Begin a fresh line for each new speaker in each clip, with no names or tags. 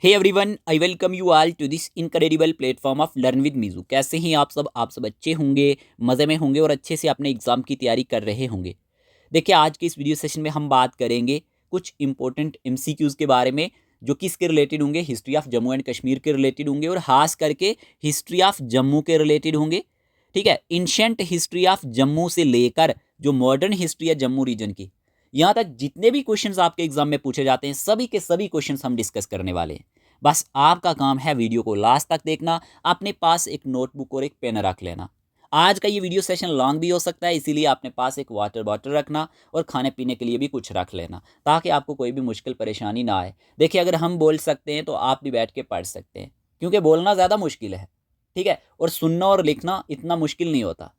Hey everyone, I welcome you all to this incredible platform of learn with Meeju. कैसे हैं आप सब अच्छे होंगे, मज़े में होंगे और अच्छे से अपने एग्ज़ाम की तैयारी कर रहे होंगे। देखिए, आज के इस वीडियो सेशन में हम बात करेंगे कुछ इंपॉर्टेंट एमसीक्यूज़ के बारे में, जो किसके रिलेटेड होंगे, history of Jammu and Kashmir के रिलेटेड होंगे और ख़ास करके हिस्ट्री ऑफ जम्मू के रिलेटेड होंगे। ठीक है, इंशेंट हिस्ट्री ऑफ जम्मू से लेकर जो मॉडर्न हिस्ट्री है जम्मू रीजन की, यहाँ तक जितने भी क्वेश्चंस आपके एग्जाम में पूछे जाते हैं, सभी के सभी क्वेश्चंस हम डिस्कस करने वाले हैं। बस आपका काम है वीडियो को लास्ट तक देखना, अपने पास एक नोटबुक और एक पेन रख लेना। आज का ये वीडियो सेशन लॉन्ग भी हो सकता है, इसीलिए अपने पास एक वाटर बॉटल रखना और खाने पीने के लिए भी कुछ रख लेना, ताकि आपको कोई भी मुश्किल परेशानी ना आए। देखिए, अगर हम बोल सकते हैं तो आप भी बैठ के पढ़ सकते हैं, क्योंकि बोलना ज़्यादा मुश्किल है। ठीक है, और सुनना और लिखना इतना मुश्किल नहीं होता।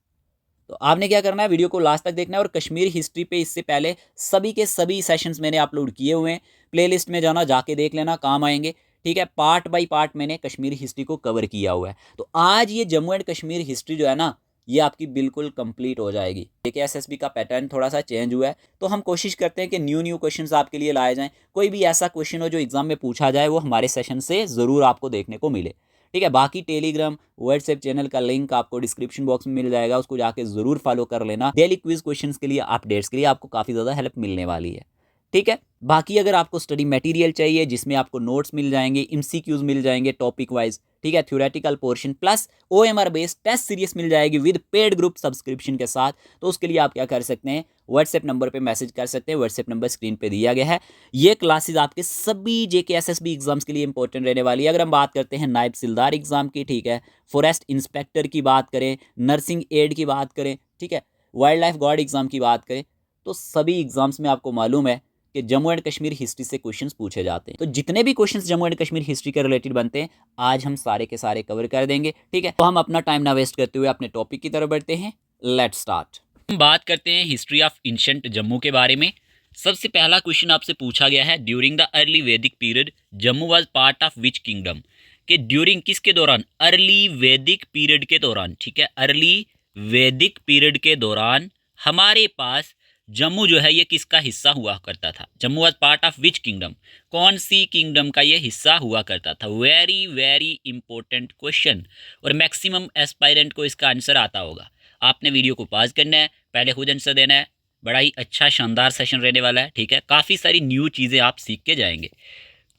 तो आपने क्या करना है, वीडियो को लास्ट तक देखना है। और कश्मीर हिस्ट्री पे इससे पहले सभी के सभी सेशंस मैंने अपलोड किए हुए हैं, प्लेलिस्ट में जाना, जाके देख लेना, काम आएंगे। ठीक है, पार्ट बाय पार्ट मैंने कश्मीर हिस्ट्री को कवर किया हुआ है। तो आज ये जम्मू एंड कश्मीर हिस्ट्री जो है ना, ये आपकी बिल्कुल कंप्लीट हो जाएगी। देखिए, एसएसबी का पैटर्न थोड़ा सा चेंज हुआ है, तो हम कोशिश करते हैं कि न्यू न्यू क्वेश्चंस आपके लिए लाए जाएं। कोई भी ऐसा क्वेश्चन हो जो एग्जाम में पूछा जाए, वो हमारे सेशन से ज़रूर आपको देखने को मिले। ठीक है, बाकी टेलीग्राम व्हाट्सएप चैनल का लिंक आपको डिस्क्रिप्शन बॉक्स में मिल जाएगा, उसको जाके जरूर फॉलो कर लेना। डेली क्विज क्वेश्चंस के लिए, अपडेट्स के लिए आपको काफ़ी ज़्यादा हेल्प मिलने वाली है। ठीक है, बाकी अगर आपको स्टडी मटेरियल चाहिए जिसमें आपको नोट्स मिल जाएंगे, एमसीक्यूज मिल जाएंगे टॉपिक वाइज, ठीक है, theoretical portion plus OMR based test series मिल जाएगी विद पेड ग्रुप सब्सक्रिप्शन के साथ, तो उसके लिए आप क्या कर सकते हैं, व्हाट्सएप नंबर पे मैसेज कर सकते हैं। व्हाट्सएप नंबर स्क्रीन पे दिया गया है। ये क्लासेस आपके सभी जेके एसएसबी एग्जाम्स के लिए इंपॉर्टेंट रहने वाली है। अगर हम बात करते हैं नायब सिलदार एग्जाम की, ठीक है, फॉरेस्ट इंस्पेक्टर की बात करें, नर्सिंग एड की बात करें, ठीक है, वाइल्ड लाइफ गार्ड एग्जाम की बात करें, तो सभी एग्जाम्स में आपको मालूम है कि जम्मू एंड कश्मीर हिस्ट्री से क्वेश्चंस पूछे जाते हैं। तो जितने भी questions Jammu and Kashmir history के रिलेटेड बनते हैं, आज हम सारे के सारे कवर कर देंगे। ठीक है, तो हम अपना टाइम ना वेस्ट करते हुए अपने टॉपिक की तरफ बढ़ते हैं। Let's start. हम बात करते हैं हिस्ट्री ऑफ एंशिएंट जम्मू के बारे में। सबसे पहला क्वेश्चन आपसे पूछा गया है, during the early Vedic period Jammu was part of which kingdom. कि ड्यूरिंग किसके दौरान, अर्ली वैदिक पीरियड के दौरान। ठीक है, अर्ली वैदिक पीरियड के दौरान हमारे पास जम्मू जो है ये किसका हिस्सा हुआ करता था। Jammu was part of which kingdom, कौन सी किंगडम का ये हिस्सा हुआ करता था। वेरी वेरी इंपॉर्टेंट क्वेश्चन, और मैक्सिमम एस्पायरेंट को इसका आंसर आता होगा। आपने वीडियो को पॉज करना है, पहले खुद आंसर देना है। बड़ा ही अच्छा शानदार सेशन रहने वाला है। ठीक है, काफ़ी सारी न्यू चीज़ें आप सीख के जाएंगे।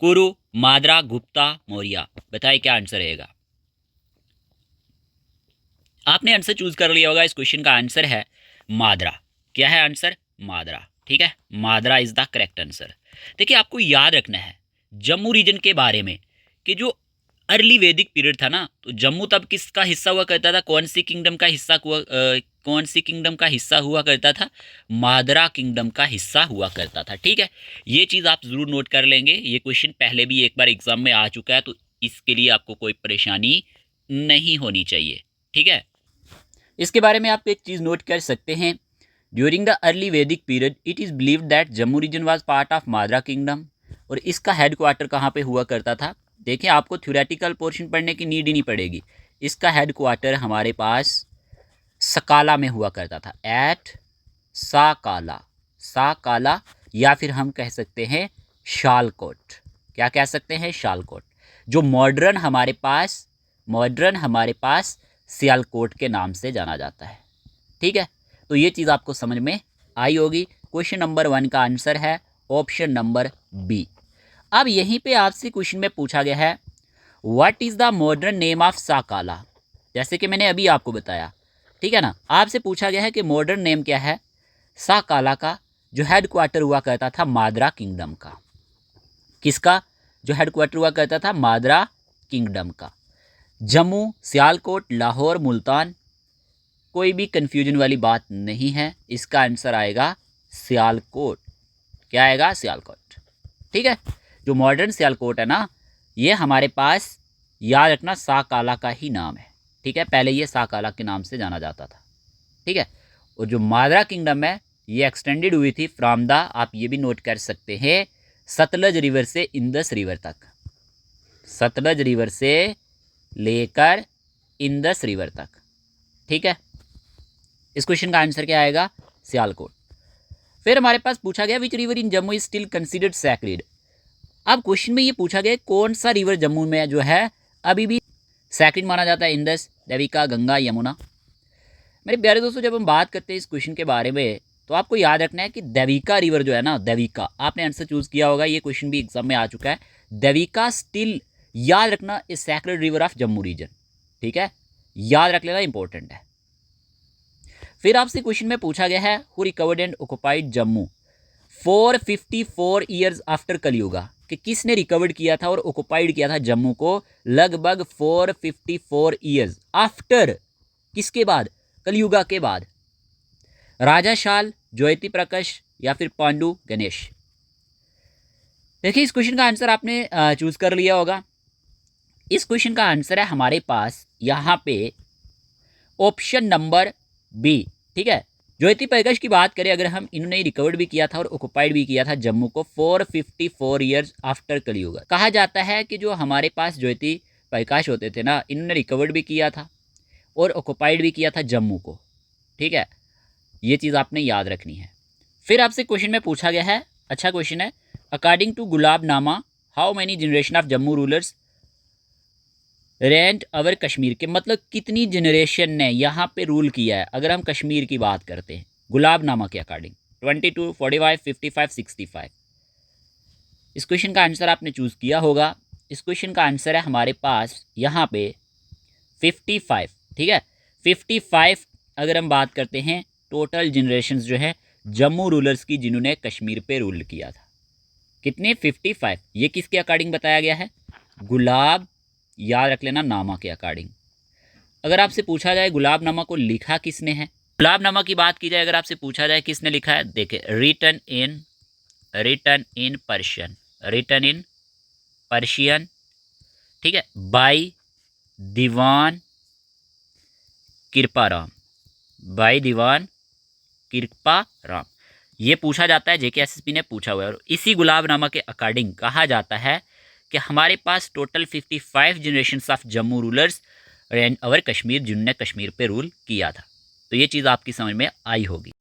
कुरु, माद्रा, गुप्ता, मौर्य, बताइए क्या आंसर रहेगा। आपने आंसर चूज कर लिया होगा। इस क्वेश्चन का आंसर है माद्रा। क्या है आंसर, माद्रा। ठीक है, माद्रा इज द करेक्ट आंसर। देखिए, आपको याद रखना है जम्मू रीजन के बारे में कि जो अर्ली वैदिक पीरियड था ना, तो जम्मू तब किसका हिस्सा हुआ करता था, कौन सी किंगडम का हिस्सा हुआ, कौन सी किंगडम का हिस्सा हुआ करता था, माद्रा किंगडम का हिस्सा हुआ करता था। ठीक है, ये चीज़ आप ज़रूर नोट कर लेंगे। ये क्वेश्चन पहले भी एक बार एग्जाम में आ चुका है, तो इसके लिए आपको कोई परेशानी नहीं होनी चाहिए। ठीक है, इसके बारे में आप एक चीज़ नोट कर सकते हैं, during the early Vedic period it is believed that Jammu region was part of Madra kingdom. और इसका हेड क्वार्टर कहाँ पे हुआ करता था। देखिए, आपको थ्योरेटिकल पोर्शन पढ़ने की नीड ही नहीं पड़ेगी। इसका हेड क्वार्टर हमारे पास सकाला में हुआ करता था, एट साकाला। साकाला, या फिर हम कह सकते हैं शालकोट। क्या कह सकते हैं, शालकोट, जो मॉडर्न हमारे पास सियालकोट के नाम से जाना जाता है। ठीक है, तो ये चीज़ आपको समझ में आई होगी। क्वेश्चन नंबर 1 का आंसर है ऑप्शन नंबर बी। अब यहीं पे आपसे क्वेश्चन में पूछा गया है, what is the modern name of Sakala. जैसे कि मैंने अभी आपको बताया, ठीक है ना, आपसे पूछा गया है कि मॉडर्न नेम क्या है साकाला का, जो हेड क्वार्टर हुआ करता था माद्रा किंगडम का। किसका, जो हेड क्वार्टर हुआ करता था माद्रा किंगडम का। जम्मू, सियालकोट, लाहौर, मुल्तान, कोई भी कंफ्यूजन वाली बात नहीं है। इसका आंसर आएगा सियालकोट। क्या आएगा, सियालकोट। ठीक है, जो मॉडर्न सियालकोट है ना, ये हमारे पास याद रखना साकाला का ही नाम है। ठीक है, पहले ये साकाला के नाम से जाना जाता था। ठीक है, और जो माद्रा किंगडम है ये एक्सटेंडेड हुई थी फ्रॉम द, आप ये भी नोट कर सकते हैं, सतलज रिवर से इंदस रिवर तक। सतलज रिवर से लेकर इंदस रिवर तक। ठीक है, इस क्वेश्चन का आंसर क्या आएगा, सियालकोट। फिर हमारे पास पूछा गया, which river in Jammu is still considered sacred. अब क्वेश्चन में ये पूछा गया कौन सा रिवर जम्मू में जो है अभी भी सेकंड माना जाता है, इंदस, देविका, गंगा, यमुना। मेरे प्यारे दोस्तों, जब हम बात करते हैं इस क्वेश्चन के बारे में तो आपको याद रखना है कि देविका रिवर जो है ना, देविका, आपने आंसर चूज किया होगा, ये क्वेश्चन भी एग्जाम में आ चुका है। देविका स्टिल, याद रखना, is sacred river of Jammu region, ठीक है, याद रख लेना, इंपॉर्टेंट है। फिर आपसे क्वेश्चन में पूछा गया है who recovered and occupied Jammu 454 years after Kalyuga, कि किसने रिकवर्ड किया था और ऑक्युपाइड किया था जम्मू को लगभग 454 ईयर्स आफ्टर, किसके बाद, कलयुगा के बाद। राजा शाल, ज्योति प्रकाश या फिर पांडु गणेश। देखिए इस क्वेश्चन का आंसर आपने चूज कर लिया होगा। इस क्वेश्चन का आंसर है हमारे पास यहाँ पे ऑप्शन नंबर बी, ठीक है। ज्योति प्रकाश की बात करें अगर हम, इन्होंने रिकवर्ड भी किया था और ऑक्युपाइड भी किया था जम्मू को 454 ईयर्स आफ्टर कलयुग। कहा जाता है कि जो हमारे पास ज्योति प्रकाश होते थे ना, इन्होंने रिकवर्ड भी किया था और ऑक्युपाइड भी किया था जम्मू को, ठीक है, ये चीज़ आपने याद रखनी है। फिर आपसे क्वेश्चन में पूछा गया है, अच्छा क्वेश्चन है, according to Gulabnama how many generation of Jammu rulers reigned over Kashmir, के मतलब कितनी जनरेशन ने यहाँ पे रूल किया है अगर हम कश्मीर की बात करते हैं गुलाबनामा के अकॉर्डिंग, 22, 45, 55, 65। इस क्वेश्चन का आंसर आपने चूज़ किया होगा। इस क्वेश्चन का आंसर है हमारे पास यहाँ पे 55, ठीक है, 55 अगर हम बात करते हैं टोटल जनरेशन्स जो है जम्मू रूलर्स की जिन्होंने कश्मीर पे रूल किया था, कितने, 55। ये किसके अकॉर्डिंग बताया गया है, गुलाब, याद रख लेना, नामा के अकॉर्डिंग। अगर आपसे पूछा जाए गुलाबनामा को लिखा किसने है, गुलाबनामा की बात की जाए, अगर आपसे पूछा जाए किसने लिखा है, देखिए written in Persian, written in Persian, ठीक है, बाय दीवान कृपाराम, बाय दीवान कृपाराम। ये पूछा जाता है, जेकेएसएसपी ने पूछा हुआ है। और इसी गुलाबनामा के अकॉर्डिंग कहा जाता है कि हमारे पास total 55 generations of Jammu rulers and over Kashmir, जिन्होंने कश्मीर पे रूल किया था। तो ये चीज़ आपकी समझ में आई होगी।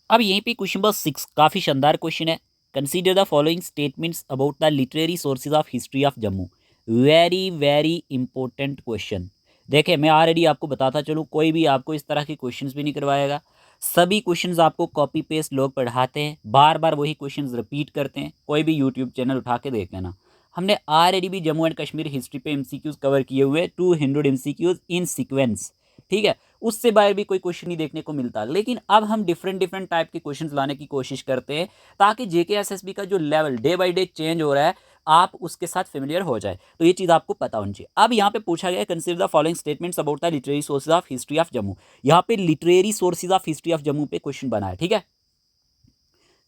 अब यहीं पे क्वेश्चन नंबर 6 काफ़ी शानदार क्वेश्चन है। Consider the following statements about the literary sources of history of Jammu. Very very important question. देखिए मैं ऑलरेडी आपको बताता चलूँ, कोई भी आपको इस तरह के क्वेश्चंस भी नहीं करवाएगा। सभी क्वेश्चंस आपको कॉपी पेस्ट लोग पढ़ाते हैं, बार बार वही क्वेश्चंस रिपीट करते हैं। कोई भी यूट्यूब चैनल उठा के देख लेना, हमने ऑलरेडी भी जम्मू एंड कश्मीर हिस्ट्री पे एमसीक्यूज कवर किए हुए, 200 एमसीक्यूज इन सीक्वेंस, ठीक है। उससे बाहर भी कोई क्वेश्चन नहीं देखने को मिलता। लेकिन अब हम डिफरेंट डिफरेंट टाइप के क्वेश्चंस लाने की कोशिश करते हैं ताकि जेकेएसएसबी का जो level day by day change हो रहा है आप उसके साथ फेमिलियर हो जाए, तो ये चीज़ आपको पता होनी चाहिए। अब यहाँ पे पूछा गया consider the following statements about the literary sources of history of Jammu. यहाँ पे literary sources of history of Jammu पे क्वेश्चन बना है, ठीक है।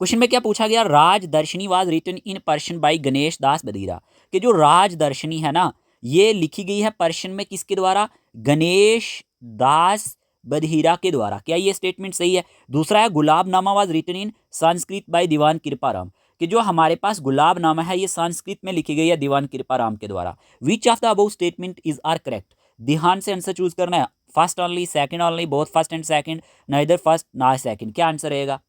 क्वेश्चन में क्या पूछा गया, Rajdarshani was written in Persian by Ganesh Das Badhira, कि जो राजदर्शनी है ना ये लिखी गई है पर्शियन में किसके द्वारा, गणेश दास बधिरा के द्वारा। क्या ये स्टेटमेंट सही है। दूसरा है Gulabnama was written in Sanskrit by Diwan Kriparam, कि जो हमारे पास गुलाबनामा है ये संस्कृत में लिखी गई है दीवान कृपाराम के द्वारा। Which of the above statement is are correct, ध्यान से आंसर चूज करना है, first only, second only, both first and second, neither first nor second, क्या आंसर रहेगा।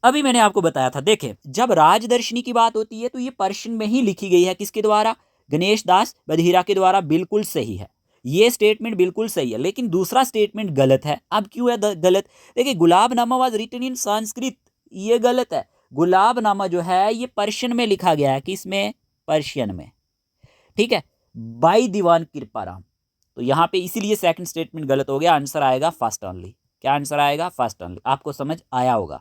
अभी मैंने आपको बताया था, देखें जब राजदर्शनी की बात होती है तो ये पर्शियन में ही लिखी गई है, किसके द्वारा, गणेश दास बधिरा के द्वारा, बिल्कुल सही है, ये स्टेटमेंट बिल्कुल सही है। लेकिन दूसरा स्टेटमेंट गलत है। अब क्यों है गलत, देखिए गुलाबनामा वाज रिटन इन संस्कृत, ये गलत है। गुलाबनामा जो है ये पर्शियन में लिखा गया है, किसमें, पर्शियन में, ठीक है, बाई दीवान कृपाराम। तो यहाँ पे इसीलिए सेकंड स्टेटमेंट गलत हो गया, आंसर आएगा फर्स्ट ओनली। क्या आंसर आएगा, फर्स्ट ओनली। आपको समझ आया होगा।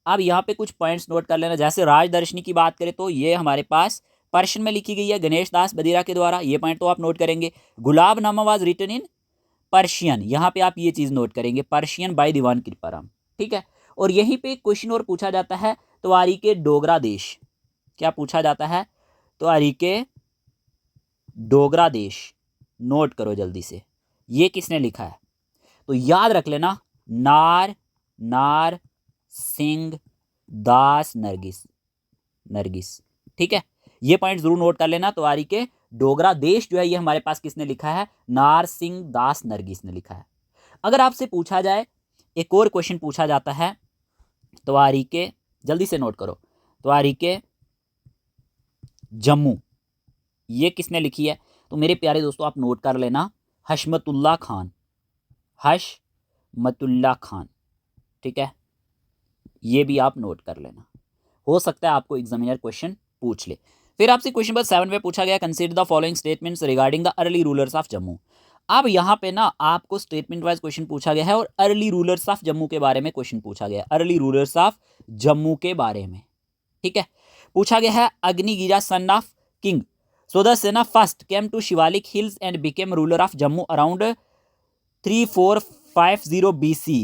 अब यहाँ पे कुछ पॉइंट्स नोट कर लेना, जैसे राजदर्शनी की बात करें तो ये हमारे पास पर्शियन में लिखी गई है गणेश दास बधिरा के द्वारा, ये पॉइंट तो आप नोट करेंगे। गुलाबनामा वाज रिटन इन पर्शियन, यहाँ पे आप ये चीज नोट करेंगे, पर्शियन बाय दीवान कृपाराम, ठीक है। और यहीं पे क्वेश्चन और पूछा जाता है त्वारीके डोगरा देश, क्या पूछा जाता है, त्वारीके डोगरा देश, नोट करो जल्दी से, ये किसने लिखा है, तो याद रख लेना, नार सिंह दास नरगिस, ठीक है। ये पॉइंट जरूर नोट कर लेना। त्वारीके डोगरा देश जो है ये हमारे पास किसने लिखा है, नार सिंह दास नरगिस ने लिखा है। अगर आपसे पूछा जाए, एक और क्वेश्चन पूछा जाता है, त्वारीके, जल्दी से नोट करो, त्वारीके जम्मू, ये किसने लिखी है? तो मेरे प्यारे दोस्तों आप नोट कर लेना, हशमतुल्लाह खान, हशमतुल्लाह खान, ठीक है, ये भी आप नोट कर लेना, हो सकता है आपको एग्जामिनर क्वेश्चन पूछ ले। फिर आपसे क्वेश्चन नंबर 7 में पूछा गया, consider the following statements regarding the early rulers of Jammu. अब यहाँ पे ना आपको स्टेटमेंट वाइज क्वेश्चन पूछा गया है और अर्ली रूलर्स ऑफ जम्मू के बारे में क्वेश्चन पूछा गया है, अर्ली रूलर्स ऑफ जम्मू के बारे में, ठीक है। पूछा गया है, Agnigira son of king Sudarshana first came to Shivalik hills and became ruler of Jammu around 3450 BC,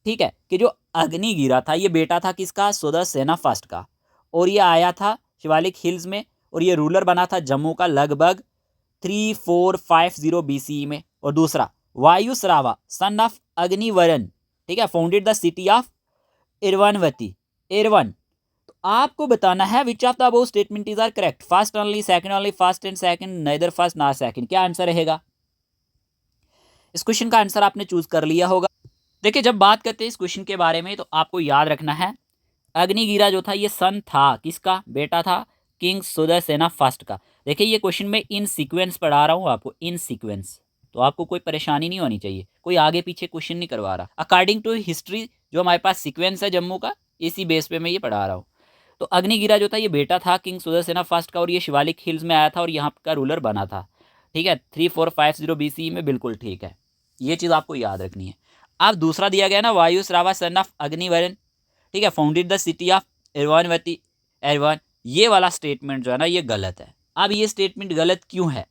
ठीक है, कि जो अग्निगिरा था ये बेटा था किसका? सुदर्शना फर्स्ट का, और ये आया था शिवालिक हिल्स में और ये रूलर बना था जम्मू का लगभग 3450 BC में। और दूसरा, वायुश्रावा सन ऑफ अग्निवरण, ठीक है, founded the city of Iravanvati, Iravan. तो आपको बताना है which of the above statement is are correct, first only, second only, first and second, neither first nor second, क्या आंसर रहेगा? इस क्वेश्चन का आंसर आपने चूज कर लिया होगा। देखिए जब बात करते हैं इस क्वेश्चन के बारे में तो आपको याद रखना है, अग्निगिरा जो था ये सन था किसका? बेटा था किंग सुदर्शना फर्स्ट का। देखिए ये क्वेश्चन में इन सीक्वेंस पढ़ा रहा हूँ आपको, इन सीक्वेंस, तो आपको कोई परेशानी नहीं होनी चाहिए, कोई आगे पीछे क्वेश्चन नहीं करवा रहा, अकॉर्डिंग टू हिस्ट्री जो हमारे पास सीक्वेंस है जम्मू का, इसी बेस पे मैं ये पढ़ा रहा हूँ। तो अग्निगिरा जो था ये बेटा था किंग सुदर्शना फर्स्ट का और ये शिवालिक हिल्स में आया था और यहाँ का रूलर बना था, ठीक है, 3450 BC में, बिल्कुल ठीक है, ये चीज़ आपको याद रखनी है। अब दूसरा दिया गया ना, वायुश्रावा सन ऑफ अग्निवरण, ठीक है, फाउंडेड द सिटी ऑफ इरवानवती, एरवान, ये वाला स्टेटमेंट जो है ना ये गलत है। अब ये स्टेटमेंट गलत क्यों है?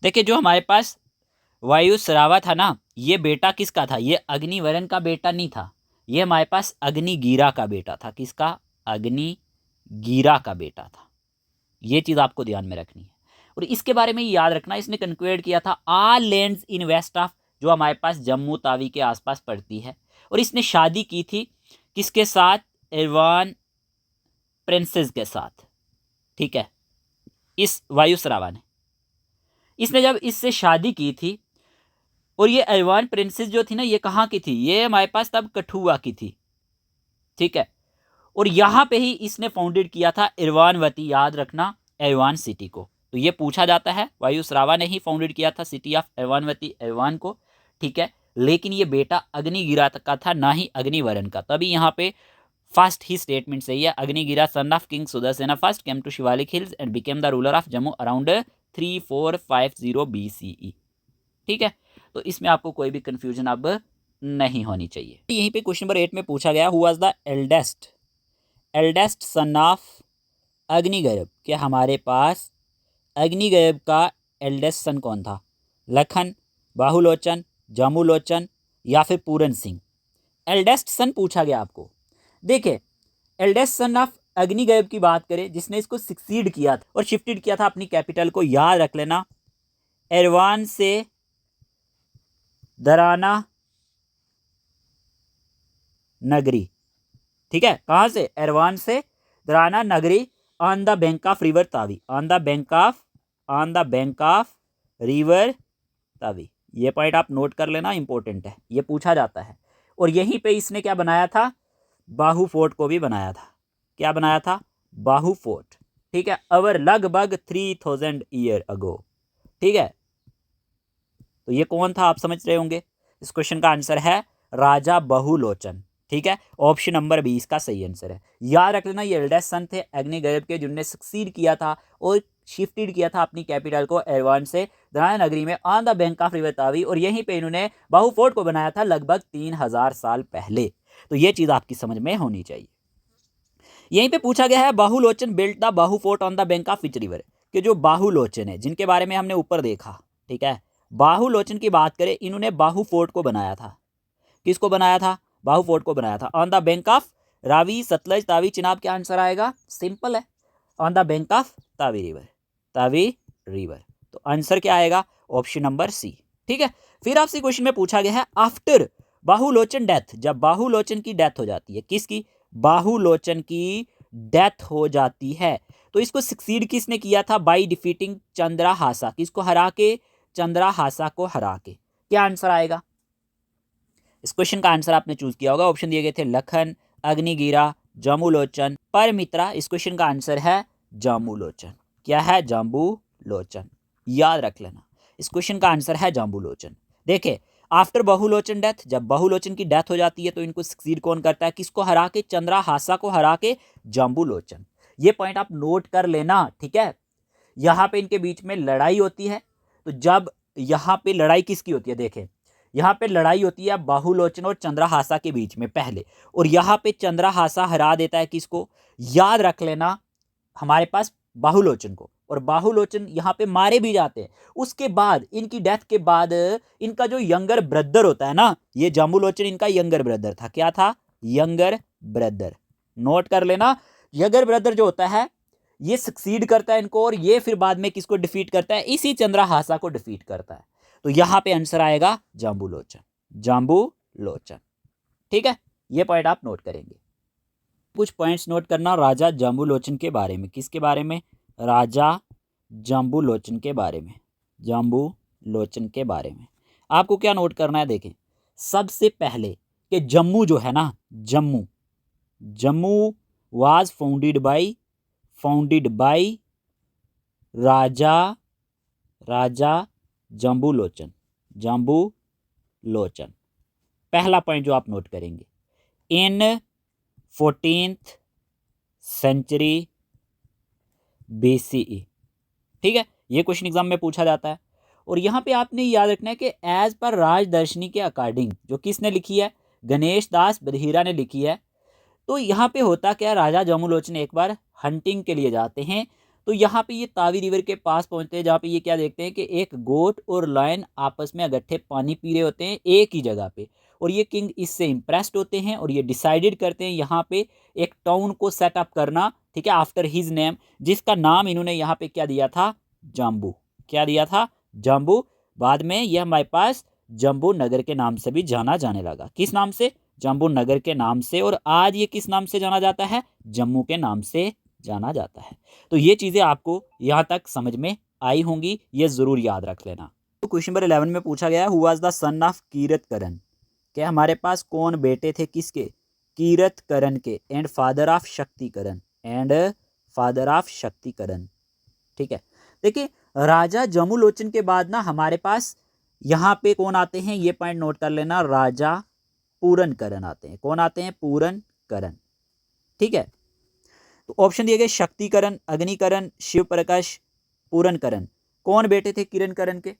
देखिए जो हमारे पास वायुश्रावा था ना, ये बेटा किसका था? ये अग्निवरण का बेटा नहीं था, ये हमारे पास अग्निगिरा का बेटा था। किसका? अग्निगिरा का बेटा था। ये चीज़ आपको ध्यान में रखनी है और इसके बारे में याद रखना, इसने कंक्वेड किया था all lands in west of, जो हमारे पास जम्मू तावी के आसपास पड़ती है, और इसने शादी की थी किसके साथ? एरवान प्रिंसेस के साथ, ठीक है, इस वायुश्रावा ने, इसने जब इससे शादी की थी, और ये एरवान प्रिंसेस जो थी ना ये कहाँ की थी? ये हमारे पास तब कठुआ की थी, ठीक है, और यहाँ पे ही इसने फाउंडेड किया था इरवानवती, याद रखना, एरवान सिटी को। तो ये पूछा जाता है, वायुश्रावा ने ही फाउंडेड किया था सिटी ऑफ एरवानवती, एरवान को, ठीक है, लेकिन ये बेटा अग्निगिरा का था, ना ही अग्निवरण का। तभी यहाँ पे फर्स्ट ही स्टेटमेंट सही है, Agnigira son of king Sudarshana first came to Shivalik hills and became the ruler of Jammu around 3450 BCE, ठीक है। तो इसमें आपको कोई भी कंफ्यूजन अब नहीं होनी चाहिए। यहीं पे क्वेश्चन नंबर 8 में पूछा गया, who was the eldest son of Agnigarbha, कि हमारे पास अग्निगर्भ का एल्डेस्ट सन कौन था? लखन, बाहुलोचन, जामुलोचन या फिर पूरन सिंह? एल्डेस्ट सन पूछा गया आपको। देखिए एल्डेस्ट सन ऑफ अग्निगर्भ की बात करें, जिसने इसको सक्सीड किया था और शिफ्टेड किया था अपनी कैपिटल को, याद रख लेना, एरवान से दराना नगरी, ठीक है, कहां से? एरवान से Darana Nagri, on the bank of river Tawi, on the bank of river Tawi. ये पॉइंट आप नोट कर लेना, इंपॉर्टेंट है, ये पूछा जाता है। और यहीं पे इसने क्या बनाया था? बाहू फोर्ट को भी बनाया था। क्या बनाया था? बाहू फोर्ट, ठीक है, अवर लगभग 3000 ईयर अगो, ठीक है। तो ये कौन था आप समझ रहे होंगे। इस क्वेश्चन का आंसर है राजा बहुलोचन, ठीक है, ऑप्शन नंबर 20 का सही आंसर है। याद रख लेना, ये एल्डेस्ट सन थे अग्निगर्भ के, जिन्होंने सक्सीड किया था और शिफ्टेड किया था अपनी कैपिटल को एरवान से दराना नगरी में, on the bank of river Tawi, और यहीं पे इन्होंने बाहू फोर्ट को बनाया था लगभग 3000 साल पहले। तो ये चीज आपकी समझ में होनी चाहिए। यहीं पे पूछा गया है, Bahulochan built the Bahu fort on the bank of which river, कि जो बाहुलोचन है, जिनके बारे में हमने ऊपर देखा, ठीक है, बाहुलोचन की बात करें, इन्होंने बाहू फोर्ट को बनाया था। किसको बनाया था? बाहू फोर्ट को बनाया था on the bank of Ravi, Sutlej, Tawi, Chenab. क्या आंसर आएगा? सिंपल है, on the bank of Tawi river, Tawi river. तो आंसर क्या आएगा? ऑप्शन नंबर सी, ठीक है। फिर आपसे क्वेश्चन में पूछा गया है, आफ्टर बाहुलोचन डेथ, जब बाहुलोचन की डेथ हो जाती है, किसकी? बाहुलोचन की डेथ हो जाती है, तो इसको सक्सीड किसने किया था? By defeating Chandrahasa. किसको हरा के? चंद्रहासा को हरा के। क्या आंसर आएगा? इस क्वेश्चन का आंसर आपने चूज किया होगा, ऑप्शन दिए गए थे लखन, अग्निगिरा, जामुलोचन, परमित्रा। इस क्वेश्चन का आंसर है जाम्बू लोचन। क्या है? जाम्बू लोचन। याद रख लेना, इस क्वेश्चन का आंसर है जाम्बू लोचन। देखिए, आफ्टर बहुलोचन डेथ, जब बहुलोचन की डेथ हो जाती है तो इनको सक्सीड कौन करता है? किसको हरा के? चंद्रहासा को हरा के जाम्बू लोचन। ये पॉइंट आप नोट कर लेना, ठीक है। यहाँ पे इनके बीच में लड़ाई होती है, तो जब यहाँ पे लड़ाई किसकी होती है? देखें, यहाँ पे लड़ाई होती है बाहुलोचन और चंद्रहासा के बीच में पहले, और यहाँ पे चंद्रहासा हरा देता है किसको? याद रख लेना, हमारे पास बाहुलोचन को। और बाहुलोचन यहाँ पे मारे भी जाते हैं। उसके बाद, इनकी डेथ के बाद, इनका जो यंगर ब्रदर होता है ना, ये जाम्बूलोचन इनका यंगर ब्रदर था। क्या था? Younger brother. नोट कर लेना, यंगर ब्रदर जो होता है ये सक्सीड करता है इनको, और ये फिर बाद में किसको डिफीट करता है? इसी चंद्रहासा को डिफीट करता है। तो यहां पे आंसर आएगा जाम्बूलोचन, जाम्बूलोचन। ठीक है, ये पॉइंट आप नोट करेंगे। कुछ पॉइंट्स नोट करना राजा जाम्बूलोचन के बारे में। किसके बारे में? राजा जाम्बूलोचन के बारे में, जाम्बूलोचन के बारे में। आपको क्या नोट करना है? देखें, सबसे पहले कि जम्मू जो है ना, Jammu, Jammu was founded by Raja Jambulochan, Jambulochan. पहला पॉइंट जो आप नोट करेंगे, इन 14th सेंचुरी BCE। ठीक है, ये क्वेश्चन एग्जाम में पूछा जाता है। और यहाँ पे आपने याद रखना है कि एज पर राजदर्शनी के अकॉर्डिंग, जो किसने लिखी है? गणेश दास बधीरा ने लिखी है। तो यहाँ पे होता क्या, राजा जाम्बूलोचन एक बार हंटिंग के लिए जाते हैं, तो यहाँ पे ये तावी रिवर के पास पहुंचते हैं, जहाँ पे ये क्या देखते हैं कि एक गोट और लायन आपस में इकट्ठे पानी पी रहे होते हैं एक ही जगह पे। और ये किंग इससे इम्प्रेस्ड होते हैं और ये डिसाइडेड करते हैं यहाँ पे एक टाउन को सेटअप करना, ठीक है, आफ्टर हिज नेम, जिसका नाम इन्होंने यहाँ पे क्या दिया था? जाम्बू। क्या दिया था? जाम्बू। बाद में यह हमारे पास जम्बू नगर के नाम से भी जाना जाने लगा। किस नाम से? जाम्बू नगर के नाम से। और आज ये किस नाम से जाना जाता है? जम्मू के नाम से जाना जाता है। तो ये चीज़ें आपको यहाँ तक समझ में आई होंगी, ये ज़रूर याद रख लेना। तो क्वेश्चन नंबर 11 में पूछा गया, who was the son of Kiratkaran? क्या हमारे पास कौन बेटे थे? किसके? कीरतकरण के। And father of Shaktikaran, and father of Shaktikaran. ठीक है, देखिए, राजा जाम्बूलोचन के बाद ना हमारे पास यहाँ पे कौन आते हैं? ये पॉइंट नोट कर लेना, राजा पूरनकरण आते हैं। कौन आते हैं? पूरनकरण। ठीक है, तो ऑप्शन दिए गए शक्तिकरण, अग्निकरण, शिव प्रकाश, पूरनकरण। कौन बेटे थे किरणकरण के?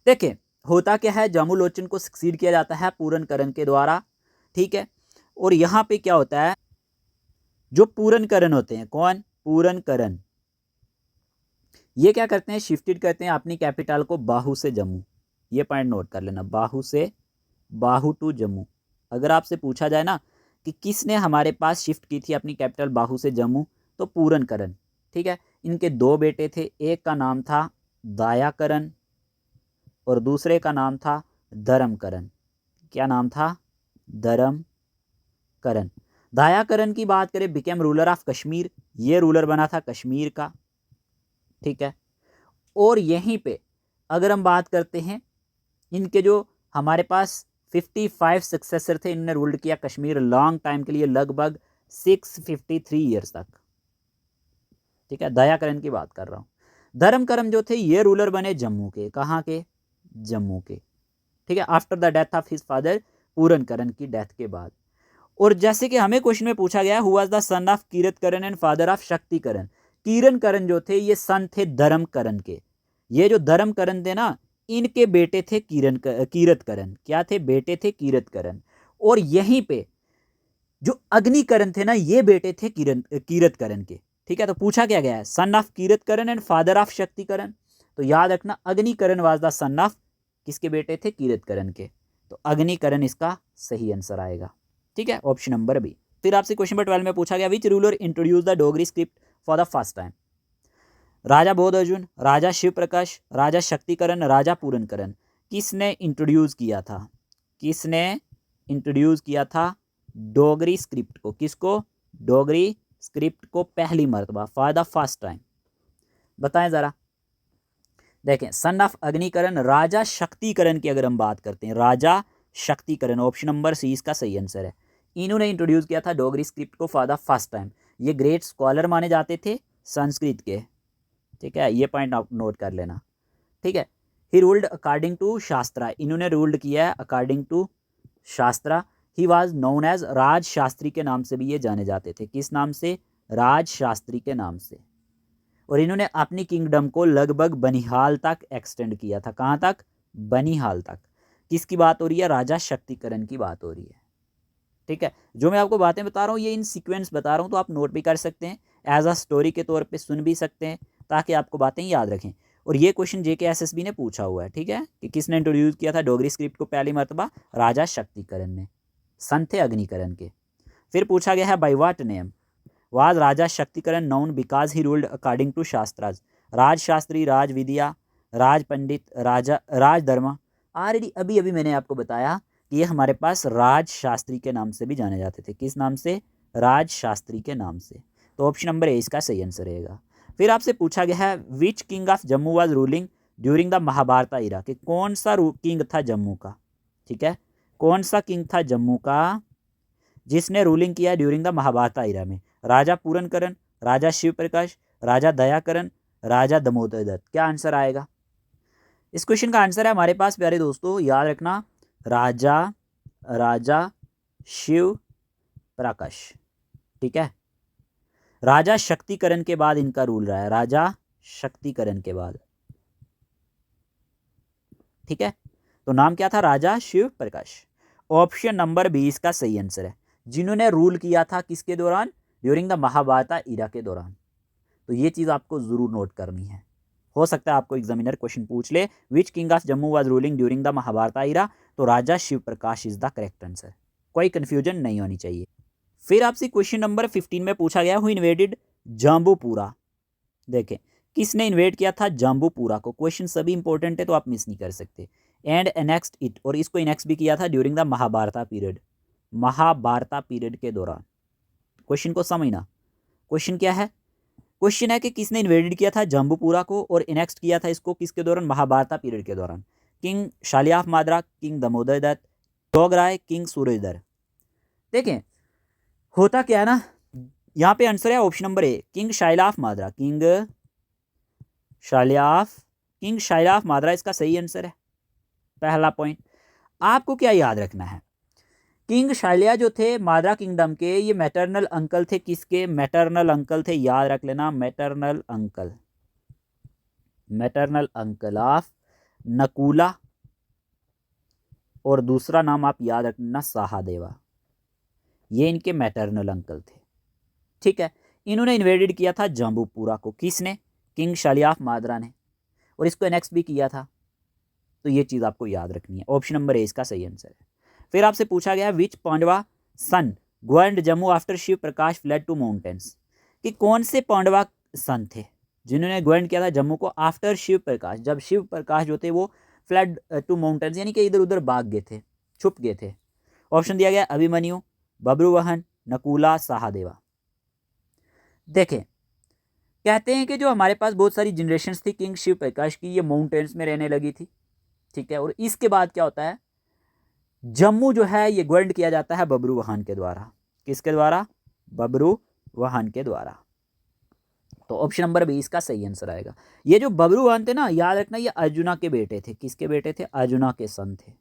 देखिए, होता क्या है, जाम्बूलोचन को सक्सीड किया जाता है पूरनकरण के द्वारा। ठीक है, और यहाँ पे क्या होता है, जो पूरनकरण होते हैं, कौन? पूरनकरण, ये क्या करते हैं? शिफ्टेड करते हैं अपनी कैपिटल को बाहू से जम्मू। ये पॉइंट नोट कर लेना, बाहू टू जम्मू। अगर आपसे पूछा जाए ना कि किसने हमारे पास शिफ्ट की थी अपनी कैपिटल बाहू से जम्मू, तो पूरनकरण। ठीक है, इनके दो बेटे थे, एक का नाम था दायाकरण और दूसरे का नाम था धर्मकरण। क्या नाम था? धर्मकरण। दायाकरण की बात करें, बिकेम रूलर ऑफ कश्मीर, ये रूलर बना था कश्मीर का। ठीक है, और यहीं पे अगर हम बात करते हैं, इनके जो हमारे पास 55 सक्सेसर थे, इन्होंने रूल्ड किया कश्मीर लॉन्ग टाइम के लिए, लगभग 653 ईयर्स तक। ठीक है, दयाकरण की बात कर रहा हूँ। धर्मकरण जो थे ये रूलर बने जम्मू के। कहाँ के? जम्मू के। ठीक है, after the death of his father, Purankaran की डेथ के बाद। और जैसे कि हमें क्वेश्चन में पूछा गया, who was the son of Kiratkaran and father of Shaktikaran? Kirankaran जो थे ये सन थे धर्मकरण के। ये जो धर्मकरण थे ना, इनके बेटे थे कीरतकरण। क्या थे? बेटे थे कीरतकरण। और यहीं पे जो अग्निकरण थे ना, ये बेटे थे कीरतकरण के। ठीक है, तो पूछा क्या गया है? Son of Kiratkaran and father of Shaktikaran. तो याद रखना, Agnikaran was the son of किसके बेटे थे? कीरतकरण के। तो अग्निकरण इसका सही आंसर आएगा। ठीक है, ऑप्शन नंबर बी। फिर आपसे क्वेश्चन नंबर 12 में पूछा गया, which ruler introduce the Dogri script for the first time? Raja Bodh Arjun, राजा शिव प्रकाश, राजा शक्तिकरण, राजा पूरनकरण। किसने इंट्रोड्यूस किया था? किसने इंट्रोड्यूस किया था डोगरी स्क्रिप्ट को? किसको? डोगरी स्क्रिप्ट को पहली मर्तबा, फॉर द फर्स्ट टाइम। बताएं जरा। देखें, सन ऑफ अग्निकरण, राजा शक्तिकरण की अगर हम बात करते हैं, राजा शक्तिकरण, ऑप्शन नंबर सी इसका सही आंसर है। इन्होंने इंट्रोड्यूस किया था डोगरी स्क्रिप्ट को फॉर द फर्स्ट टाइम। ये ग्रेट स्कॉलर माने जाते थे संस्कृत के, ठीक है, ये पॉइंट आप नोट कर लेना, ठीक है। ही रूल्ड अकॉर्डिंग टू शास्त्रा, इन्होंने रूल्ड किया है अकॉर्डिंग टू शास्त्रा। ही वॉज नोन एज राज शास्त्री के नाम से भी ये जाने जाते थे, किस नाम से, राज शास्त्री के नाम से। और इन्होंने अपनी किंगडम को लगभग बनिहाल तक एक्सटेंड किया था, कहाँ तक, बनिहाल तक। किसकी बात हो रही है, राजा शक्तिकरण की बात हो रही है, ठीक है। जो मैं आपको बातें बता रहा हूँ ये इन सीक्वेंस बता रहा हूँ, तो आप नोट भी कर सकते हैं, एज अ स्टोरी के तौर पे सुन भी सकते हैं, ताकि आपको बातें याद रखें। और ये क्वेश्चन JKSSB ने पूछा हुआ है, ठीक है, कि किसने इंट्रोड्यूस किया था डोगरी स्क्रिप्ट को पहली मरतबा, राजा शक्तिकरण ने, सन थे अग्निकरण के। फिर पूछा गया है by what name was Raja Shaktikaran known because he ruled according to Shastras, Raj Shastri, Raj Vidya, Raj Pandit, Raja Rajdharma. Already अभी अभी मैंने आपको बताया कि ये हमारे पास राज शास्त्री के नाम से भी जाने जाते थे, किस नाम से, राज शास्त्री के नाम से। तो ऑप्शन नंबर ए इसका सही आंसर रहेगा। फिर आपसे पूछा गया है which king of Jammu was ruling during the Mahabharata era, कि कौन सा किंग था जम्मू का, ठीक है, कौन सा किंग था जम्मू का जिसने रूलिंग किया ड्यूरिंग द महाभारत इरा में, राजा पूरनकरण, राजा शिव प्रकाश, राजा दयाकरण, राजा दामोदर दत्त। क्या आंसर आएगा, इस क्वेश्चन का आंसर है हमारे पास प्यारे दोस्तों, याद रखना, राजा शिव प्रकाश, ठीक है। राजा शक्तिकरण के बाद इनका रूल रहा है, राजा शक्तिकरण के बाद, ठीक है। तो नाम क्या था, राजा शिव प्रकाश। ऑप्शन नंबर 20 का सही आंसर है, जिन्होंने रूल किया था किसके दौरान, ड्यूरिंग द महाभारत इरा के दौरान। तो ये चीज़ आपको ज़रूर नोट करनी है, हो सकता है आपको एग्जामिनर क्वेश्चन पूछ ले, which king of Jammu was ruling during the Mahabharata era, तो Raja Shiv Prakash is the correct answer, कोई कंफ्यूजन नहीं होनी चाहिए। फिर आपसे क्वेश्चन नंबर 15 में पूछा गया हु इन्वेडेड जाम्बूपुरा, देखें किसने इन्वेड किया था जाम्बूपुरा को। क्वेश्चन सभी इंपॉर्टेंट है तो आप मिस नहीं कर सकते। एंड एनेक्स्ड इट, और इसको इनेक्स भी किया था during the Mahabharata period, Mahabharata period के दौरान। क्वेश्चन को समझना, क्वेश्चन क्या है, क्वेश्चन है कि किसने इन्वेडेड किया था जाम्बूपुरा को और इनेक्स्ट किया था इसको किसके दौरान, महाभारत पीरियड के दौरान। किंग शालियाफ माद्रा, किंग दामोदर दत्त, डोगराय, किंग सूरजधर। देखें होता क्या है ना, यहाँ पे आंसर है option number A, king Shalya of Madra, king Shalya of Madra इसका सही आंसर है। पहला पॉइंट आपको क्या याद रखना है, किंग शालिया जो थे माद्रा किंगडम के, ये मैटरनल अंकल थे किसके, मैटरनल अंकल थे, याद रख लेना, मैटरनल अंकल ऑफ नकुला, और दूसरा नाम आप याद रखना सहादेवा, ये इनके मैटरनल अंकल थे, ठीक है। इन्होंने इन्वेडेड किया था जाम्बूपुरा को, किसने, किंग शालियाफ माद्रा ने, और इसको एनेक्स भी किया था। तो ये चीज़ आपको याद रखनी है, ऑप्शन नंबर ए इसका सही आंसर है। फिर आपसे पूछा गया which Pandava son governed Jammu after Shiv Prakash fled to mountains, कि कौन से पांडवा सन थे जिन्होंने गवर्न किया था जम्मू को आफ्टर शिव प्रकाश, जब शिव प्रकाश जो थे वो फ्लड टू माउंटेन्स यानी कि इधर उधर भाग गए थे, छुप गए थे। ऑप्शन दिया गया अभिमन्यु, बब्रुवाहन, नकुला, सहादेवा। देखें कहते हैं कि जो हमारे पास बहुत सारी जनरेशन्स थी किंग शिव प्रकाश की, ये माउंटेन्स में रहने लगी थी, ठीक है। और इसके बाद क्या होता है, जम्मू जो है ये गवर्न किया जाता है बब्रुवाहन के द्वारा, किसके द्वारा, बब्रुवाहन के द्वारा। तो ऑप्शन नंबर 20 का सही आंसर आएगा। ये जो बब्रुवाहन थे ना, याद रखना, ये अर्जुना के बेटे थे, किसके बेटे थे, अर्जुना के सन थे,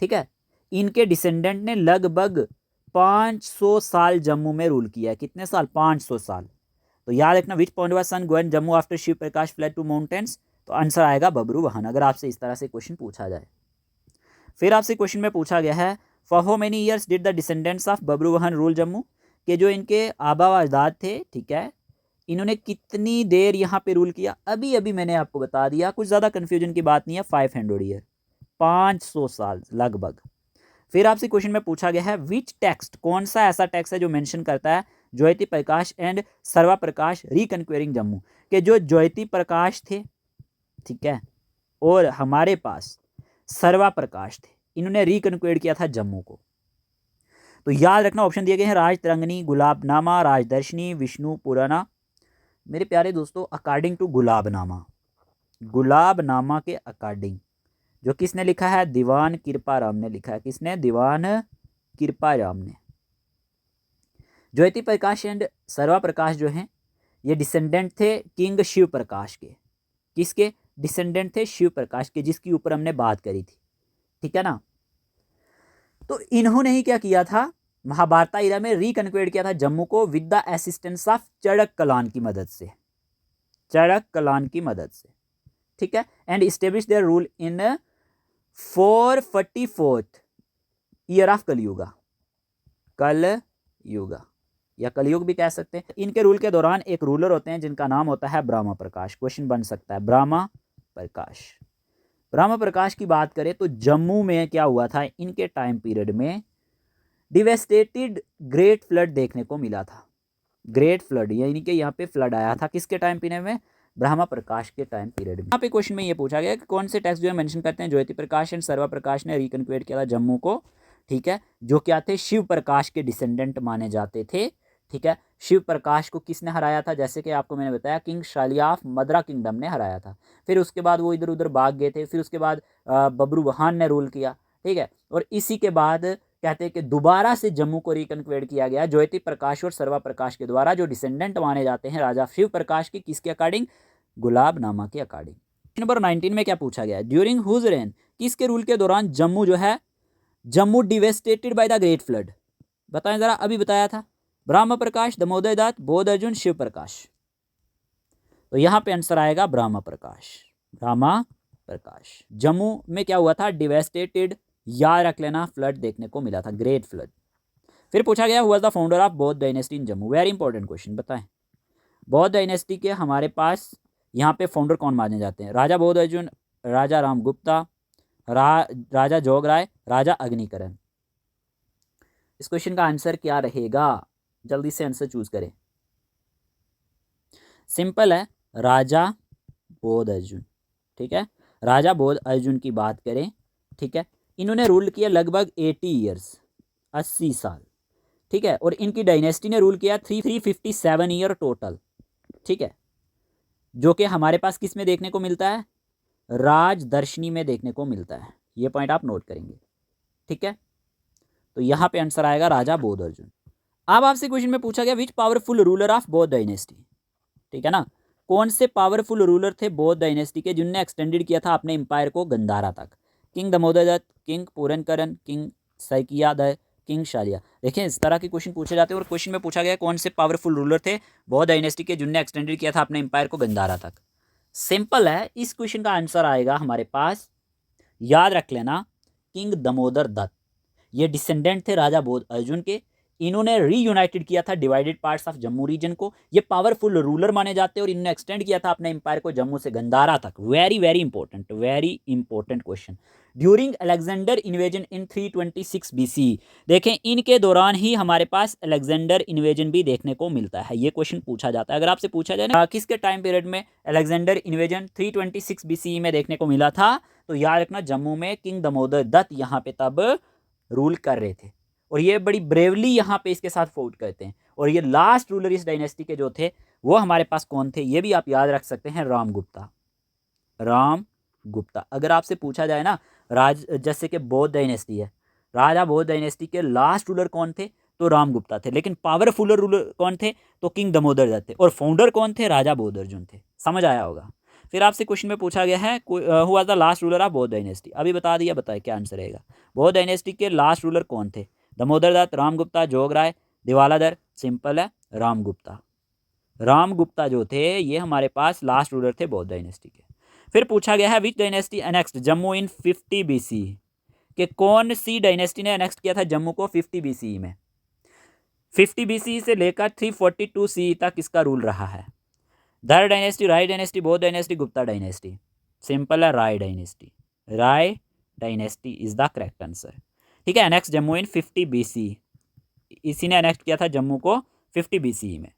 ठीक है। इनके डिसेंडेंट ने लगभग 500 साल जम्मू में रूल किया है, कितने साल, 500 साल। तो याद रखना which Pandava son govern Jammu after Shiv Prakash fled to mountains, तो आंसर आएगा बब्रुवाहन, अगर आपसे इस तरह से क्वेश्चन पूछा जाए। फिर आपसे क्वेश्चन में पूछा गया है for how many years did the descendants of Babruvahan rule Jammu, के जो इनके आबा व अजदाद थे, ठीक है, इन्होंने कितनी देर यहाँ पे रूल किया। अभी अभी मैंने आपको बता दिया, कुछ ज़्यादा कन्फ्यूजन की बात नहीं है, 500 ईयर, 500 साल लगभग। फिर आपसे क्वेश्चन में पूछा गया है विच टेक्स्ट, कौन सा ऐसा टेक्स्ट है जो मेंशन करता है ज्योति प्रकाश एंड सर्वा प्रकाश रिकन्क्वेरिंग जम्मू, के जो ज्योति प्रकाश थे, ठीक है, और हमारे पास सर्वा प्रकाश थे, इन्होंने रिकन्क्वेयर किया था जम्मू को। तो याद रखना ऑप्शन दिए गए हैं राज तरंगनी, गुलाबनामा, राजदर्शनी, विष्णु पुराना। मेरे प्यारे दोस्तों अकॉर्डिंग टू गुलाबनामा के अकॉर्डिंग, जो किसने लिखा है, दीवान कृपाराम ने लिखा है, किसने, दीवान कृपाराम ने। ज्योति प्रकाश एंड सर्वा प्रकाश जो हैं ये डिसेंडेंट थे किंग शिव प्रकाश के। किसके डिसेंडेंट थे? शिव प्रकाश के, जिसकी ऊपर हमने बात करी थी, ठीक है ना। तो इन्होंने ही क्या किया था, महाभारत एरा में रिकन्क्वेड किया था जम्मू को विद द असिस्टेंस ऑफ चड़क कलान की मदद से, चड़क कलान की मदद से, ठीक है। And establish there rule in 444th year of Kalyuga, Kalyuga या कलयुग भी कह सकते हैं। इनके रूल के दौरान एक रूलर होते हैं जिनका नाम होता है ब्रह्मा प्रकाश। क्वेश्चन बन सकता है ब्रह्मा प्रकाश। ब्रह्मा प्रकाश की बात करें तो जम्मू में क्या हुआ था, इनके टाइम पीरियड में डिवेस्टेटेड ग्रेट फ्लड देखने को मिला था। ग्रेट फ्लड यानी कि यहाँ पे फ्लड आया था किसके टाइम पीरियड में? ब्रह्मा प्रकाश के टाइम पीरियड में। यहाँ पे क्वेश्चन में ये पूछा गया कि कौन से टेक्स्ट जो है मेंशन करते हैं ज्योति प्रकाश एंड सर्वा प्रकाश ने रिकन्क्वेट किया था जम्मू को, ठीक है, जो क्या थे, शिव प्रकाश के डिसेंडेंट माने जाते थे, ठीक है। शिव प्रकाश को किसने हराया था? जैसे कि आपको मैंने बताया किंग शालिया ऑफ मद्रा किंगडम ने हराया था। फिर उसके बाद वो इधर उधर भाग गए थे, फिर उसके बाद बब्रुवाहन ने रूल किया, ठीक है। और इसी के बाद कहते हैं कि दोबारा से जम्मू को रिकन्क्वेट किया गया ज्योति प्रकाश और सर्वा प्रकाश के द्वारा, जो डिसेंडेंट माने जाते हैं राजा शिव प्रकाश के, किसके अकॉर्डिंग? गुलाबनामा के अकॉर्डिंग। नंबर 19 में क्या पूछा गया? ड्यूरिंग हुज रेन, किसके रूल के दौरान जम्मू जो है, Jammu devastated by the great flood? बताएं जरा, अभी बताया था ब्रह्म प्रकाश, दामोदर दत्त, बोध अर्जुन, शिव प्रकाश। तो यहां पे आंसर आएगा ब्रह्म प्रकाश। ब्रह्म प्रकाश। जम्मू में क्या हुआ था? डिवेस्टेटेड, याद रख लेना, फ्लड देखने को मिला था, ग्रेट फ्लड। फिर पूछा गया who was the founder of Bauddha dynasty in Jammu? Very important question, बताएं बौद्ध डायनेस्टी के हमारे पास यहाँ पे फाउंडर कौन माने जाते हैं? राजा बोध अर्जुन, राजा राम गुप्ता, राजा जोग राय, राजा अग्निकरण। इस क्वेश्चन का आंसर क्या रहेगा? जल्दी से आंसर चूज करें। सिंपल है, राजा बोध अर्जुन, ठीक है। राजा बोध अर्जुन की बात करें, ठीक है, इन्होंने रूल किया लगभग 80 ईयर्स, 80 साल, ठीक है। और इनकी डायनेस्टी ने रूल किया 357 ईयर टोटल, ठीक है, जो कि हमारे पास किस में देखने को मिलता है? राजदर्शनी में देखने को मिलता है। ये पॉइंट आप नोट करेंगे, ठीक है। तो यहां पे आंसर आएगा राजा बोध अर्जुन। अब आपसे क्वेश्चन में पूछा गया विच powerful ruler of Bauddha dynasty, ठीक है ना, कौन से पावरफुल रूलर थे बौद्ध डायनेस्टी के जिनने एक्सटेंडेड किया था अपने एम्पायर को गंधारा तक? King Damodar Datt, king Purankaran, king Saikia the, king Shalya. देखिए इस तरह के क्वेश्चन पूछे जाते हैं। और क्वेश्चन में पूछा गया कौन से पावरफुल रूलर थे बौद्ध डायनेस्टी के जिनने एक्सटेंडेड किया था अपने एम्पायर को गंधारा तक? सिंपल है, इस क्वेश्चन का आंसर आएगा हमारे पास, याद रख लेना, किंग दामोदर दत्त। ये डिसेंडेंट थे राजा बोध अर्जुन के। इन्होंने रीयूनाइटेड किया था divided parts of Jammu region को। ये पावरफुल रूलर माने जाते हैं और इन्होंने एक्सटेंड किया था अपने एम्पायर को जम्मू से गंधारा तक। Very very important question. During Alexander invasion इन 326 BC, देखें इनके दौरान ही हमारे पास अलेक्जेंडर इन्वेजन भी देखने को मिलता है। ये क्वेश्चन पूछा जाता है। अगर आपसे पूछा जाए ना किसके टाइम पीरियड में अलेक्जेंडर इन्वेजन 326 BC में देखने को मिला था, तो याद रखना जम्मू में किंग दामोदर दत्त यहाँ पे तब रूल कर रहे थे। और ये बड़ी ब्रेवली यहाँ पे इसके साथ फाउट करते हैं। और ये लास्ट रूलर इस डायनेस्टी के जो थे वो हमारे पास कौन थे, ये भी आप याद रख सकते हैं, राम गुप्ता। राम गुप्ता। अगर आपसे पूछा जाए ना जैसे कि बौद्ध डायनेस्टी है, राजा बौद्ध डायनेस्टी के लास्ट रूलर कौन थे, तो राम गुप्ता थे। लेकिन पावरफुल रूलर कौन थे, तो किंग दामोदर दत्त थे। और फाउंडर कौन थे, राजा बोध अर्जुन थे। समझ आया होगा। फिर आपसे क्वेश्चन में पूछा गया है who was the last ruler of Bauddha dynasty? अभी बता दिया, बताए क्या आंसर रहेगा। बौद्ध डायनेस्टी के लास्ट रूलर कौन थे? दामोदर दत्त, राम गुप्ता, जोग राय, दिवालादर। सिंपल है, राम गुप्ता। राम गुप्ता जो थे ये हमारे पास लास्ट रूलर थे बौद्ध डायनेस्टी के। फिर पूछा गया है विच डायनेस्टी एनेक्स्ड जम्मू इन 50 BC, कि कौन सी डायनेस्टी ने एनेक्स्ट किया था जम्मू को 50 BC में? 50 BC से लेकर 342 CE तक इसका रूल रहा है। Dhar dynasty, Rai dynasty, Bauddha dynasty, Gupta dynasty. Simple है, Rai dynasty. Rai dynasty is the correct answer, ठीक है। एनेक्स जम्मू इन 50 BC, इसी ने एनेक्ट किया था जम्मू को 50 BC में।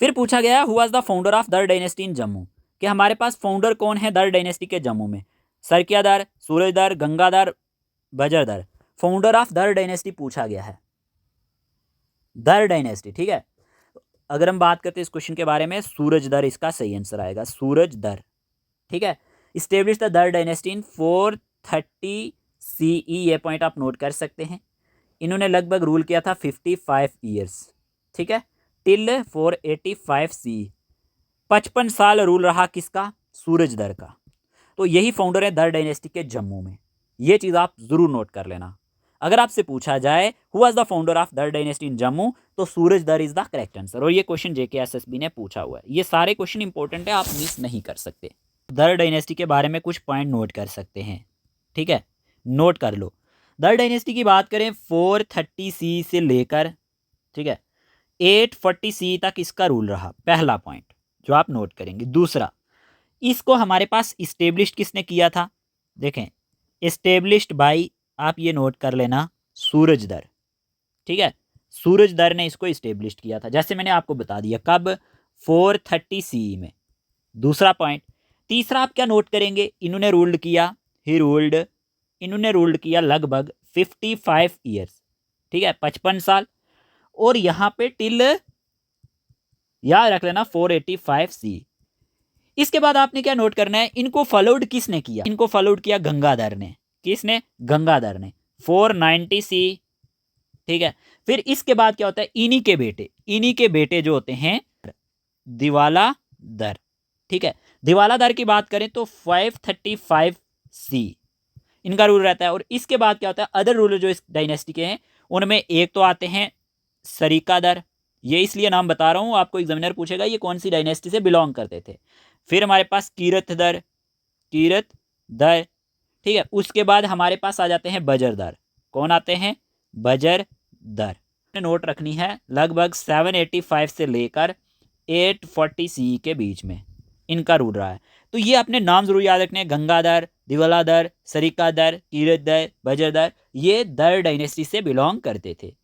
फिर पूछा गया who was the founder of there dynasty in Jammu, कि हमारे पास फाउंडर कौन है दर डायनेस्टी के जम्मू में? Sarkiyadar, Surajdar, Gangadhar, Bajardar. Founder of there dynasty पूछा गया है, दर डायनेस्टी, ठीक है। अगर हम बात करते हैं इस क्वेश्चन के बारे में, सूरजदर इसका सही आंसर आएगा, सूरजदर, ठीक है। Establish the Dar dynasty in 430 CE, ये पॉइंट आप नोट कर सकते हैं। इन्होंने लगभग रूल किया था 55 ईयर्स, ठीक है, टिल 485 सी। 55 साल रूल रहा किसका? सूरजदर का। तो यही फाउंडर है दर डायनेस्टी के जम्मू में। ये चीज़ आप जरूर नोट कर लेना। अगर आपसे पूछा जाए who was the founder of there dynasty in Jammu, तो Surajdar is the correct answer. और ये क्वेश्चन जेकेएसएसबी ने पूछा हुआ है। ये सारे क्वेश्चन इंपॉर्टेंट है, आप मिस नहीं कर सकते। दर डायनेस्टी के बारे में कुछ पॉइंट नोट कर सकते हैं, ठीक है, नोट कर लो। दर डायनेस्टी की बात करें 430 सी से लेकर, ठीक है, 840 सी तक इसका रूल रहा, पहला पॉइंट जो आप नोट करेंगे। दूसरा, इसको हमारे पास इस्टेब्लिश किसने किया था? देखें, इस्टेब्लिश्ड बाय, आप ये नोट कर लेना, सूरजदर, ठीक है, सूरजदर ने इसको इस्टेब्लिश किया था, जैसे मैंने आपको बता दिया। कब? 430 सी में। दूसरा पॉइंट। तीसरा आप क्या नोट करेंगे? इन्होंने रूल्ड किया, ही रूल्ड, इन्होंने रूल्ड किया लगभग 55 ईयर्स, ठीक है, 55 साल। और यहाँ पे टिल याद रख लेना 485 सी। इसके बाद आपने क्या नोट करना है? इनको फॉलोड किसने किया? इनको फॉलोड किया गंगाधर ने। किसने? गंगाधर ने, 490 सी, ठीक है। फिर इसके बाद क्या होता है? इन्हीं के बेटे जो होते हैं दिवाला दर, ठीक है। दिवाला दर की बात करें तो 535 सी इनका रूल रहता है। और इसके बाद क्या होता है? अदर रूलर जो इस डायनेस्टी के हैं उनमें एक तो आते हैं सरीका दर, ये इसलिए नाम बता रहा हूं, आपको एग्जामिनर पूछेगा ये कौन सी डायनेस्टी से बिलोंग करते थे। फिर हमारे पास कीरत दर, ठीक है। उसके बाद हमारे पास आ जाते हैं बजर दर। कौन आते हैं? बजर दर। नोट रखनी है, लगभग 785 से लेकर 840 सी के बीच में इनका रूल रहा है। तो ये अपने नाम जरूर याद रखने हैं, गंगाधर, दिवलादर, सरीकादर, कीरतदर, बजरदर, ये दर डायनेस्टी से बिलोंग करते थे।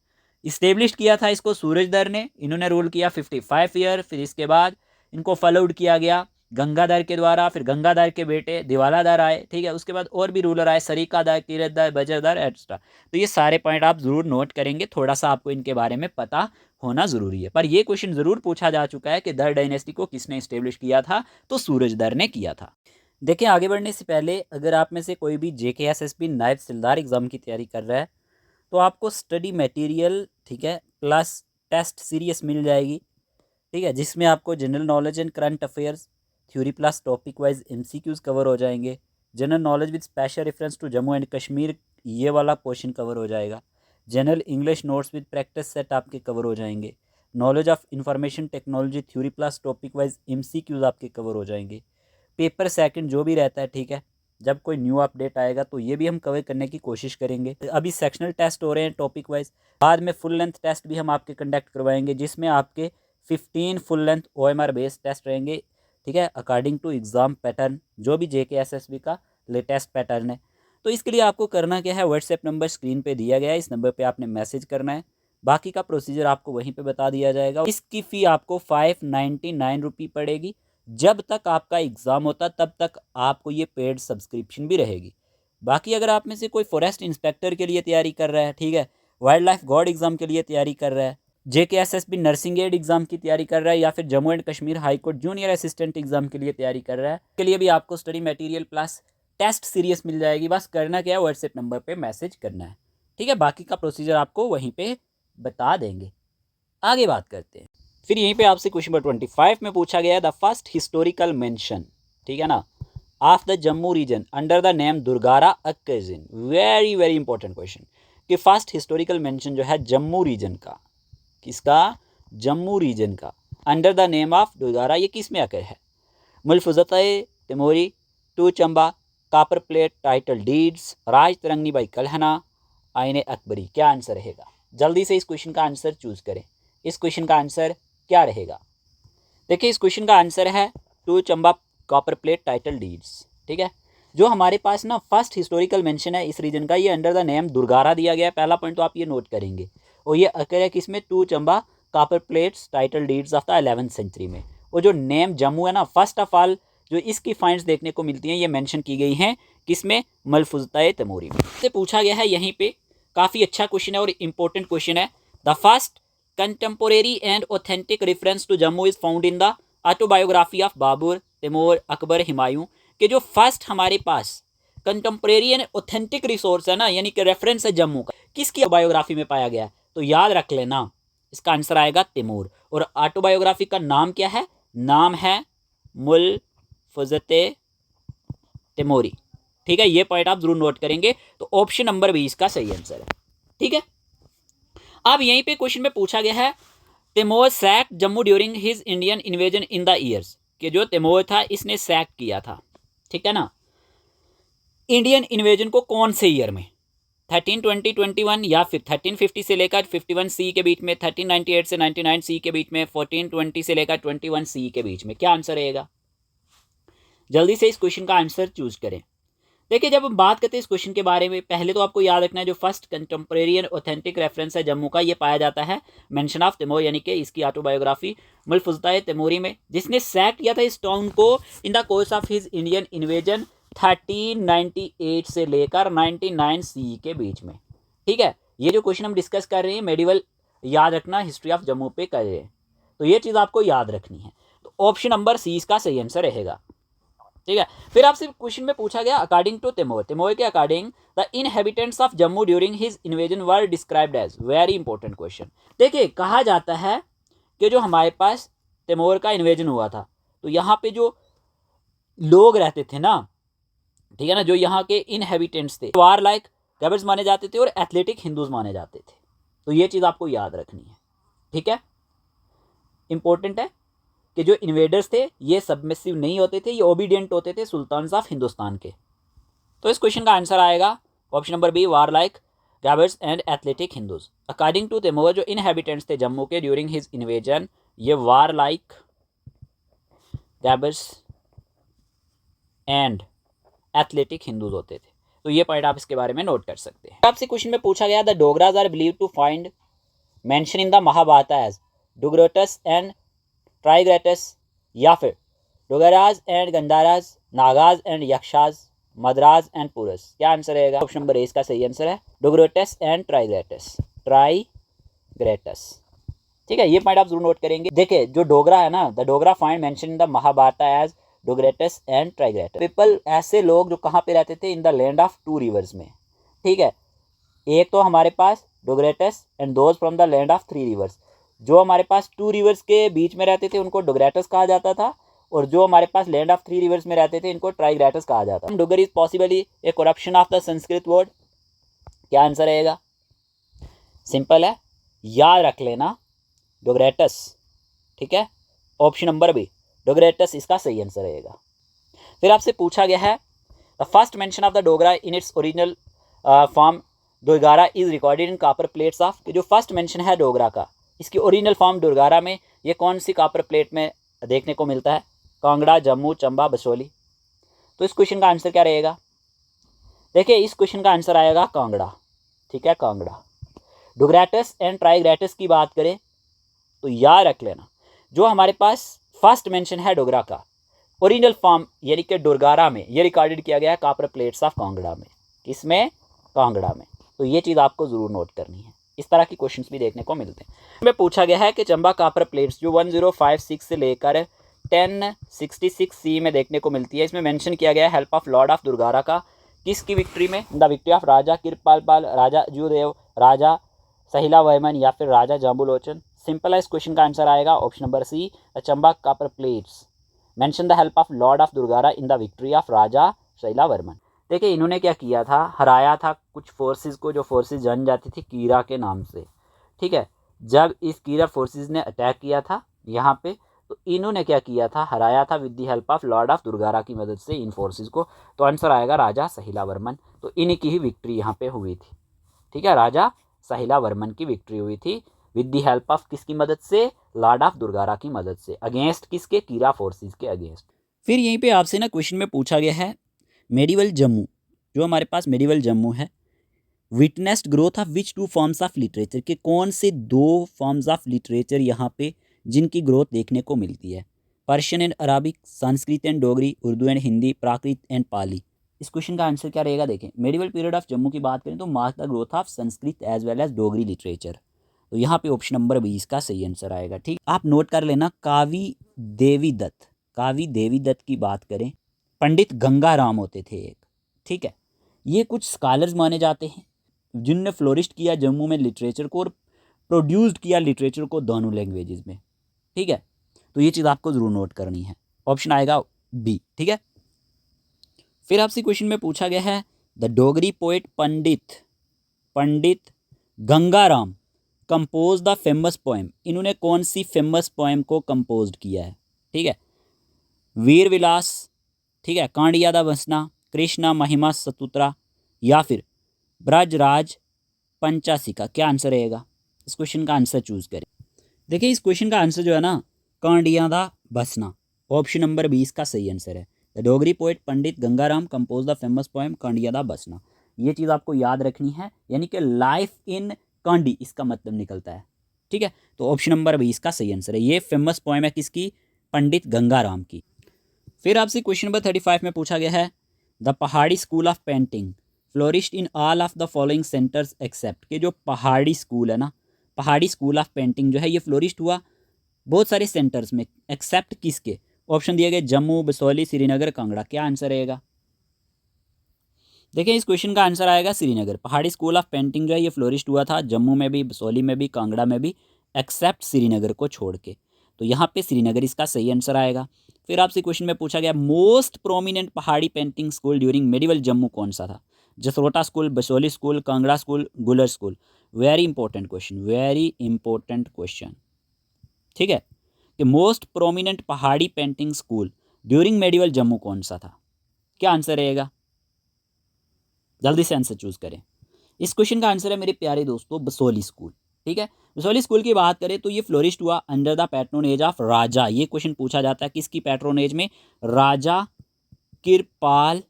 इस्टेब्लिश किया था इसको सूरजदर ने, इन्होंने रूल किया 55 ईयर। फिर इसके बाद इनको फॉलोड किया गया गंगाधर के द्वारा, फिर गंगाधर के बेटे दिवालादर आए, ठीक है। उसके बाद और भी रूलर आए, सरीकादर, कीरतदर, बजरदर एक्स्ट्रा। तो ये सारे पॉइंट आप जरूर नोट करेंगे, थोड़ा सा आपको इनके बारे में पता होना जरूरी है। पर ये क्वेश्चन जरूर पूछा जा चुका है कि दर डायनेस्टी को किसने इस्टेब्लिश किया था? तो सूरजदर ने किया था। देखिए, आगे बढ़ने से पहले अगर आप में से कोई भी जेकेएसएसबी नायब सिलदार एग्जाम की तैयारी कर रहा है तो आपको स्टडी मटेरियल, ठीक है, प्लस टेस्ट सीरीज मिल जाएगी, ठीक है, जिसमें आपको general knowledge and current affairs, theory plus topic wise MCQs cover हो जाएंगे। General knowledge with special reference to Jammu and Kashmir, ये वाला पोर्शन कवर हो जाएगा। General English notes with practice set आपके कवर हो जाएंगे। Knowledge of information technology, theory plus topic wise MCQs आपके कवर हो जाएंगे। पेपर सेकंड जो भी रहता है, ठीक है, जब कोई न्यू अपडेट आएगा तो ये भी हम कवर करने की कोशिश करेंगे। अभी सेक्शनल टेस्ट हो रहे हैं टॉपिक वाइज, बाद में फुल लेंथ टेस्ट भी हम आपके कंडक्ट करवाएंगे, जिसमें आपके 15 full length OMR based test रहेंगे, ठीक है, अकॉर्डिंग टू एग्ज़ाम पैटर्न, जो भी जेकेएसएसबी का लेटेस्ट पैटर्न है। तो इसके लिए आपको करना क्या है? व्हाट्सएप नंबर स्क्रीन पे दिया गया है, इस नंबर पे आपने मैसेज करना है। बाकी का प्रोसीजर आपको वहीं पे बता दिया जाएगा। इसकी फ़ी आपको 599 रुपये पड़ेगी। जब तक आपका एग्ज़ाम होता तब तक आपको ये पेड सब्सक्रिप्शन भी रहेगी। बाकी अगर आप में से कोई फॉरेस्ट इंस्पेक्टर के लिए तैयारी कर रहा है, ठीक है, वाइल्ड लाइफ गार्ड एग्ज़ाम के लिए तैयारी कर रहा है, जेकेएसएसबी नर्सिंग एड एग्ज़ाम की तैयारी कर रहा है, या फिर Jammu and Kashmir high court junior assistant exam के लिए तैयारी कर रहा है, के लिए भी आपको study material plus test series मिल जाएगी। बस करना क्या है? व्हाट्सएप नंबर पे मैसेज करना है, ठीक है। बाकी का प्रोसीजर आपको वहीं पे बता देंगे। आगे बात करते हैं। फिर यहीं पे आपसे क्वेश्चन नंबर 25 में पूछा गया है द फर्स्ट हिस्टोरिकल मेंशन, ठीक है ना, of the Jammu region under the name Durgara occurs in. Very very important question कि फर्स्ट हिस्टोरिकल मेंशन जो है जम्मू रीजन का, किसका? जम्मू रीजन का, under the name of Durgara, ये किस में आकर है? Malfuzat-e-Timuri, to Chamba, copper plate title deeds, Rajatarangini by Kalhana, Aine Akbari. क्या आंसर रहेगा? जल्दी से इस क्वेश्चन का आंसर चूज करें। इस क्वेश्चन का आंसर क्या रहेगा? देखिए, इस क्वेश्चन का आंसर है two Chamba copper plate title deeds, ठीक है। जो हमारे पास ना फर्स्ट हिस्टोरिकल मेंशन है इस रीजन का, ये अंडर द नेम दुर्गारा दिया गया है। पहला पॉइंट तो आप ये नोट करेंगे। और ये अकर है किसमें? Two Chamba copper plates title deeds of the 11th century में। और जो नेम जम्मू है ना, फर्स्ट ऑफ ऑल जो इसकी फाइंड्स देखने को मिलती हैं ये मेंशन की गई हैं किसमें? मुल्फुज़त-ए-तैमूरी में। से पूछा गया है यहीं पे, काफ़ी अच्छा क्वेश्चन है और इंपॉर्टेंट क्वेश्चन है। The first contemporary and authentic reference to Jammu is found in the autobiography of Babur, Timur, Akbar, Humayun. के जो फर्स्ट हमारे पास कंटेम्पोरेरी एंड ऑथेंटिक रिसोर्स है ना, यानी कि रेफरेंस है जम्मू का, किसकी बायोग्राफी में पाया गया है? तो याद रख लेना, इसका आंसर आएगा तैमूर। और ऑटोबायोग्राफी का नाम क्या है? नाम है मुल्फुज़ते तैमूरी। ठीक है, ये पॉइंट आप जरूर नोट करेंगे। तो ऑप्शन नंबर बी इसका सही आंसर है। ठीक है, अब यहीं पे क्वेश्चन में पूछा गया है Timur sack Jammu during his Indian invasion in the years, कि जो तैमूर था इसने सैक किया था, ठीक है ना, इंडियन इन्वेजन को कौन से ईयर में? 1320 21 या फिर 1350 से लेकर 51 सी के बीच में, 1398 से 99 सी के बीच में, 1420 से लेकर 21 सी के बीच में। क्या आंसर रहेगा? जल्दी से इस क्वेश्चन का आंसर चूज करें। देखिए, जब हम बात करते हैं इस क्वेश्चन के बारे में, पहले तो आपको याद रखना है जो first contemporary and authentic reference है जम्मू का, ये पाया जाता है मेंशन ऑफ तैमूर, यानी कि इसकी ऑटोबायोग्राफी मुल्फुज़ते तैमूरी में, जिसने सैक किया था इस टाउन को in the course of his Indian invasion 1398 से लेकर 99 सी के बीच में। ठीक है, ये जो क्वेश्चन हम डिस्कस कर रहे हैं मेडिवल, याद रखना हिस्ट्री ऑफ जम्मू पे कर रहे हैं, तो ये चीज़ आपको याद रखनी है। तो ऑप्शन नंबर सी इसका सही आंसर रहेगा। ठीक है, फिर आपसे क्वेश्चन में पूछा गया अकॉर्डिंग टू तैमूर, तैमूर के according the inhabitants of Jammu during his invasion were described as, very important question. देखिए, कहा जाता है कि जो हमारे पास तैमूर का इन्वेजन हुआ था, तो यहाँ पे जो लोग रहते थे ना, ठीक है ना, जो यहाँ के इनहेबिटेंट्स थे, वार लाइक गैबर्स माने जाते थे और एथलेटिक हिंदूज माने जाते थे। तो ये चीज़ आपको याद रखनी है। ठीक है, इंपॉर्टेंट है कि जो इन्वेडर्स थे ये सबमिसिव नहीं होते थे, ये ओबीडियंट होते थे सुल्तान ऑफ हिंदुस्तान के। तो इस क्वेश्चन का आंसर आएगा option number B, war like Gabars and athletic Hindus. According to Timur जो इनहेबिटेंट्स थे जम्मू के ड्यूरिंग हिज इन्वेजन, ये war like Gabars and athletic Hindus होते थे। तो ये पॉइंट आप इसके बारे में नोट कर सकते हैं। आपसे क्वेश्चन में पूछा गया the Dogras are believe to find mention in the Mahabharata as Dugrotas and Trigartas, या फिर Dogras and Gandharas, Nagas and Yakshas, Madras and Purus. क्या आंसर रहेगा? ऑप्शन नंबर ए इसका सही आंसर है, डोग्रोटस एंड ट्राइग्रेटस, ट्राइग्रेटस। ठीक है, ये पॉइंट आप जरूर नोट करेंगे। देखिए, जो डोगरा है ना, the Dogra find mention in the Mahabharata as Dogratas and Trigartas. People, ऐसे लोग जो कहाँ पे रहते थे? In the land of two rivers में। ठीक है, एक तो हमारे पास Dogratas and those from the land of three rivers. जो हमारे पास टू रिवर्स के बीच में रहते थे उनको डोग्रेटस कहा जाता था, और जो हमारे पास लैंड ऑफ थ्री रिवर्स में रहते थे इनको ट्राइग्रेटस कहा जाता था। Dogar is possibly A corruption of the Sanskrit word. क्या आंसर रहेगा? सिंपल है, याद रख लेना, डोग्रेटस। ठीक है, ऑप्शन नंबर बी, डोग्रेटस इसका सही आंसर रहेगा। फिर आपसे पूछा गया है the first mention of the Dogra in its original form Dogara is recorded in copper plates of, कि जो फर्स्ट मेंशन है डोगरा का, इसकी ओरिजिनल फॉर्म डोगारा में, ये कौन सी कॉपर प्लेट में देखने को मिलता है? कांगड़ा, जम्मू, चंबा, बसोली। तो इस क्वेश्चन का आंसर क्या रहेगा? देखिए, इस क्वेश्चन का आंसर आएगा कांगड़ा। ठीक है, कांगड़ा। डोग्रेटस एंड ट्राइग्रेटस की बात करें तो याद रख लेना, जो हमारे पास फर्स्ट मेंशन है डोगरा का, ओरिजिनल फॉर्म यानी कि डोगारा में, ये रिकॉर्डेड किया गया है कॉपर प्लेट्स ऑफ कांगड़ा में। किसमें? कांगड़ा में। तो ये चीज़ आपको ज़रूर नोट करनी है। इस तरह की क्वेश्चंस भी देखने को मिलते हैं। में पूछा गया है कि चंबा कॉपर प्लेट्स जो 1056 से लेकर 1066 सी में देखने को मिलती है, इसमें मेंशन किया गया है हेल्प ऑफ लॉर्ड ऑफ दुर्गारा का, किसकी विक्ट्री में? द विक्ट्री ऑफ राजा कृपाल, राजा जूदेव, राजा सहिला वर्मन, या फिर राजा जाम्बुलोचन। सिंपल है, इस क्वेश्चन का आंसर आएगा option number C, the Chamba copper plates mention the help of lord of Durgara in the victory of Raja Sahila Varman. देखिए, इन्होंने क्या किया था? हराया था कुछ फोर्सेस को, जो फोर्सेस जानी जाती थी कीरा के नाम से। ठीक है, जब इस कीरा फोर्सेस ने अटैक किया था यहाँ पे, तो इन्होंने क्या किया था? हराया था with the help of lord of Durgara की मदद से इन फोर्सेस को। तो आंसर आएगा राजा सहिला वर्मन। तो इन्हीं की ही विक्ट्री यहाँ पे हुई थी। ठीक है, राजा सहिला वर्मन की विक्ट्री हुई थी विद द हेल्प ऑफ किसकी मदद से? लॉर्ड ऑफ दुर्गारा की मदद से। अगेंस्ट किसके? कीरा फोर्सेस के अगेंस्ट। फिर यहीं पे आपसे ना क्वेश्चन में पूछा गया है मेडिवल जम्मू, जो हमारे पास मेडिवल जम्मू है, witnessed growth of which two forms of literature, के कौन से दो फॉर्म्स ऑफ लिटरेचर यहाँ पे जिनकी ग्रोथ देखने को मिलती है? Persian and Arabic, Sanskrit and Dogri, Urdu and Hindi, Prakrit and Pali. इस क्वेश्चन का आंसर क्या रहेगा? देखें, मेडिवल पीरियड ऑफ जम्मू की बात करें तो mark the growth of Sanskrit as well as Dogri literature. तो यहाँ पे ऑप्शन नंबर 20 का सही आंसर आएगा। ठीक, आप नोट कर लेना, कावी देवी दत्त, कावी देवी दत्त की बात करें, पंडित गंगा राम होते थे एक। ठीक है, ये कुछ स्कॉलर्स माने जाते हैं, जिनने फ्लोरिस्ट किया जम्मू में लिटरेचर को और प्रोड्यूस्ड किया लिटरेचर को दोनों लैंग्वेजेस में। ठीक है, तो ये चीज़ आपको ज़रूर नोट करनी है। ऑप्शन आएगा बी। ठीक है, फिर आपसे क्वेश्चन में पूछा गया है the Dogri poet Pandit Gangaram compose the famous poem. इन्होंने कौन सी फेमस पोएम को कंपोज किया है? ठीक है, वीर विलास, ठीक है, कांडिया दा बसना, कृष्णा महिमा सतुत्रा, या फिर ब्रजराज पंचासिका। क्या आंसर रहेगा? इस क्वेश्चन का आंसर चूज करें। देखिए इस क्वेश्चन का आंसर जो है ना, कांडिया दा बसना, ऑप्शन नंबर 20 का सही आंसर है। The Dogri poet Pandit Gangaram compose the famous poem Kandiya Da Basna. ये चीज़ आपको याद रखनी है, यानी कि लाइफ इन कांडी इसका मतलब निकलता है। ठीक है, तो ऑप्शन नंबर 20 का सही आंसर है। ये फेमस पोएम है किसकी? पंडित गंगाराम की। फिर आपसे क्वेश्चन नंबर 35 में पूछा गया है the Pahari school of painting flourished in all of the following centres except. के जो पहाड़ी स्कूल है ना, पहाड़ी स्कूल ऑफ पेंटिंग जो है ये फ्लोरिस्ट हुआ बहुत सारे सेंटर्स में, एक्सेप्ट किसके? ऑप्शन दिए गए जम्मू, बसोली, श्रीनगर, कांगड़ा। क्या आंसर रहेगा? देखिए इस क्वेश्चन का आंसर आएगा श्रीनगर। पहाड़ी स्कूल ऑफ पेंटिंग जो है ये फ्लोरिस्ट हुआ था जम्मू में भी, बसोली में भी, कांगड़ा में भी, एक्सेप्ट श्रीनगर को छोड़ के। तो यहाँ पे श्रीनगर इसका सही आंसर आएगा। फिर आपसे क्वेश्चन में पूछा गया most prominent Pahari painting school during medieval Jammu कौन सा था? Jasrota school, Basohli school, Kangra school, Guler school. Very important question, very important question. ठीक है, कि most prominent Pahari painting school during medieval Jammu कौन सा था? क्या आंसर रहेगा? जल्दी से आंसर चूज करें। इस क्वेश्चन का आंसर है मेरे प्यारे दोस्तों बसोली स्कूल। ठीक है, बसोली स्कूल की बात करें तो ये फ्लोरिस्ट हुआ अंडर द पैट्रोनेज ऑफ राजा। ये क्वेश्चन पूछा जाता है किसकी पैट्रोनेज में? राजा किरपाल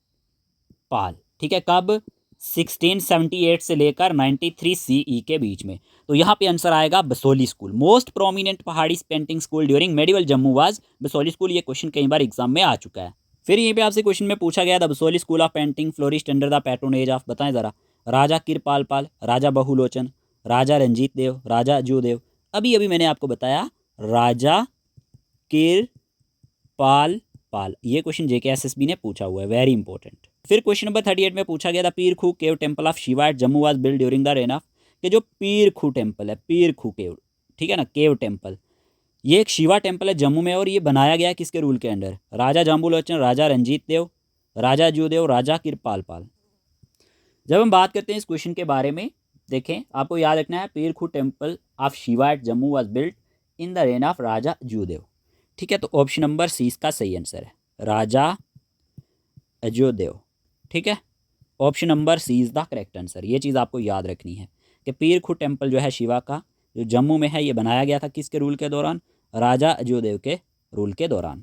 पाल। ठीक है, कब? 1678 से लेकर 93 सीई के बीच में। तो यहाँ पे आंसर आएगा Basoli school. Most prominent Pahari painting school during medieval Jammu was Basoli school. ये क्वेश्चन कई बार एग्जाम में आ चुका है। फिर यहीं पे आपसे क्वेश्चन में पूछा गया the Basoli school of painting florist under the patronage of, बताएं जरा, राजा किरपाल पाल, राजा बहुलोचन, राजा रंजीत देव, राजा अजूदेव। अभी अभी मैंने आपको बताया राजा किरपाल पाल। ये क्वेश्चन JKSSB ने पूछा हुआ है, वेरी इंपॉर्टेंट। फिर क्वेश्चन नंबर 38 में पूछा गया था Peer Kho cave temple of Shiva at Jammu was build during the reign of. कि जो पीर खू टेम्पल है, पीर खू केव, ठीक है ना, केव टेम्पल, ये एक शिवा टेम्पल है जम्मू में और ये बनाया गया किसके रूल के अंडर? राजा जाम्बुलोचन, राजा रंजीत देव, राजा अजूदेव, राजा किरपाल पाल। जब हम बात करते हैं इस क्वेश्चन के बारे में, देखें आपको याद रखना है Peer Kho temple of Shiva at Jammu was build in the reign of Raja Ajudev. ठीक है, तो ऑप्शन नंबर सी इसका सही आंसर है, राजा अजूदेव। ठीक है, option number C is the correct answer. ये चीज़ आपको याद रखनी है कि पीर खू टेम्पल जो है शिवा का, जो जम्मू में है, ये बनाया गया था किसके रूल के दौरान? राजा अजूदेव के रूल के दौरान।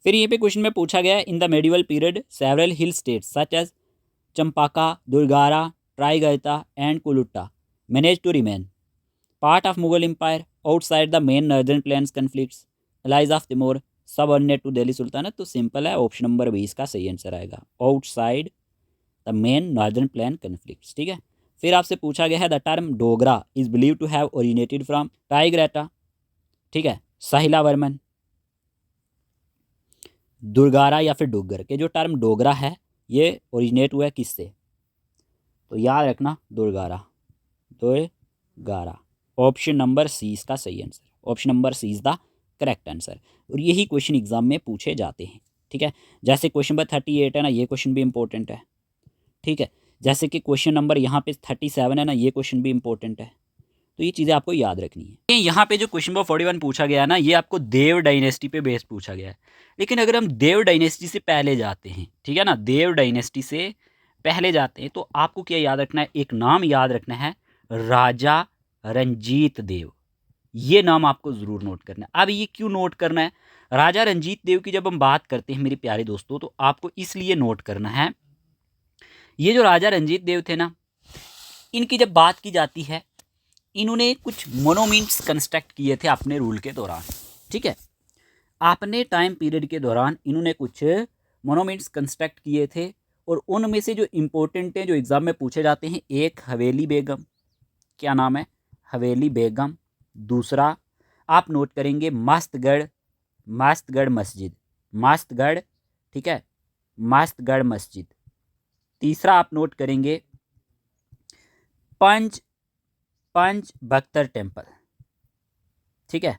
फिर ये पे क्वेश्चन में पूछा गया in the medieval period several hill states such as Champaka, Durgara, Trigata and Kulutta manage to remain part of Mughal empire outside the main northern plains conflicts allies of Timur subordinate to Delhi Sultanate. तो सिंपल है, ऑप्शन नंबर 20 का सही answer आएगा, outside the main northern plain conflicts. ठीक है, फिर आपसे पूछा गया है the term Dogra is believe to have originated from Trigarta, ठीक है, साहिला वर्मन, दुर्गारा या फिर डोगर। के जो टर्म डोगरा है ये ओरिजिनेट हुआ है किससे? तो याद रखना दुर्गारा, दुर्गारा। ऑप्शन नंबर सी इसका सही answer, option number C is the correct answer. और यही क्वेश्चन एग्जाम में पूछे जाते हैं। ठीक है, जैसे क्वेश्चन नंबर 38 है ना, ये क्वेश्चन भी इंपॉर्टेंट है। ठीक है, जैसे कि क्वेश्चन नंबर यहाँ पे 37 है ना, ये क्वेश्चन भी इंपॉर्टेंट है। तो ये चीज़ें आपको याद रखनी है। यहाँ पे जो क्वेश्चन नंबर 41 पूछा गया है ना, ये आपको देव डायनेस्टी पे बेस्ड पूछा गया है। लेकिन अगर हम देव डायनेस्टी से पहले जाते हैं, ठीक है ना, देव डायनेस्टी से पहले जाते हैं, तो आपको क्या याद रखना है? एक नाम याद रखना है, राजा रंजीत देव। ये नाम आपको ज़रूर नोट करना है। अब ये क्यों नोट करना है? राजा रंजीत देव की जब हम बात करते हैं मेरे प्यारे दोस्तों, तो आपको इसलिए नोट करना है, ये जो राजा रंजीत देव थे ना, इनकी जब बात की जाती है, इन्होंने कुछ मोनोमेंट्स कंस्ट्रक्ट किए थे अपने रूल के दौरान। ठीक है, अपने टाइम पीरियड के दौरान इन्होंने कुछ मोनोमेंट्स कंस्ट्रक्ट किए थे और उनमें से जो इम्पोर्टेंट हैं, जो एग्ज़ाम में पूछे जाते हैं, एक हवेली बेगम, क्या नाम है? हवेली बेगम। दूसरा आप नोट करेंगे मस्तगढ़ मस्जिद, मस्तगढ़, ठीक है, मस्तगढ़ मस्जिद। तीसरा आप नोट करेंगे पंचभक्तर टेम्पल, ठीक है,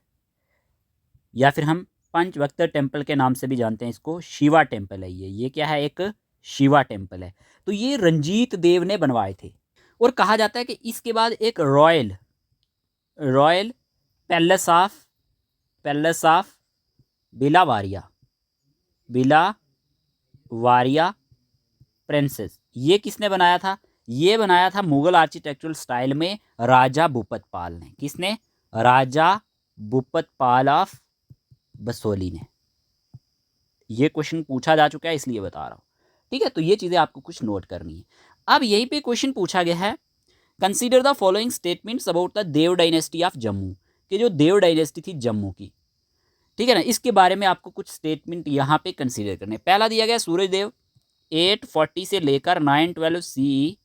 या फिर हम पंचभक्तर टेम्पल के नाम से भी जानते हैं इसको, शिवा टेम्पल है ये क्या है, एक शिवा टेम्पल है। तो ये रंजीत देव ने बनवाए थे। और कहा जाता है कि इसके बाद एक रॉयल पैलेस ऑफ बिलावारिया प्रिंसेस, ये किसने बनाया था? ये बनाया था मुगल आर्किटेक्चरल स्टाइल में राजा भूपत पाल ने। किसने? राजा भूपत पाल ऑफ बसोली ने। ये क्वेश्चन पूछा जा चुका है इसलिए बता रहा हूँ, ठीक है। तो ये चीज़ें आपको कुछ नोट करनी है। अब यहीं पे क्वेश्चन पूछा गया है, consider the following statements about the Dev dynasty of Jammu, कि जो देव डायनेस्टी थी जम्मू की, ठीक है ना, इसके बारे में आपको कुछ स्टेटमेंट यहाँ पे कंसीडर करने। पहला दिया गया, सूरजदेव 840 से लेकर 912 CE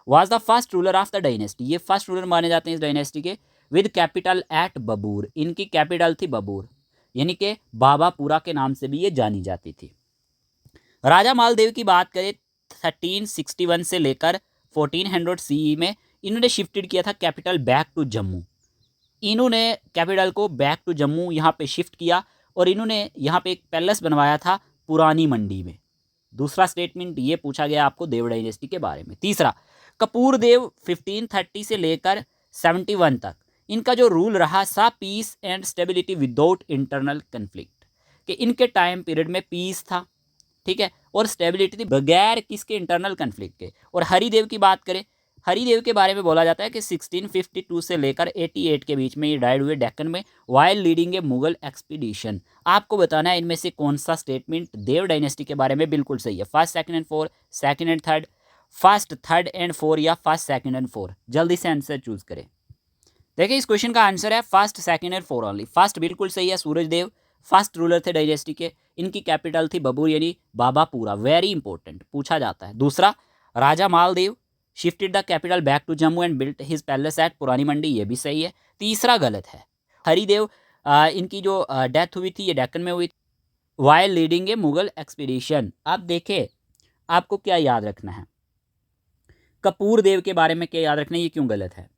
was the first ruler of the dynasty, ये फर्स्ट रूलर माने जाते हैं इस डायनेस्टी के, विद कैपिटल एट बबूर, इनकी कैपिटल थी बबूर, यानी कि बाबापुरा के नाम से भी ये जानी जाती थी। राजा मालदेव की बात करें 1361 से लेकर 1400 CE में इन्होंने शिफ्टेड किया था कैपिटल बैक टू जम्मू। इन्होंने कैपिटल को बैक टू जम्मू यहाँ पे शिफ्ट किया और इन्होंने यहाँ पे एक पैलेस बनवाया था पुरानी मंडी में। दूसरा स्टेटमेंट ये पूछा गया आपको देव डायनेस्टी के बारे में। तीसरा, कपूर देव 1530 से लेकर 71 तक इनका जो रूल रहा सा peace and stability without internal conflict, कि इनके टाइम पीरियड में पीस था, ठीक है, और स्टेबिलिटी थी बगैर किसके? इंटरनल कन्फ्लिक्ट के। और हरिदेव की बात करें, हरिदेव के बारे में बोला जाता है कि 1652 से लेकर 88 के बीच में ये डाइड हुए डेक्कन में while leading a Mughal expedition. आपको बताना है इनमें से कौन सा स्टेटमेंट देव डायनेस्टी के बारे में बिल्कुल सही है। First, second and four, second and third, first, third and four, या फर्स्ट, सेकंड एंड फोर। जल्दी से आंसर चूज करें। देखिए इस क्वेश्चन का आंसर है first, second and four only. First बिल्कुल सही है, सूरजदेव फर्स्ट रूलर थे डायनेस्टी के, इनकी कैपिटल थी बबूर यानी बाबापुरा, वेरी इंपॉर्टेंट पूछा जाता है। दूसरा, Raja Maldev shifted the capital back to Jammu and built his palace at Purani Mandi, ये भी सही है। तीसरा गलत है, हरिदेव इनकी जो डेथ हुई थी ये डेक्कन में हुई थी while leading a Mughal expedition. आप देखें आपको क्या याद रखना है, कपूर देव के बारे में क्या याद रखना है, ये क्यों गलत है।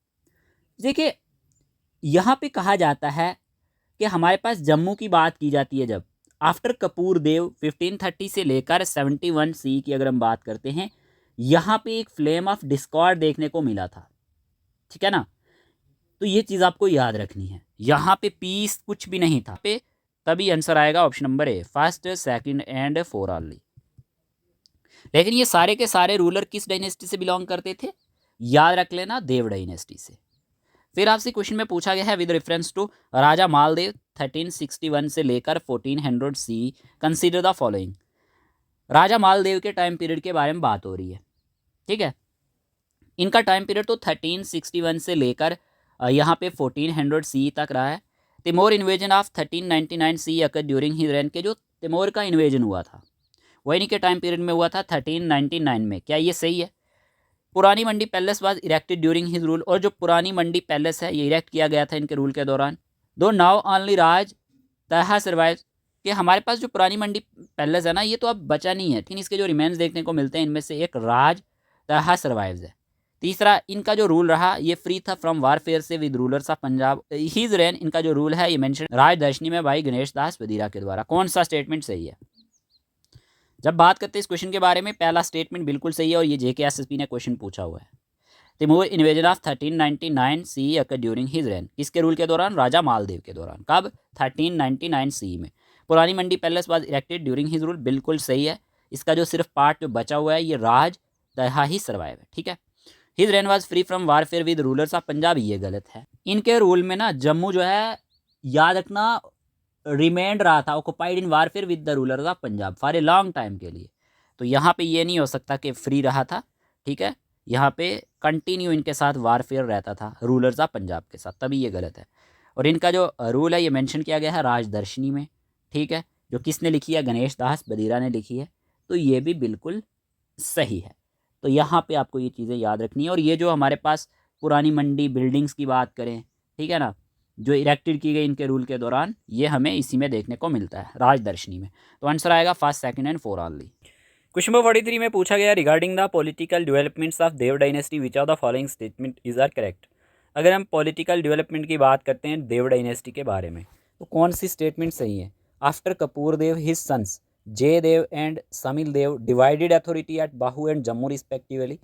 देखिए यहाँ पे कहा जाता है कि हमारे पास जम्मू की बात की जाती है जब आफ्टर कपूर देव 1530 से लेकर 71 CE की अगर हम बात करते हैं, यहाँ पे एक फ्लेम ऑफ डिस्कॉर्ड देखने को मिला था, ठीक है ना। तो ये चीज़ आपको याद रखनी है, यहाँ पे पीस कुछ भी नहीं था पे, तभी आंसर आएगा option number A, first, second and four only. लेकिन ये सारे के सारे रूलर किस डायनेस्टी से बिलोंग करते थे? याद रख लेना, देव डायनेस्टी से। फिर आपसे क्वेश्चन में पूछा गया है विद रेफरेंस टू राजा मालदेव 1361 से लेकर 1400 CE, कंसीडर द फॉलोइंग। राजा मालदेव के टाइम पीरियड के बारे में बात हो रही है, ठीक है। इनका टाइम पीरियड तो 1361 से लेकर यहाँ पे 1400 CE तक रहा है। Timor invasion of 1399 CE occur during he rain, के जो तिमोर का इन्वेजन हुआ था वो इन्हीं के टाइम पीरियड में हुआ था 1399 में। क्या ये सही है? Purani Mandi palace was erected during his rule, और जो पुरानी मंडी पैलेस है ये इरेक्ट किया गया था इनके रूल के दौरान। दो नाउ ओनली राज तहा सर्वाइव, कि हमारे पास जो पुरानी मंडी पैलेस है ना ये तो अब बचा नहीं है, लेकिन इसके जो रिमेन्स देखने को मिलते हैं इनमें से एक राज तहा सर्वाइव्स है। तीसरा, इनका जो रूल रहा ये फ्री था फ्रॉम वारफेयर से with rulers of Punjab. His rain, इनका जो रूल है ये मेंशन राजदर्शनी में भाई गणेश दास वजीरा के द्वारा। कौन सा स्टेटमेंट सही है? जब बात करते हैं इस क्वेश्चन के बारे में, पहला स्टेटमेंट बिल्कुल सही है और ये JKSSB ने क्वेश्चन पूछा हुआ है। Timur invasion of 1399 CE occur during his rain, किसके रूल के दौरान? राजा मालदेव के दौरान। कब? 1399 CE में। Purani Mandi palace was erected during his rule, बिल्कुल सही है। इसका जो सिर्फ पार्ट जो बचा हुआ है ये राज तहा ही सर्वाइव है, ठीक है। His rain was free from warfare with rulers of Punjab, ये गलत है। इनके रूल में ना जम्मू जो है याद रखना रिमेंड रहा था occupied in warfare with the rulers of Punjab for a long time के लिए। तो यहाँ पे ये नहीं हो सकता कि फ्री रहा था, ठीक है। यहाँ पे कंटिन्यू इनके साथ वारफेयर रहता था रूलर्स ऑफ पंजाब के साथ, तभी ये गलत है। और इनका जो रूल है ये मेंशन किया गया है राजदर्शनी में, ठीक है, जो किसने लिखी है? गणेश दास बदीरा ने लिखी है। तो ये भी बिल्कुल सही है। तो यहाँ पे आपको ये चीज़ें याद रखनी है। और ये जो हमारे पास पुरानी मंडी बिल्डिंग्स की बात करें, ठीक है ना, जो इरेक्टेड की गई इनके रूल के दौरान, ये हमें इसी में देखने को मिलता है राजदर्शनी में। तो आंसर आएगा first, second and four only. Question number 43 में पूछा गया regarding the political developments of Dev dynasty which of the following statement is are correct. अगर हम पॉलिटिकल डेवलपमेंट की बात करते हैं देव डायनेस्टी के बारे में तो कौन सी स्टेटमेंट सही है। After Kapur Dev his sons Jai Dev and Samil Dev divided authority at Bahu and Jammu respectively,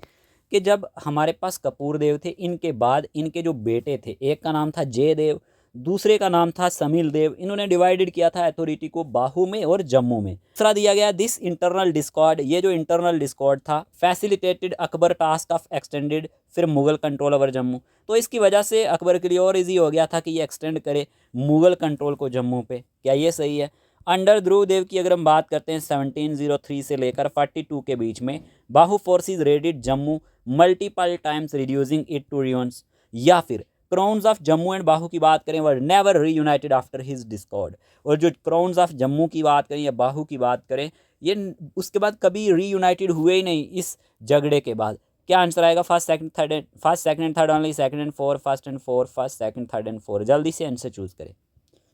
कि जब हमारे पास कपूर देव थे इनके बाद इनके जो बेटे थे, एक का नाम था जय देव, दूसरे का नाम था समील देव, इन्होंने डिवाइडेड किया था अथॉरिटी को बाहू में और जम्मू में। दूसरा दिया गया दिस इंटरनल डिस्कॉर्ड, ये जो इंटरनल डिस्कॉर्ड था facilitated Akbar task of extended फिर मुगल कंट्रोल ओवर जम्मू, तो इसकी वजह से अकबर के लिए और इजी हो गया था कि ये एक्सटेंड करे मुगल कंट्रोल को जम्मू पे। क्या ये सही है। अंडर ध्रुव देव की अगर हम बात करते हैं 1703 से लेकर 42 के बीच में Bahu forces raided Jammu multiple times reducing it to ruins, या फिर crowns of Jammu and Bahu की बात करें were never reunited after his discord, और जो क्राउन्स ऑफ जम्मू की बात करें या बाहू की बात करें ये उसके बाद कभी रीयूनाइटेड हुए ही नहीं इस झगड़े के बाद। क्या आंसर आएगा। First second third only, second and four, first and four, first second third and four. जल्दी से आंसर चूज करें।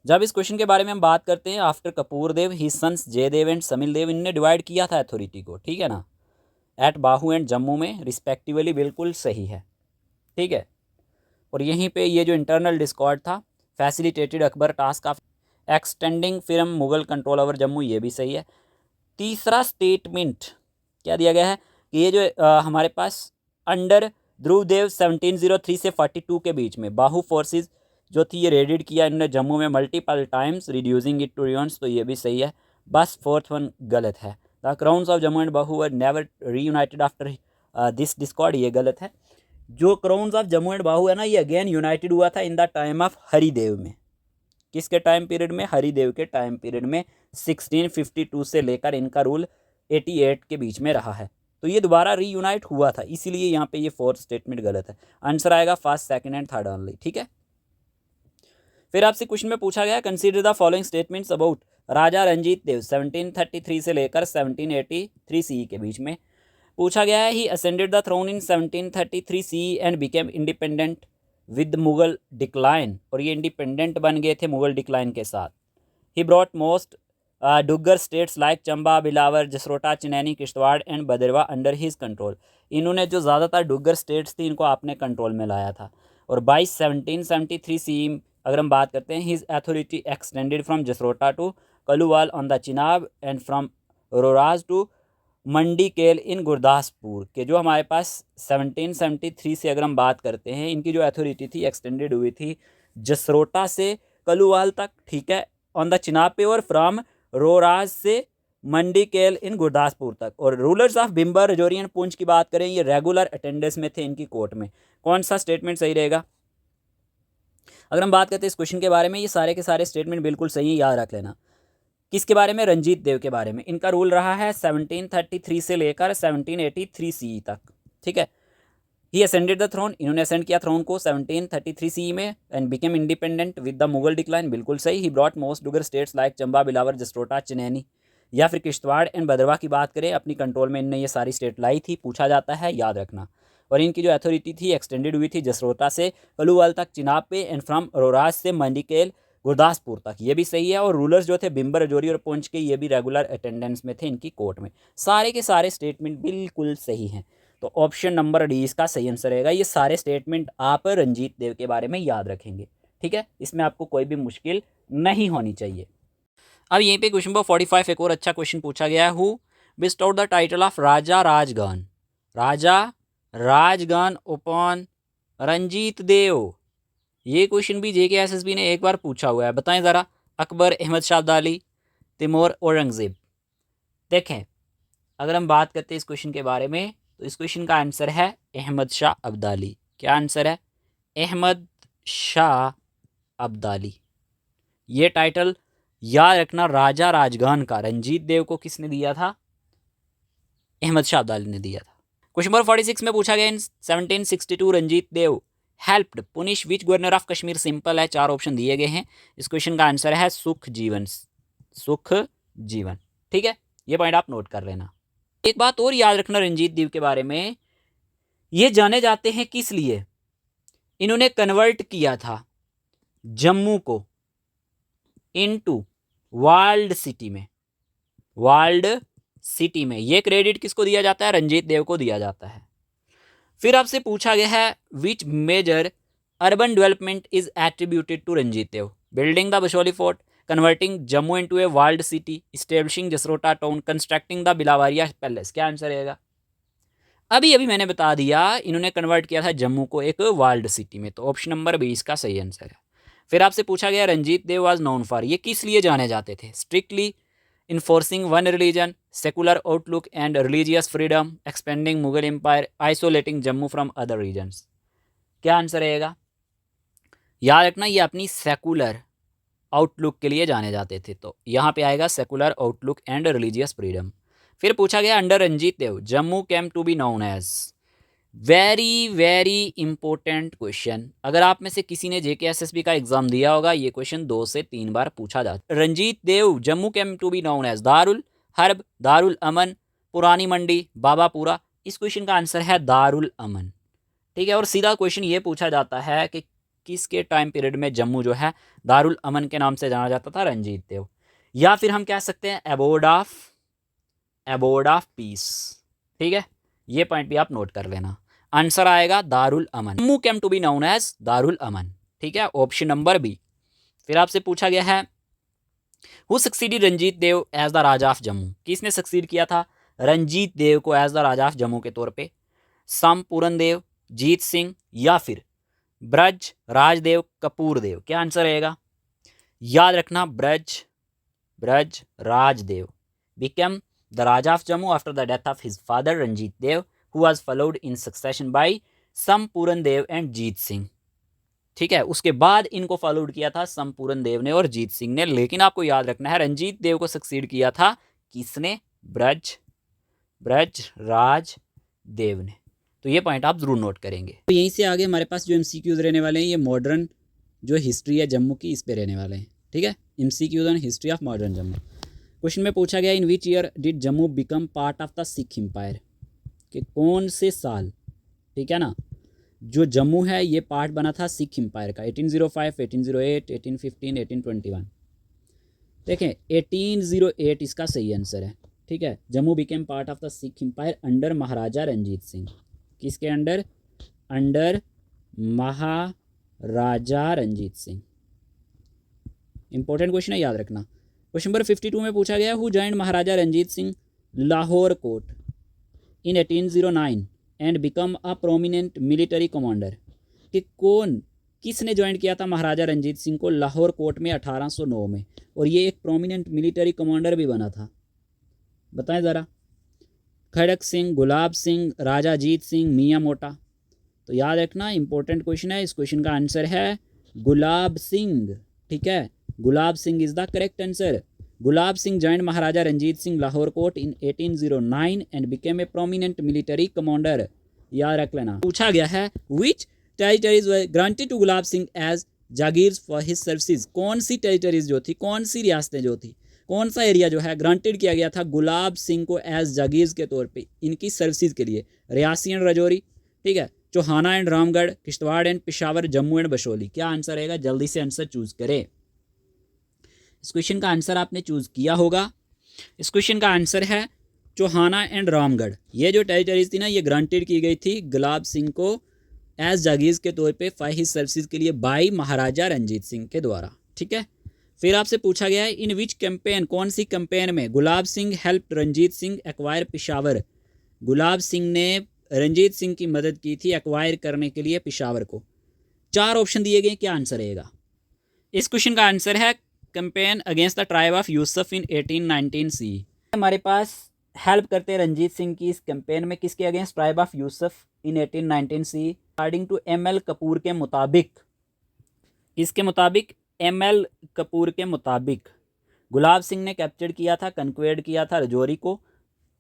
जब इस क्वेश्चन के बारे में हम बात करते हैं after Kapur Dev his sons Jaidev and Samil Dev, इनने डिवाइड किया था अथॉरिटी को, ठीक है ना, एट बाहू एंड जम्मू में रिस्पेक्टिवली, बिल्कुल सही है, ठीक है। और यहीं पे ये जो इंटरनल डिस्कॉर्ड था facilitated Akbar task of extending फिर मुगल कंट्रोल ओवर जम्मू, ये भी सही है। तीसरा स्टेटमेंट क्या दिया गया है कि ये जो हमारे पास अंडर ध्रुवदेव 1703 से 42 के बीच में बाहू फोर्सेस जो थी ये रेडेड किया इन्होंने जम्मू में multiple times reducing it to ruins, तो ये भी सही है। बस फोर्थ वन गलत है। The crowns of Jammu and Bahu were never reunited after this Discord, ये गलत है। जो क्राउन्स ऑफ जम्मू एंड बाहू है ना ये अगेन यूनाइटेड हुआ था in the time of Haridev में। किसके टाइम पीरियड में। हरिदेव के टाइम पीरियड में 1652 से लेकर इनका रूल 88 के बीच में रहा है, तो ये दोबारा रीयूनाइट हुआ था, इसीलिए यहाँ पे ये फोर्थ स्टेटमेंट गलत है। आंसर आएगा first second and third only, ठीक है। फिर आपसे क्वेश्चन में पूछा गया consider the following statements about Raja Ranjit Dev 1733 से लेकर 1783 सी के बीच में पूछा गया है। He ascended the throne in 1733 C and became independent with Mughal decline, और ये इंडिपेंडेंट बन गए थे मुगल डिक्लाइन के साथ। He brought most Duggar states like Chamba, Billawar, Jasrota, Chenani, Kishtwar and Bhaderwah under his control, इन्होंने जो ज़्यादातर डुग्गर स्टेट्स थी इनको अपने कंट्रोल में लाया था। और 1773 सी अगर हम बात करते हैं his authority extended from Jasrota to Kaluwal on the Chenab and from Roraj to Mandi Kel in Gurdaspur, के जो हमारे पास 1773 से अगर हम बात करते हैं इनकी जो अथॉरिटी थी एक्सटेंडेड हुई थी जसरोटा से कलुवाल तक, ठीक है, ऑन द चिनाब पे, और फ्रॉम रोराज से मंडी केल इन गुरदासपुर तक। और rulers of Bhimber, Rajouri and Poonch की बात करें ये रेगुलर अटेंडेंस में थे इनकी कोर्ट में। कौन सा स्टेटमेंट सही रहेगा। अगर हम बात करते हैं इस क्वेश्चन के बारे में, ये सारे के सारे स्टेटमेंट बिल्कुल सही है, याद रख लेना। किसके बारे में। रंजीत देव के बारे में। इनका रूल रहा है 1733 से लेकर 1783 सी तक, ठीक है। ही असेंडेड द थ्रोन, इन्होंने असेंड किया थ्रोन को 1733 सी में and became independent with the Mughal decline, बिल्कुल सही। ही brought most Duggar states like Chamba, Billawar, Jasrota, Chenani या फिर किश्तवाड़ एंड भदरवा की बात करें अपनी कंट्रोल में इनने ये सारी स्टेट लाई थी, पूछा जाता है, याद रखना। और इनकी जो अथॉरिटी थी एक्सटेंडेड हुई थी जसरोटा से कलुवाल तक, चिनाब पे एंड फ्रॉम रोराज से मंडीकेल गुरदासपुर तक, ये भी सही है। और रूलर्स जो थे बिम्बर, रजौरी और पुंछ के, ये भी रेगुलर अटेंडेंस में थे इनकी कोर्ट में। सारे के सारे स्टेटमेंट बिल्कुल सही हैं, तो ऑप्शन नंबर डी इसका सही आंसर रहेगा। ये सारे स्टेटमेंट आप रंजीत देव के बारे में याद रखेंगे, ठीक है, इसमें आपको कोई भी मुश्किल नहीं होनी चाहिए। अब यहीं पे क्वेश्चन नंबर 45 एक और अच्छा क्वेश्चन पूछा गया है। Who bestowed the title of Raja Rajgan, Raja Rajgan upon Ranjit Dev. ये क्वेश्चन भी जेके एसएसबी ने एक बार पूछा हुआ है, बताएं ज़रा। अकबर, अहमद शाह अब्दाली, तैमूर, औरंगज़ेब। देखें अगर हम बात करते हैं इस क्वेश्चन के बारे में तो इस क्वेश्चन का आंसर है अहमद शाह अब्दाली। क्या आंसर है। अहमद शाह अब्दाली। ये टाइटल याद रखना राजा राजगान का रंजीत देव को किसने दिया था। अहमद शाह अब्दाली ने दिया था। क्वेश्चन नंबर 46 में पूछा गया in 1762 Ranjit Dev helped punish which governor of Kashmir. Simple है, चार ऑप्शन दिए गए हैं। इस क्वेश्चन का आंसर है सुख जीवन, सुख जीवन, ठीक है, ये पॉइंट आप नोट कर लेना। एक बात और याद रखना रंजीत देव के बारे में, ये जाने जाते हैं किस लिए। इन्होंने कन्वर्ट किया था जम्मू को इनटू वर्ल्ड सिटी में, वर्ल्ड सिटी में। ये क्रेडिट किसको दिया जाता है? रंजीत देव को दिया जाता है। फिर आपसे पूछा गया है which major urban development is attributed to Ranjit Dev? Building the Basohli fort, converting Jammu into a world city, establishing Jasrota town, constructing the Bilawaria palace. क्या आंसर रहेगा? अभी अभी मैंने बता दिया, इन्होंने कन्वर्ट किया था जम्मू को एक वर्ल्ड सिटी में, तो ऑप्शन नंबर 20 का सही आंसर है। फिर आपसे पूछा गया Ranjit Dev was known for, ये किस लिए जाने जाते थे? Strictly enforcing one religion, secular outlook and religious freedom, expanding Mughal empire, isolating Jammu from other regions. क्या आंसर रहेगा? याद रखना ये अपनी सेकुलर आउटलुक के लिए जाने जाते थे, तो यहाँ पे आएगा secular outlook and religious freedom. फिर पूछा गया under Ranjit Dev Jammu came to be known as. Very very important question, अगर आप में से किसी ने JKSSB का एग्जाम दिया होगा, ये क्वेश्चन 2 से 3 बार पूछा जाता है। Ranjit Dev Jammu came to be known as Darul Harb, Darul Aman, Purani Mandi, बाबापुरा। इस क्वेश्चन का आंसर है दारुल अमन। ठीक है, और सीधा क्वेश्चन ये पूछा जाता है कि किसके टाइम पीरियड में जम्मू जो है दारुल अमन के नाम से जाना जाता था? रंजीत देव। या फिर हम कह सकते हैं एबोर्ड ऑफ पीस। ठीक है, ये पॉइंट भी आप नोट कर लेना। आंसर आएगा Darul Aman. Jammu came to be known as Darul Aman. ठीक है, ऑप्शन नंबर बी। फिर आपसे पूछा गया है who succeeded Ranjit Dev as the Raja of Jammu? किसने सक्सीड किया था रंजीत देव को as the Raja of Jammu के तौर पे? सम पूरन देव, जीत सिंह, या फिर ब्रज राजदेव, कपूर देव। क्या आंसर रहेगा? याद रखना Braj Rajdev became the Raja of Jammu after the death of his father Ranjit Dev, who was followed in succession by Sampuran Dev and Jeet Singh। ठीक है, उसके बाद इनको फॉलोड किया था संपूरन देव ने और जीत सिंह ने, लेकिन आपको याद रखना है रंजीत देव को सक्सीड किया था किसने? ब्रज राज देव ने। तो ये पॉइंट आप जरूर नोट करेंगे। तो यहीं से आगे हमारे पास जो MCQs रहने वाले हैं, ये मॉडर्न जो हिस्ट्री है जम्मू की, इस पे रहने वाले हैं। ठीक है, MCQs on history of modern Jammu. Question में पूछा गया in which year did Jammu become part of the Sikh empire? कि कौन से साल, ठीक है ना, जो जम्मू है ये पार्ट बना था सिख एम्पायर का? 1805, 1808, 1815, 1821। देखें 1808 इसका सही आंसर है। ठीक है, Jammu became part of the Sikh empire under Maharaja Ranjit Singh. किसके under? Under Maharaja Ranjit Singh. Important question है, याद रखना। क्वेश्चन नंबर 52 में पूछा गया who joined Maharaja Ranjit Singh Lahore court in 1809 and become a prominent military commander? कि किसने ज्वाइन किया था महाराजा रंजीत सिंह को लाहौर कोर्ट में 1809 में, और ये एक प्रोमिनेंट मिलिट्री कमांडर भी बना था? बताएं ज़रा। खड़क सिंह, गुलाब सिंह, राजा जीत सिंह, मियाँ मोटा। तो याद रखना इंपॉर्टेंट क्वेश्चन है, इस क्वेश्चन का आंसर है गुलाब सिंह। ठीक है, Gulab Singh is the correct answer. Gulab Singh joined Maharaja Ranjit Singh Lahore court in 1809 and became a prominent military commander. याद रख लेना। पूछा गया है which territories were granted to Gulab Singh as jagirs for his services? कौन सी टेरिटरीज जो थी, कौन सी रियासतें जो थी, कौन सा एरिया जो है ग्रांटेड किया गया था गुलाब सिंह को एज जागीर्स के तौर पे इनकी सर्विसेज के लिए? रियासी एंड रजौरी, ठीक है, Chauhana and Ramgarh, Kishtwar and Peshawar, Jammu and Basohli. क्या आंसर रहेगा? जल्दी से आंसर चूज करें। इस क्वेश्चन का आंसर आपने चूज किया होगा। इस क्वेश्चन का आंसर है चौहाना एंड रामगढ़। ये जो टेरिटरीज थी ना, ये ग्रांटेड की गई थी गुलाब सिंह को एज जागीर्स के तौर पे फॉर हिज सर्विसेज के लिए बाई महाराजा रंजीत सिंह के द्वारा। ठीक है, फिर आपसे पूछा गया है इन विच कैंपेन, कौन सी कैंपेन में गुलाब सिंह हेल्प रंजीत सिंह एक्वायर पेशावर? गुलाब सिंह ने रंजीत सिंह की मदद की थी एक्वायर करने के लिए पेशावर को। 4 ऑप्शन दिए गए, क्या आंसर रहेगा? इस क्वेश्चन का आंसर है campaign against the tribe of Yusuf in 1819 C. हमारे पास हेल्प करते हैं रंजीत सिंह की इस कैंपेन में किसके against? Tribe of Yusuf in 1819 C. According to ML Kapoor के मुताबिक, किसके मुताबिक? ML कपूर के मुताबिक गुलाब सिंह ने कैप्चर किया था, कन्क्वेड किया था रजौरी को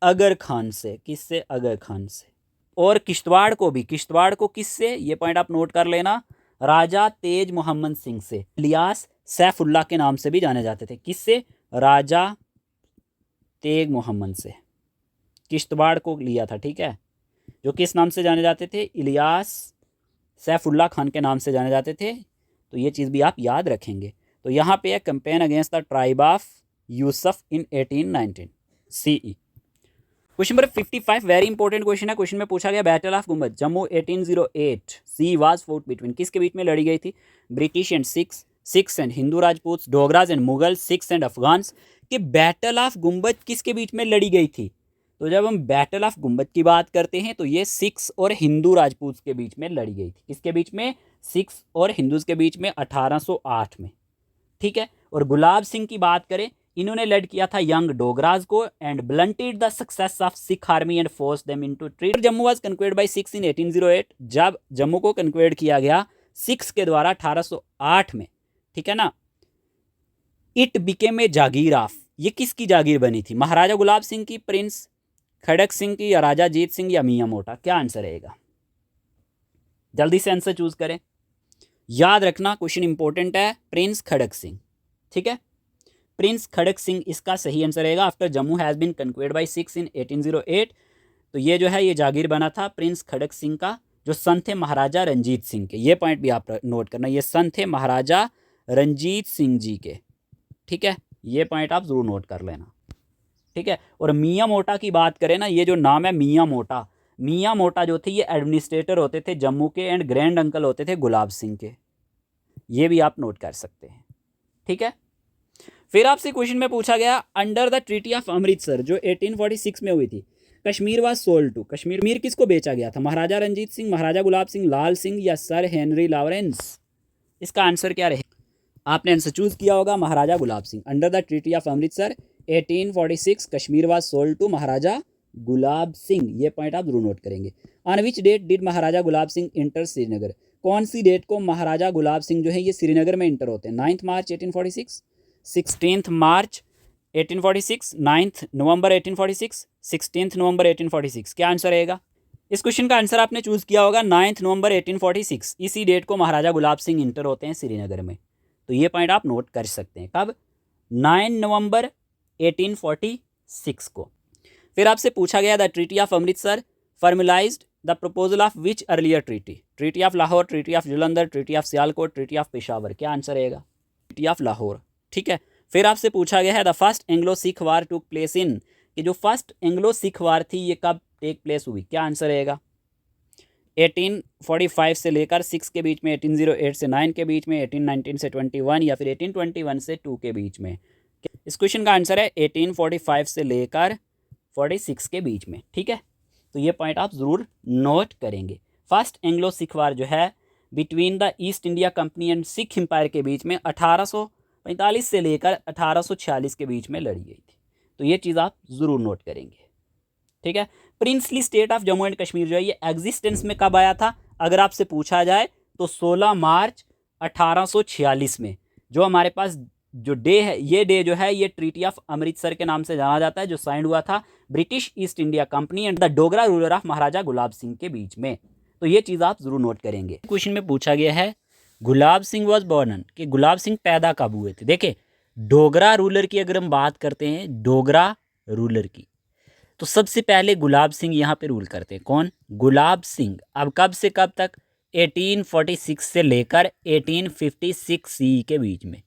अगर खान से। किससे? अगर खान से। और किश्तवाड़ को भी, किश्तवाड़ को किससे? ये पॉइंट आप नोट कर लेना, राजा तेज मोहम्मद सिंह से। इलियास सैफुल्लाह के नाम से भी जाने जाते थे। किससे? राजा तेज मोहम्मद से किश्तवाड़ को लिया था। ठीक है, जो किस नाम से जाने जाते थे? इलियास सैफुल्लाह खान के नाम से जाने जाते थे। तो ये चीज़ भी आप याद रखेंगे। तो यहाँ पे है campaign against the tribe of Yusuf in 1819 CE। Question number 55 very important question है। क्वेश्चन में पूछा गया battle of Gumbad Jammu 1808 C was fought between, किसके बीच में लड़ी गई थी? British and Sikhs and Hindu Rajput, Dogras and Mughal, Sikhs and Afghans. कि बैटल ऑफ गुम्बद किसके बीच में लड़ी गई थी? तो जब हम बैटल ऑफ गुम्बद की बात करते हैं तो ये सिख्स और हिंदू राजपूत के बीच में लड़ी गई थी। किसके बीच में? सिख्स और हिंदूज के बीच में 1808 में। ठीक है। और गुलाब सिंह की बात करें, इन्होंने लड़ किया था यंग डोगराज को and blunted the success of Sikh army and force them into treat. Jammu was conquered by Sikhs in 1808, जब जम्मू को कन्क्वेर्ड किया गया सिख्स के द्वारा 1808 में। ठीक है ना। It became a Jagir of, ये किसकी जागीर बनी थी? महाराजा गुलाब सिंह की, प्रिंस खड़क सिंह की, या राजा जीत सिंह, या मियां मोटा? क्या आंसर रहेगा? जल्दी से आंसर चूज करें। याद रखना क्वेश्चन इंपॉर्टेंट है, प्रिंस खड़क सिंह। ठीक है, प्रिंस खड़क सिंह इसका सही आंसर रहेगा। After Jammu has been conquered by Sikhs in 1808, तो ये जो है ये जागीर बना था प्रिंस खड़क सिंह का, जो सन थे महाराजा रंजीत सिंह के। ये पॉइंट भी आप नोट करना, ये सन थे महाराजा रंजीत सिंह जी के। ठीक है, ये पॉइंट आप जरूर नोट कर लेना। ठीक है। और मियां मोटा की बात करें ना, ये जो नाम है मियां मोटा जो थे ये एडमिनिस्ट्रेटर होते थे जम्मू के एंड ग्रैंड अंकल होते थे गुलाब सिंह के। ये भी आप नोट कर सकते हैं। ठीक है। फिर आपसे क्वेश्चन में पूछा गया under the treaty of Amritsar जो 1846 में हुई थी, Kashmir was sold to, Kashmir किसको बेचा गया था? महाराजा रंजीत सिंह, महाराजा गुलाब सिंह, लाल सिंह, या सर हेनरी लॉरेंस? इसका आंसर क्या रहे? आपने आंसर चूज किया होगा Maharaja Gulab Singh. Under the treaty of Amritsar 1846 Kashmir was sold to Maharaja Gulab Singh. ये पॉइंट आप जरूर नोट करेंगे। On which date did Maharaja Gulab Singh enter Srinagar, कौन सी डेट को महाराजा गुलाब सिंह जो है ये श्रीनगर में इंटर होते हैं? 9 मार्च 1846, 16 मार्च 1846, 9 नवंबर 1846, 16 नवंबर 1846? क्या आंसर रहेगा? इस क्वेश्चन का आंसर आपने चूज किया होगा 9 नवंबर 1846। इसी डेट को महाराजा गुलाब सिंह इंटर होते हैं श्रीनगर में। तो ये पॉइंट आप नोट कर सकते हैं। कब? 9 नवंबर 1846 को। फिर आपसे पूछा गया the treaty of Amritsar formulised the proposal of which earlier treaty? Treaty of Lahore, treaty of Jalandhar, treaty of Sialkot, treaty of Peshawar? क्या आंसर रहेगा? Treaty of Lahore. ठीक है। फिर आपसे पूछा गया है the first Anglo Sikh war took place in, कि जो फर्स्ट एंग्लो सिख वार थी ये कब टेक प्लेस हुई? क्या आंसर रहेगा? 1845 से लेकर 6 के बीच में, 1808 से 9 के बीच में, 1819 से 21, या फिर 1821 से 2 के बीच में? इस क्वेश्चन का आंसर है 1845 से लेकर 46 के बीच में। ठीक है, तो ये पॉइंट आप ज़रूर नोट करेंगे। फर्स्ट एंग्लो सिख वार जो है between the East India company and Sikh empire के बीच में 1845 से लेकर 1846 के बीच में लड़ी गई थी। तो ये चीज़ आप ज़रूर नोट करेंगे। ठीक है। Princely state of Jammu and Kashmir जो है ये एग्जिस्टेंस में कब आया था? अगर आपसे पूछा जाए तो 16 मार्च 1846 में। जो हमारे पास जो डे है, ये डे जो है ये ट्रीटी ऑफ अमृतसर के नाम से जाना जाता है, जो साइन हुआ था British East India company and the Dogra ruler of Maharaja Gulab Singh के बीच में। तो ये चीज़ आप जरूर नोट करेंगे। क्वेश्चन में पूछा गया है गुलाब सिंह वॉज बॉर्न, कि गुलाब सिंह पैदा कब हुए थे? देखिए, डोगरा रूलर की अगर हम बात करते हैं, डोगरा रूलर की, तो सबसे पहले गुलाब सिंह यहाँ पे रूल करते हैं। कौन? गुलाब सिंह। अब कब से कब तक? 1846 से लेकर 1856 सी के बीच में।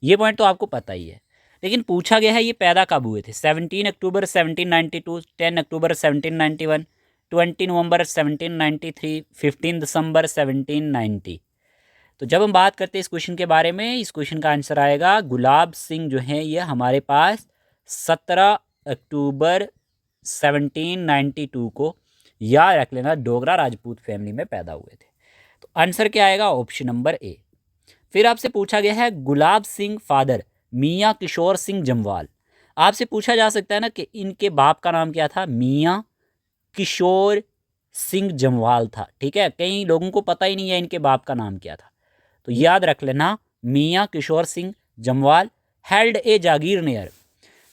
ये पॉइंट तो आपको पता ही है, लेकिन पूछा गया है ये पैदा कब हुए थे? 17 अक्टूबर 1792, 10 अक्टूबर 1791, 20 नवंबर 1793, 15 दिसंबर 1790। तो जब हम बात करते हैं इस क्वेश्चन के बारे में, इस क्वेश्चन का आंसर आएगा गुलाब सिंह जो है ये हमारे पास 17 अक्टूबर 1792 को, याद रख लेना, डोगरा राजपूत फैमिली में पैदा हुए थे। तो आंसर क्या आएगा? ऑप्शन नंबर ए। फिर आपसे पूछा गया है गुलाब सिंह फादर मियाँ किशोर सिंह जमवाल। आपसे पूछा जा सकता है ना कि इनके बाप का नाम क्या था? मियाँ किशोर सिंह जमवाल था। ठीक है, कई लोगों को पता ही नहीं है इनके बाप का नाम क्या था, तो याद रख लेना Mian Kishore Singh Jamwal held a jagir near.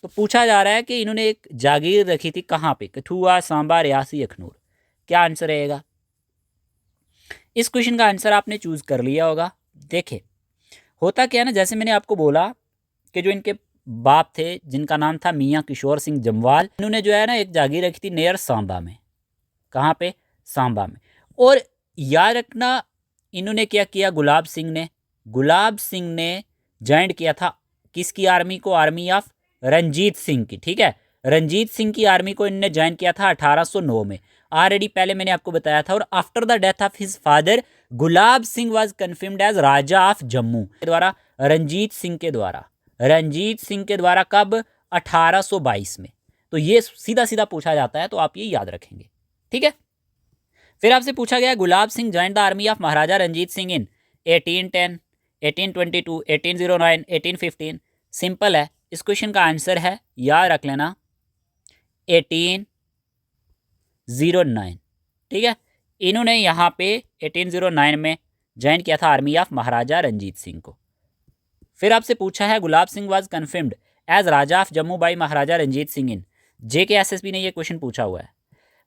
तो पूछा जा रहा है कि इन्होंने एक जागीर रखी थी कहाँ पे? कठुआ, सांबा, रियासी, अखनूर? क्या आंसर रहेगा? इस क्वेश्चन का आंसर आपने चूज कर लिया होगा। देखे, होता क्या है ना, जैसे मैंने आपको बोला कि जो इनके बाप थे जिनका नाम था मियाँ किशोर सिंह जमवाल, इन्होंने जो है ना एक जागीर रखी थी नियर सांबा में। कहाँ पे? सांबा में। और याद रखना इन्होंने क्या किया? गुलाब सिंह ने ज्वाइन किया था किसकी आर्मी को? आर्मी ऑफ रंजीत सिंह की। ठीक है, रंजीत सिंह की आर्मी को इनने ज्वाइन किया था 1809 में, ऑलरेडी पहले मैंने आपको बताया था। और after the death of his father Gulab Singh was confirmed as Raja of Jammu के द्वारा, रंजीत सिंह के द्वारा कब? 1822 में। तो ये सीधा सीधा पूछा जाता है, तो आप ये याद रखेंगे, ठीक है। फिर आपसे पूछा गया Gulab Singh join the army of Maharaja Ranjit Singh in 1810, 1822, 1809, 1815। Simple है, इस क्वेश्चन का आंसर है, याद रख लेना, 1809, ठीक है। इन्होंने यहाँ पे 1809 में ज्वाइन किया था आर्मी ऑफ महाराजा रंजीत सिंह को। फिर आपसे पूछा है Gulab Singh was confirmed as Raja of Jammu by Maharaja Ranjit Singh in, JKSSB ने ये क्वेश्चन पूछा हुआ है।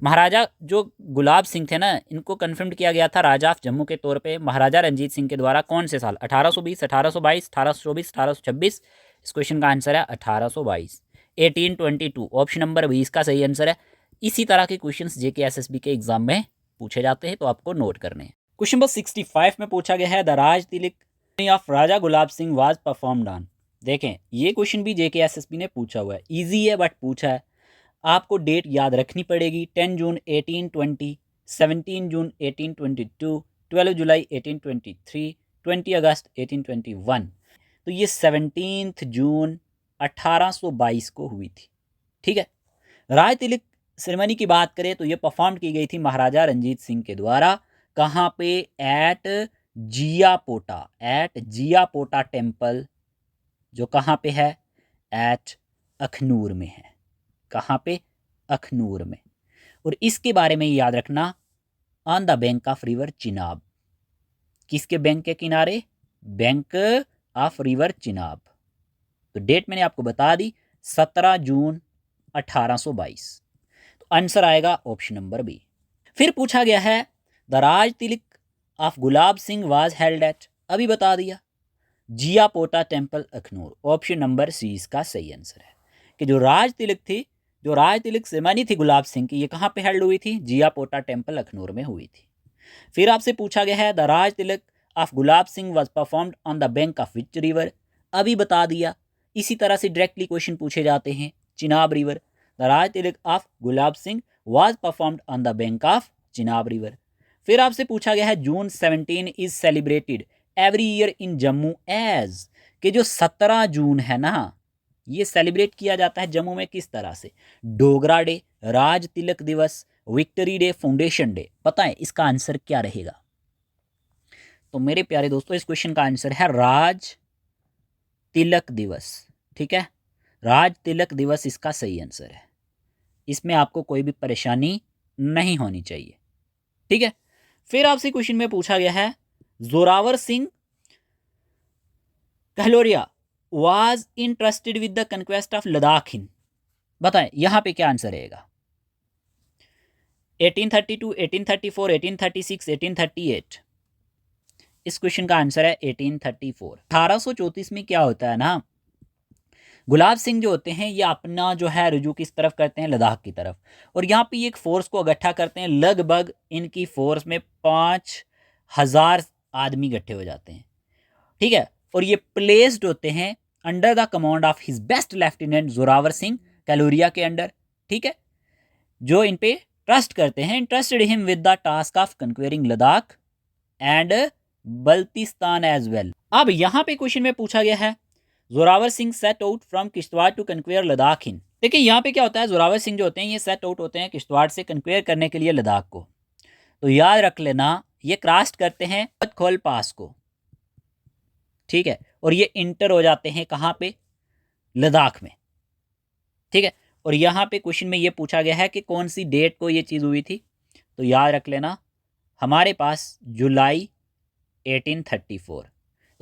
महाराजा जो गुलाब सिंह थे ना, इनको कन्फर्म्ड किया गया था राजा ऑफ जम्मू के तौर पे महाराजा रंजीत सिंह के द्वारा कौन से साल? 1820, 1822, 1824, 1826। इस क्वेश्चन का आंसर है 1822, 1822। ऑप्शन नंबर 20 का सही आंसर है। इसी तरह के क्वेश्चंस JKSSB के एग्जाम में पूछे जाते हैं, तो आपको नोट करने हैं। क्वेश्चन नंबर 65 में पूछा गया है the Raj Tilak of Raja gulab Singh was performed on. देखें, ये क्वेश्चन भी JKSSB ने पूछा हुआ है, इजी है बट पूछा है। आपको डेट याद रखनी पड़ेगी, 10 जून 1820, 17 जून 1822, 12 जुलाई 1823, 20 अगस्त 1821। तो ये 17 जून 1822 को हुई थी, ठीक है। राज तिलक सेरेमनी की बात करें तो ये परफॉर्म की गई थी महाराजा रंजीत सिंह के द्वारा, कहाँ पे? एट जियापोटा टेम्पल, जो कहाँ पे है? एट अखनूर में है। कहाँ पे? अखनूर में। और इसके बारे में याद रखना, on the bank of river Chenab. किसके बैंक के किनारे? Bank of river Chenab. तो डेट मैंने आपको बता दी, 17 जून 1822। तो आंसर आएगा ऑप्शन नंबर बी। फिर पूछा गया है the Raj Tilak of Gulab Singh was held at, अभी बता दिया, Jiyapota temple Akhnoor. Option number C इसका सही आंसर है कि जो राज तिलक सेरेमनी थी गुलाब सिंह की, ये कहाँ पे हेल्ड हुई थी? जियापोटा टेम्पल अखनूर में हुई थी। फिर आपसे पूछा गया है the Raj Tilak of Gulab Singh was performed on the bank of which river, अभी बता दिया। इसी तरह से डायरेक्टली क्वेश्चन पूछे जाते हैं, Chenab river. The Raj Tilak of Gulab Singh was performed on the bank of Chenab river. फिर आपसे पूछा गया है June 17 is celebrated every year in Jammu as, कि जो 17 जून है ना, ये सेलिब्रेट किया जाता है जम्मू में किस तरह से? डोगरा डे, राज तिलक दिवस, विक्ट्री डे, फाउंडेशन डे। बताएं इसका आंसर क्या रहेगा? तो मेरे प्यारे दोस्तों, इस क्वेश्चन का आंसर है राज तिलक दिवस, ठीक है। राज तिलक दिवस इसका सही आंसर है। इसमें आपको कोई भी परेशानी नहीं होनी चाहिए, ठीक है। फिर आपसे क्वेश्चन में पूछा गया है Zorawar Singh Kahluria was interested with the conquest of Ladakh in, बताएं यहां पे क्या आंसर रहेगा? 1832, 1834, 1836, 1838। इस क्वेश्चन का आंसर है 1834। 1834 में क्या होता है ना, गुलाब सिंह जो होते हैं ये अपना जो है रुजू किस तरफ करते हैं? लद्दाख की तरफ। और यहाँ पे एक फोर्स को इकट्ठा करते हैं, लगभग इनकी फोर्स में 5000 आदमी इकट्ठे हो जाते हैं, ठीक है। और ये प्लेस्ड होते हैं under the command of his best lieutenant Zorawar Singh Kahluria के अंडर, ठीक है, जो इन पे ट्रस्ट करते हैं। Interested him with the task of conquering Ladakh and Baltistan as well. अब यहाँ पे क्वेश्चन में पूछा गया है Zorawar Singh set out from Kishtwar to conquer Ladakh in. देखिए यहाँ पे क्या होता है, जोरावर सिंह जो होते हैं ये सेट आउट होते हैं किश्तवाड़ से कंक्वेयर करने के लिए लद्दाख को। तो याद रख लेना, ये क्रॉस करते हैं खोल पास को, ठीक है, और ये इंटर हो जाते हैं कहाँ पे? लद्दाख में, ठीक है। और यहाँ पे क्वेश्चन में ये पूछा गया है कि कौन सी डेट को ये चीज़ हुई थी, तो याद रख लेना हमारे पास जुलाई 1834।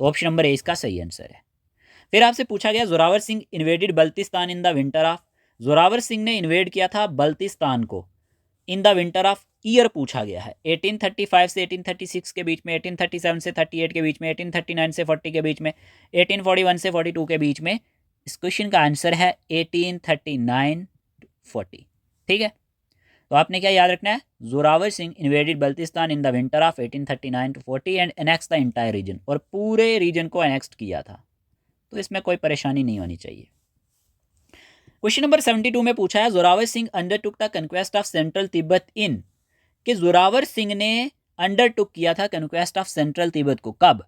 तो ऑप्शन नंबर ए इसका सही आंसर है। फिर आपसे पूछा गया Zorawar Singh invaded Baltistan in the winter of, Zorawar Singh ने इन्वेड किया था बल्तिस्तान को इन द विंटर ऑफ ईयर पूछा गया है। 1835 से 1836 के बीच में, 1837 से 38 के बीच में, 1839 से 40 के बीच में, 1841 से 42 के बीच में। इस क्वेश्चन का आंसर है 1839-40, ठीक है। तो आपने क्या याद रखना है? Zorawar Singh invaded Baltistan in the winter of 1839-40 and annex the entire region, और पूरे रीजन को एनेक्स्ट किया था। तो इसमें कोई परेशानी नहीं होनी चाहिए। क्वेश्चन नंबर 72 में पूछा है Zorawar Singh undertook the conquest of central Tibet in, कि जोरावर सिंह ने अंडरटुक किया था कन्क्वेस्ट ऑफ सेंट्रल तिब्बत को कब।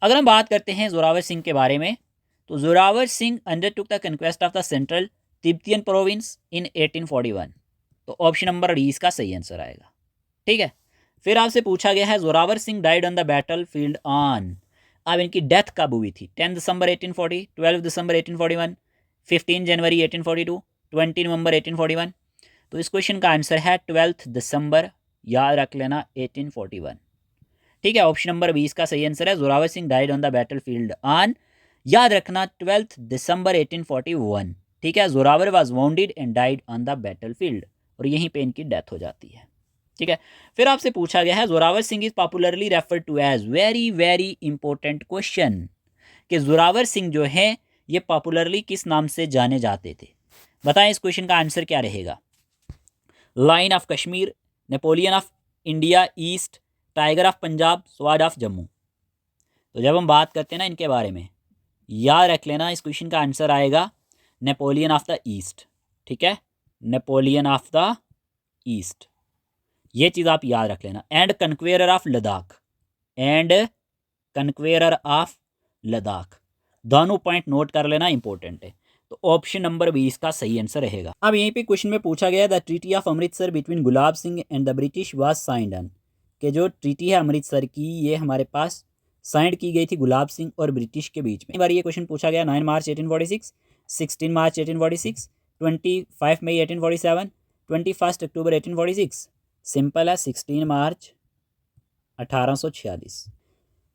अगर हम बात करते हैं जोरावर सिंह के बारे में, तो Zorawar Singh undertook the conquest of the central Tibetan province इन 1841, तो ऑप्शन नंबर डी इसका सही आंसर आएगा। ठीक है, फिर आपसे पूछा गया है Zorawar Singh died on the battle field on, अब इनकी डेथ कब हुई थी, 10 दिसंबर 1840, 12 दिसंबर 1841, 15 जनवरी 1842, 20 नवंबर 1841। तो इस क्वेश्चन का आंसर है 12 दिसंबर, याद रख लेना 1841। ठीक है, ऑप्शन नंबर 20 का सही आंसर है Zorawar Singh died on the battle field on, याद रखना 12 दिसंबर 1841। ठीक है, Zorawar was bounded and died on the battle field, और यहीं पे इनकी डेथ हो जाती है। ठीक है, फिर आपसे पूछा गया है Zorawar Singh is popularly referred to as, very very important question, कि जोरावर सिंह जो है ये पॉपुलरली किस नाम से जाने जाते थे। बताएं इस क्वेश्चन का आंसर क्या रहेगा। Line of Kashmir, Napoleon of India east, tiger of Punjab, स्वाड of Jammu. तो जब हम बात करते हैं ना इनके बारे में, याद रख लेना इस क्वेश्चन का आंसर आएगा नेपोलियन ऑफ द ईस्ट। ठीक है, नेपोलियन ऑफ द ईस्ट, ये चीज़ आप याद रख लेना। And conqueror of Ladakh, and conqueror of Ladakh, दोनों पॉइंट नोट कर लेना, इंपॉर्टेंट है। तो ऑप्शन नंबर 20 का सही आंसर रहेगा। अब यहीं पे क्वेश्चन में पूछा गया the treaty of Amritsar between Gulab Singh and the British was signed on, कि जो ट्रीटी है अमृतसर की ये हमारे पास साइन की गई थी गुलाब सिंह और ब्रिटिश के बीच में। बार ये क्वेश्चन पूछा गया 9 मार्च 1846, 16 मार्च 1846, 25 मई 1847, 21 अक्टूबर 1846। सिंपल है, 16 मार्च 1846,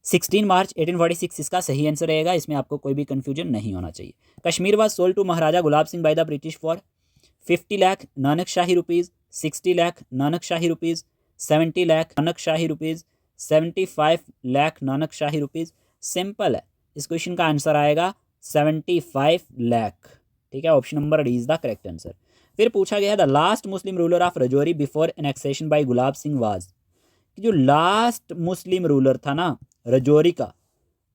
16 मार्च 1846 इसका सही आंसर रहेगा। इसमें आपको कोई भी कंफ्यूजन नहीं होना चाहिए। Kashmir was sold to Maharaja Gulab Singh by the British for 50 lakh Nanak Shahi rupees, 60 lakh Nanak Shahi rupees, 70 lakh Nanak Shahi rupees, 75 lakh Nanak Shahi rupees. Simple है, इस क्वेश्चन का आंसर आएगा 75 लाख। ठीक है, option number D is the correct answer. फिर पूछा गया the last Muslim ruler of Rajouri before annexation by Gulab Singh was, जो लास्ट मुस्लिम रूलर था ना रजौरी का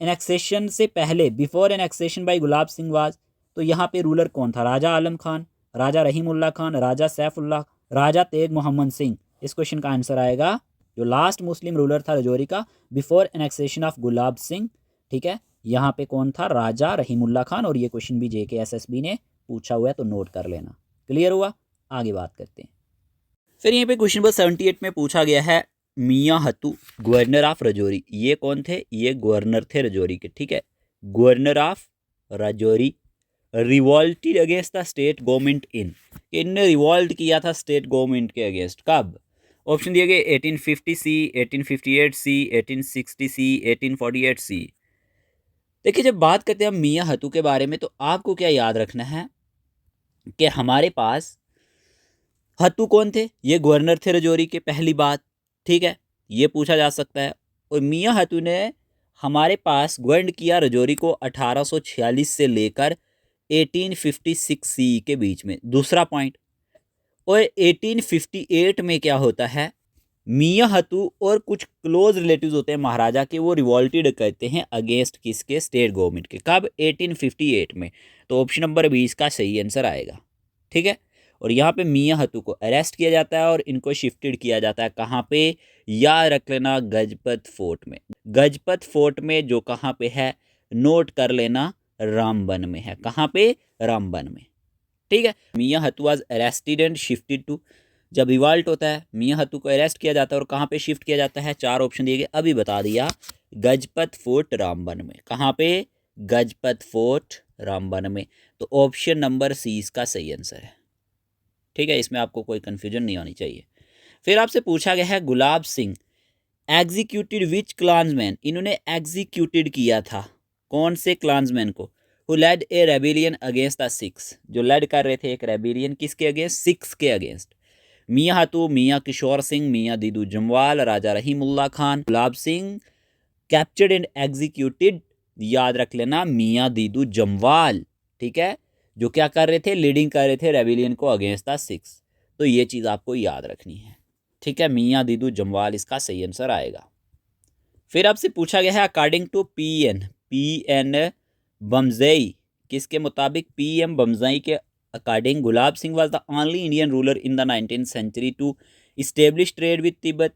एनेक्सेशन से पहले, before annexation by Gulab Singh was, तो यहाँ पे रूलर कौन था, राजा आलम खान, राजा रहीमुल्ला खान, राजा सैफुल्ला, राजा तेग मोहम्मद सिंह। इस क्वेश्चन का आंसर आएगा जो लास्ट मुस्लिम रूलर था रजौरी का before annexation of Gulab Singh. ठीक है, यहाँ पे कौन था, राजा रहीमुल्ला खान, और ये क्वेश्चन भी JKSSB ने पूछा हुआ है, तो नोट कर लेना। क्लियर हुआ, आगे बात करते हैं। फिर यहाँ पे क्वेश्चन नंबर 78 में पूछा गया है मियाँ हतू गवर्नर ऑफ रजौरी, ये कौन थे, ये गवर्नर थे रजौरी के। ठीक है, governor of Rajouri revolted against the state government in, इनने रिवॉल्ट किया था स्टेट गवर्नमेंट के अगेंस्ट, कब। ऑप्शन दिए गए 1850C, 1858C, 1860C, 1848C। देखिए, जब बात करते हैं हम मियाँ हतू के बारे में, तो आपको क्या याद रखना है कि हमारे पास हतू कौन थे, ये गवर्नर थे रजौरी के, पहली बात। ठीक है, ये पूछा जा सकता है। और मियाँ हतू ने हमारे पास गवर्न किया रजौरी को 1846 से लेकर 1856C के बीच में, दूसरा पॉइंट। और 1858 में क्या होता है, मियाँ हतू और कुछ क्लोज रिलेटिव्स होते हैं महाराजा के, वो रिवॉल्टेड करते हैं अगेंस्ट किसके, स्टेट गवर्नमेंट के। कब, 1858 में। तो ऑप्शन नंबर 20 का सही आंसर आएगा। ठीक है, और यहाँ पे मियाँ हतू को अरेस्ट किया जाता है और इनको शिफ्टेड किया जाता है कहाँ पे, याद रख लेना गजपत फोर्ट में। गजपत फोर्ट में जो कहाँ पे है, नोट कर लेना, रामबन में है। कहाँ पे, रामबन में। ठीक है, Mian Hatu was arrested and shifted to, जब रिवॉल्ट होता है मियाँ हतू को अरेस्ट किया जाता है और कहाँ पे शिफ्ट किया जाता है, 4 ऑप्शन दिए गए, अभी बता दिया, गजपत फोर्ट रामबन में। कहाँ पे, गजपत फोर्ट रामबन में। तो ऑप्शन नंबर C इसका सही आंसर है। ठीक है, इसमें आपको कोई कंफ्यूजन नहीं होनी चाहिए। फिर आपसे पूछा गया है गुलाब सिंह एग्जीक्यूटेड विच क्लान्समैन, इन्होंने एग्जीक्यूटेड किया था कौन से क्लान्समैन को, who led a rebellion against the Sikhs, जो लेड कर रहे थे एक रेबिलियन किसके अगेंस्ट, सिक्स के अगेंस्ट। मियाँ हतू, मियाँ किशोर सिंह, मियाँ दीदू जमवाल, राजा Rahimullah Khan. Gulab Singh captured and executed, याद रख लेना, मियाँ दीदू जमवाल। ठीक है, जो क्या कर रहे थे, लीडिंग कर रहे थे रेबिलियन को अगेंस्ट द सिक्स। तो ये चीज़ आपको याद रखनी है। ठीक है, मियाँ दीदू जमवाल इसका सही आंसर आएगा। फिर आपसे पूछा गया है अकॉर्डिंग टू पीएन बमजई, किसके मुताबिक, PM बमजई के according Gulab Singh was the only Indian ruler in the 19th century to establish trade with Tibet,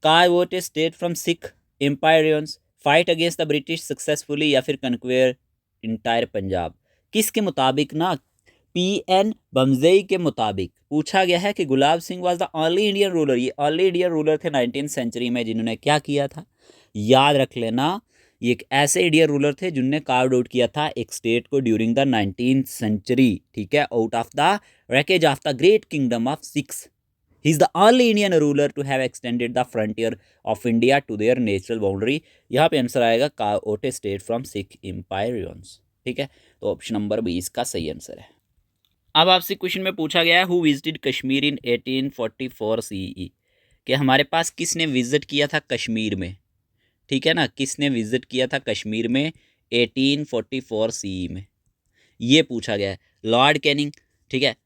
carve state from Sikh empireians, fight against the British successfully, या फिर कन्क्वेयर इंटायर पंजाब। किसके मुताबिक ना, पीएन बमजई के मुताबिक पूछा गया है कि Gulab Singh was the only Indian ruler, ये ओनली इंडियन रूलर थे 19th सेंचुरी में जिन्होंने क्या किया था, याद रख लेना, ये एक ऐसे इंडियन रूलर थे जिन्होंने कार्व आउट किया था एक स्टेट को ड्यूरिंग द 19th सेंचुरी, ठीक है, out of the wreckage of the great kingdom of Sikhs. He is the only Indian ruler to have extended the frontier of India to their natural boundary. यहाँ पे answer आएगा carve out a state from Sikh empireians, ठीक है, तो option number B इसका सही answer है। अब आपसे क्वेश्चन में पूछा गया है who visited Kashmir in 1844 CE, कि हमारे पास किसने विजिट किया था कश्मीर में, ठीक है ना, किसने विजिट किया था कश्मीर में 1844 सीई में, ये पूछा गया है। लॉर्ड कैनिंग, ठीक है,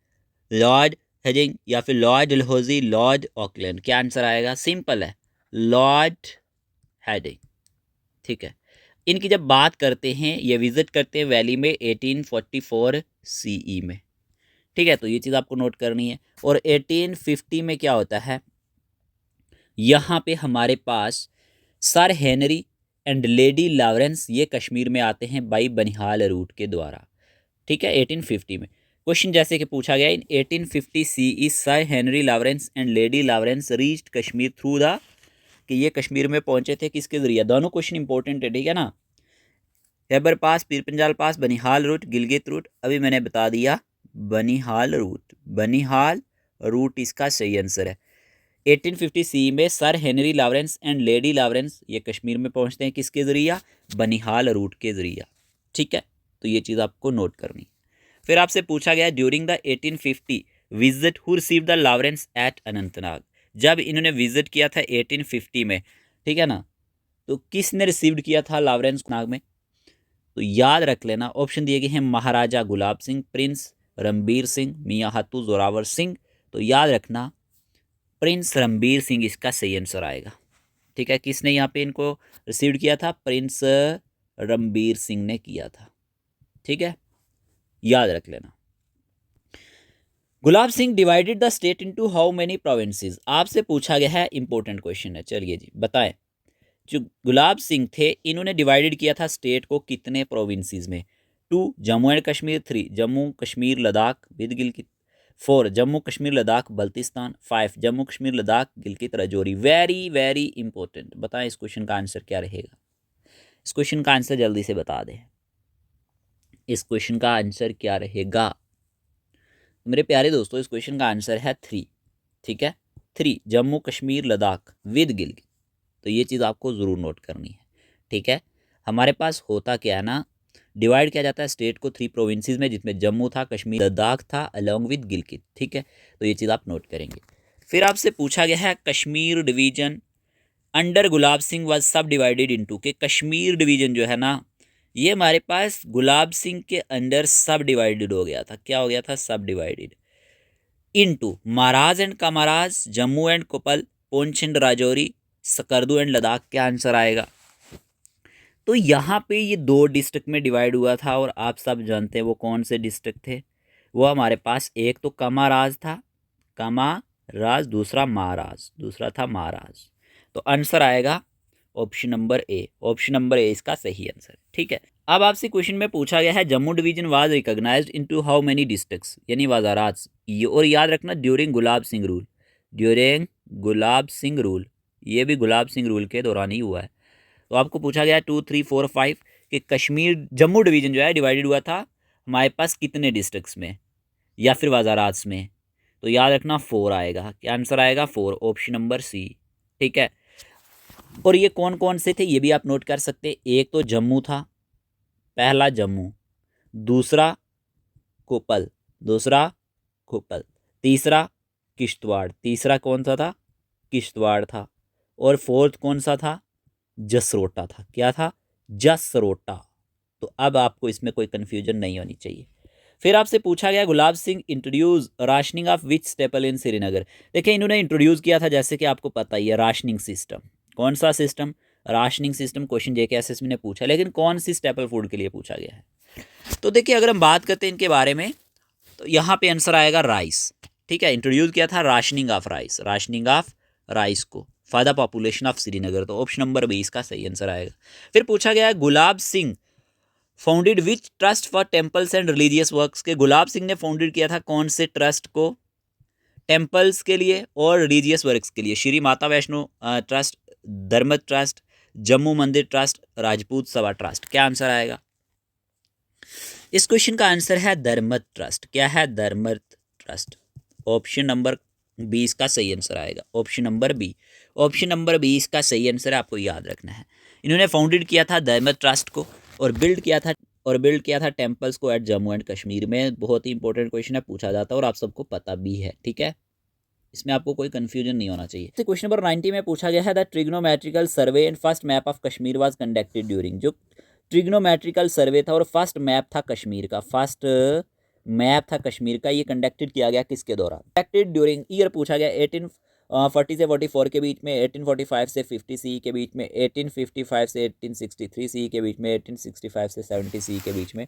लॉर्ड हेजिंग, या फिर लॉर्ड डलहौजी, लॉर्ड ऑकलैंड। क्या आंसर आएगा, सिंपल है, लॉर्ड हेडिंग, ठीक है। इनकी जब बात करते हैं, ये विजिट करते हैं वैली में 1844 सीई में, ठीक है, तो ये चीज़ आपको नोट करनी है। और 1850 में क्या होता है, यहाँ पे हमारे पास sir Henry and lady Lawrence ये कश्मीर में आते हैं बाई बनिहाल रूट के द्वारा, ठीक है, 1850 में। क्वेश्चन जैसे कि पूछा गया in 1850 CE sir Henry Lawrence and lady Lawrence reached Kashmir through the, कि ये कश्मीर में पहुंचे थे किसके जरिए, दोनों क्वेश्चन इंपॉर्टेंट है, ठीक है ना, खैबर पास, पीर पंजाल पास, बनिहाल रूट, गिलगित रूट। अभी मैंने बता दिया बनिहाल रूट, बनिहाल रूट इसका सही आंसर है। 1850 सी में sir Henry Lawrence and lady Lawrence ये कश्मीर में पहुंचते हैं किसके जरिया, बनिहाल रूट के जरिया, ठीक है, तो ये चीज़ आपको नोट करनी। फिर आपसे पूछा गया during the 1850 visit who receive the Lawrence at Anantnag, जब इन्होंने विजिट किया था 1850 में, ठीक है ना, तो किसने रिसीव्ड किया था लॉरेंस नाग में, तो याद रख लेना ऑप्शन दिए गए हैं महाराजा गुलाब सिंह, प्रिंस रणबीर सिंह, मियाँ हाथू जोरावर सिंह। तो याद रखना प्रिंस रणबीर सिंह इसका सही आंसर आएगा, ठीक है, किसने यहाँ पे इनको रिसीव किया था, प्रिंस रणबीर सिंह ने किया था, ठीक है, याद रख लेना। Gulab Singh divided the state into how many provinces, आपसे पूछा गया है, इंपॉर्टेंट क्वेश्चन है, चलिए जी बताएं। जो गुलाब सिंह थे इन्होंने डिवाइडेड किया था स्टेट को कितने प्रोविंसेस में, 2 Jammu and Kashmir, 3 Jammu Kashmir Ladakh with Gilgit, 4 Jammu Kashmir Ladakh Baltistan, 5 Jammu Kashmir Ladakh Gilgit Rajouri. Very very important, बताएं इस क्वेश्चन का आंसर क्या रहेगा, इस क्वेश्चन का आंसर जल्दी से बता दें, इस क्वेश्चन का आंसर क्या रहेगा मेरे प्यारे दोस्तों, इस क्वेश्चन का आंसर है 3, ठीक है, 3 जम्मू कश्मीर लद्दाख विद गिलगित, तो ये चीज़ आपको ज़रूर नोट करनी है, ठीक है। हमारे पास होता क्या है ना, डिवाइड किया जाता है स्टेट को 3 प्रोविंसेस में, जिसमें जम्मू था, कश्मीर लद्दाख था, अलॉन्ग विद गिलगित, ठीक है, तो ये चीज़ आप नोट करेंगे। फिर आपसे पूछा गया है Kashmir division under gulab Singh was सब डिवाइडेड इनटू, के कश्मीर डिवीजन जो है ना ये हमारे पास गुलाब सिंह के अंडर सब डिवाइडेड हो गया था, क्या हो गया था, सब divided into Maharaj and Kamraj, Jammu and Kopal, Poonch and Rajouri, Skardu and Ladakh. क्या आंसर आएगा, तो यहाँ पे ये 2 डिस्ट्रिक्ट में डिवाइड हुआ था, और आप सब जानते हैं वो कौन से डिस्ट्रिक्ट थे, वो हमारे पास एक तो कामाराज था, कामाराज, दूसरा महाराज, दूसरा था महाराज, तो आंसर आएगा ऑप्शन नंबर ए, ऑप्शन नंबर ए इसका सही आंसर, ठीक है। अब आपसे क्वेश्चन में पूछा गया है Jammu division was recognised into how many districts, यानी वजारात, ये और याद रखना during Gulab Singh rule, during Gulab Singh rule, ये भी गुलाब सिंह रूल के दौरान ही हुआ है। तो आपको पूछा गया 2, 3, 4, 5 कि कश्मीर जम्मू डिवीजन जो है डिवाइडेड हुआ था हमारे पास कितने डिस्ट्रिक्ट्स में या फिर वजारात में, तो याद रखना 4 आएगा, क्या आंसर आएगा 4, ऑप्शन नंबर सी, ठीक है। और ये कौन कौन से थे ये भी आप नोट कर सकते, एक तो जम्मू था, पहला जम्मू, दूसरा कोपल, दूसरा कोपल, तीसरा किश्तवाड़, तीसरा कौन सा था, किश्तवाड़ था, और फोर्थ कौन सा था, जसरोटा था, क्या था, जसरोटा। तो अब आपको इसमें कोई कंफ्यूजन नहीं होनी चाहिए। फिर आपसे पूछा गया Gulab Singh introduce rationing of which staple in Srinagar, देखिए इन्होंने इंट्रोड्यूस किया था जैसे कि आपको पता ही है राशनिंग सिस्टम, कौन सा system, rationing system, question JKSS ने पूछा, लेकिन कौन सी स्टेपल फूड के लिए पूछा गया है। तो देखिए अगर हम बात करते हैं इनके बारे में तो यहाँ पे आंसर आएगा राइस। ठीक है, इंट्रोड्यूस किया था rationing of rice, rationing of rice को for the population of Srinagar. तो ऑप्शन नंबर बी इसका सही आंसर आएगा। फिर पूछा गया है Gulab Singh founded which trust for temples and religious works के गुलाब सिंह ने फाउंडेड किया था कौन से ट्रस्ट को टेम्पल्स के लिए और रिलीजियस वर्क्स के लिए? श्री माता वैष्णो ट्रस्ट, धर्मत ट्रस्ट, जम्मू मंदिर ट्रस्ट, राजपूत सभा ट्रस्ट। क्या आंसर आएगा? इस क्वेश्चन का आंसर है धर्मत ट्रस्ट। क्या है? Dharmarth Trust. Option number B इसका सही आंसर आएगा। Option number B, option number B इसका सही आंसर है, आपको याद रखना है। इन्होंने फाउंडेड किया था धर्मत ट्रस्ट को और बिल्ड किया था टेम्पल्स को एट जम्मू एंड कश्मीर में। बहुत ही इंपॉर्टेंट क्वेश्चन है, पूछा जाता है और आप सबको पता भी है। ठीक है, इसमें आपको कोई कंफ्यूजन नहीं होना चाहिए। क्वेश्चन नंबर 90 में पूछा गया है the trigonometrical survey and first map of Kashmir was conducted during. जो ट्रिग्नोमेट्रिकल सर्वे था और फर्स्ट मैप था कश्मीर का, फर्स्ट मैप था कश्मीर का, ये कंडक्टेड किया गया किसके दौरान? कंडक्टेड ड्यूरिंग ईयर पूछा गया 1840 से 44 के बीच में, 1845 से 50 सी के बीच में, 1855 से 1863 सी के बीच में, 1865 से 70 सी के बीच में।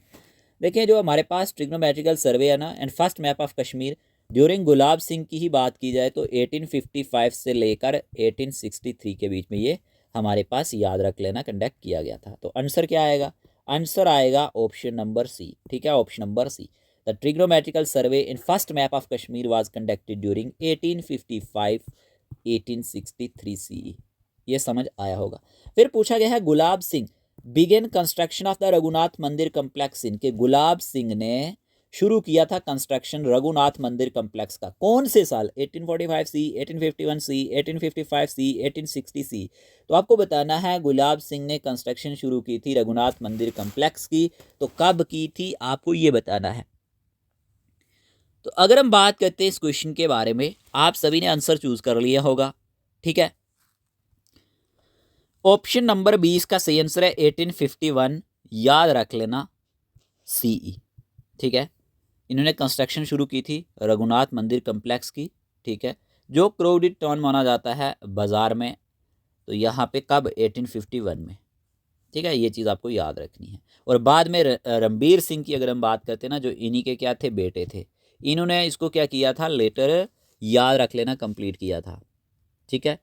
देखिए जो हमारे पास ट्रिग्नोमेट्रिकल सर्वे है ना and first map of Kashmir, during Gulab Singh की ही बात की जाए तो 1855 से लेकर 1863 के बीच में ये हमारे पास, याद रख लेना, कंडक्ट किया गया था। तो आंसर क्या आएगा? आंसर आएगा ऑप्शन नंबर सी। ठीक है, option number C. The trigonometrical survey in first map of Kashmir was conducted during 1855 1863 C. ये समझ आया होगा। फिर पूछा गया है Gulab Singh began construction of the Raghunath Mandir complex इन के गुलाब सिंह ने शुरू किया था कंस्ट्रक्शन रघुनाथ मंदिर कम्प्लेक्स का कौन से साल? 1845 सी, 1851 सी, 1855 सी, 1860 सी। तो आपको बताना है गुलाब सिंह ने कंस्ट्रक्शन शुरू की थी रघुनाथ मंदिर कम्प्लेक्स की, तो कब की थी आपको ये बताना है। तो अगर हम बात करते हैं इस क्वेश्चन के बारे में, आप सभी ने आंसर चूज कर लिया होगा। ठीक है, ऑप्शन नंबर 20 का सही आंसर है 1851, याद रख लेना, सीई। ठीक है, इन्होंने कंस्ट्रक्शन शुरू की थी रघुनाथ मंदिर कम्प्लेक्स की। ठीक है, जो क्राउडेड टाउन माना जाता है बाजार में, तो यहाँ पे कब? 1851 में। ठीक है, ये चीज़ आपको याद रखनी है। और बाद में रणबीर सिंह की अगर हम बात करते हैं ना, जो इन्हीं के क्या थे? बेटे थे। इन्होंने इसको क्या किया था? लेटर, याद रख लेना, कंप्लीट किया था। ठीक है,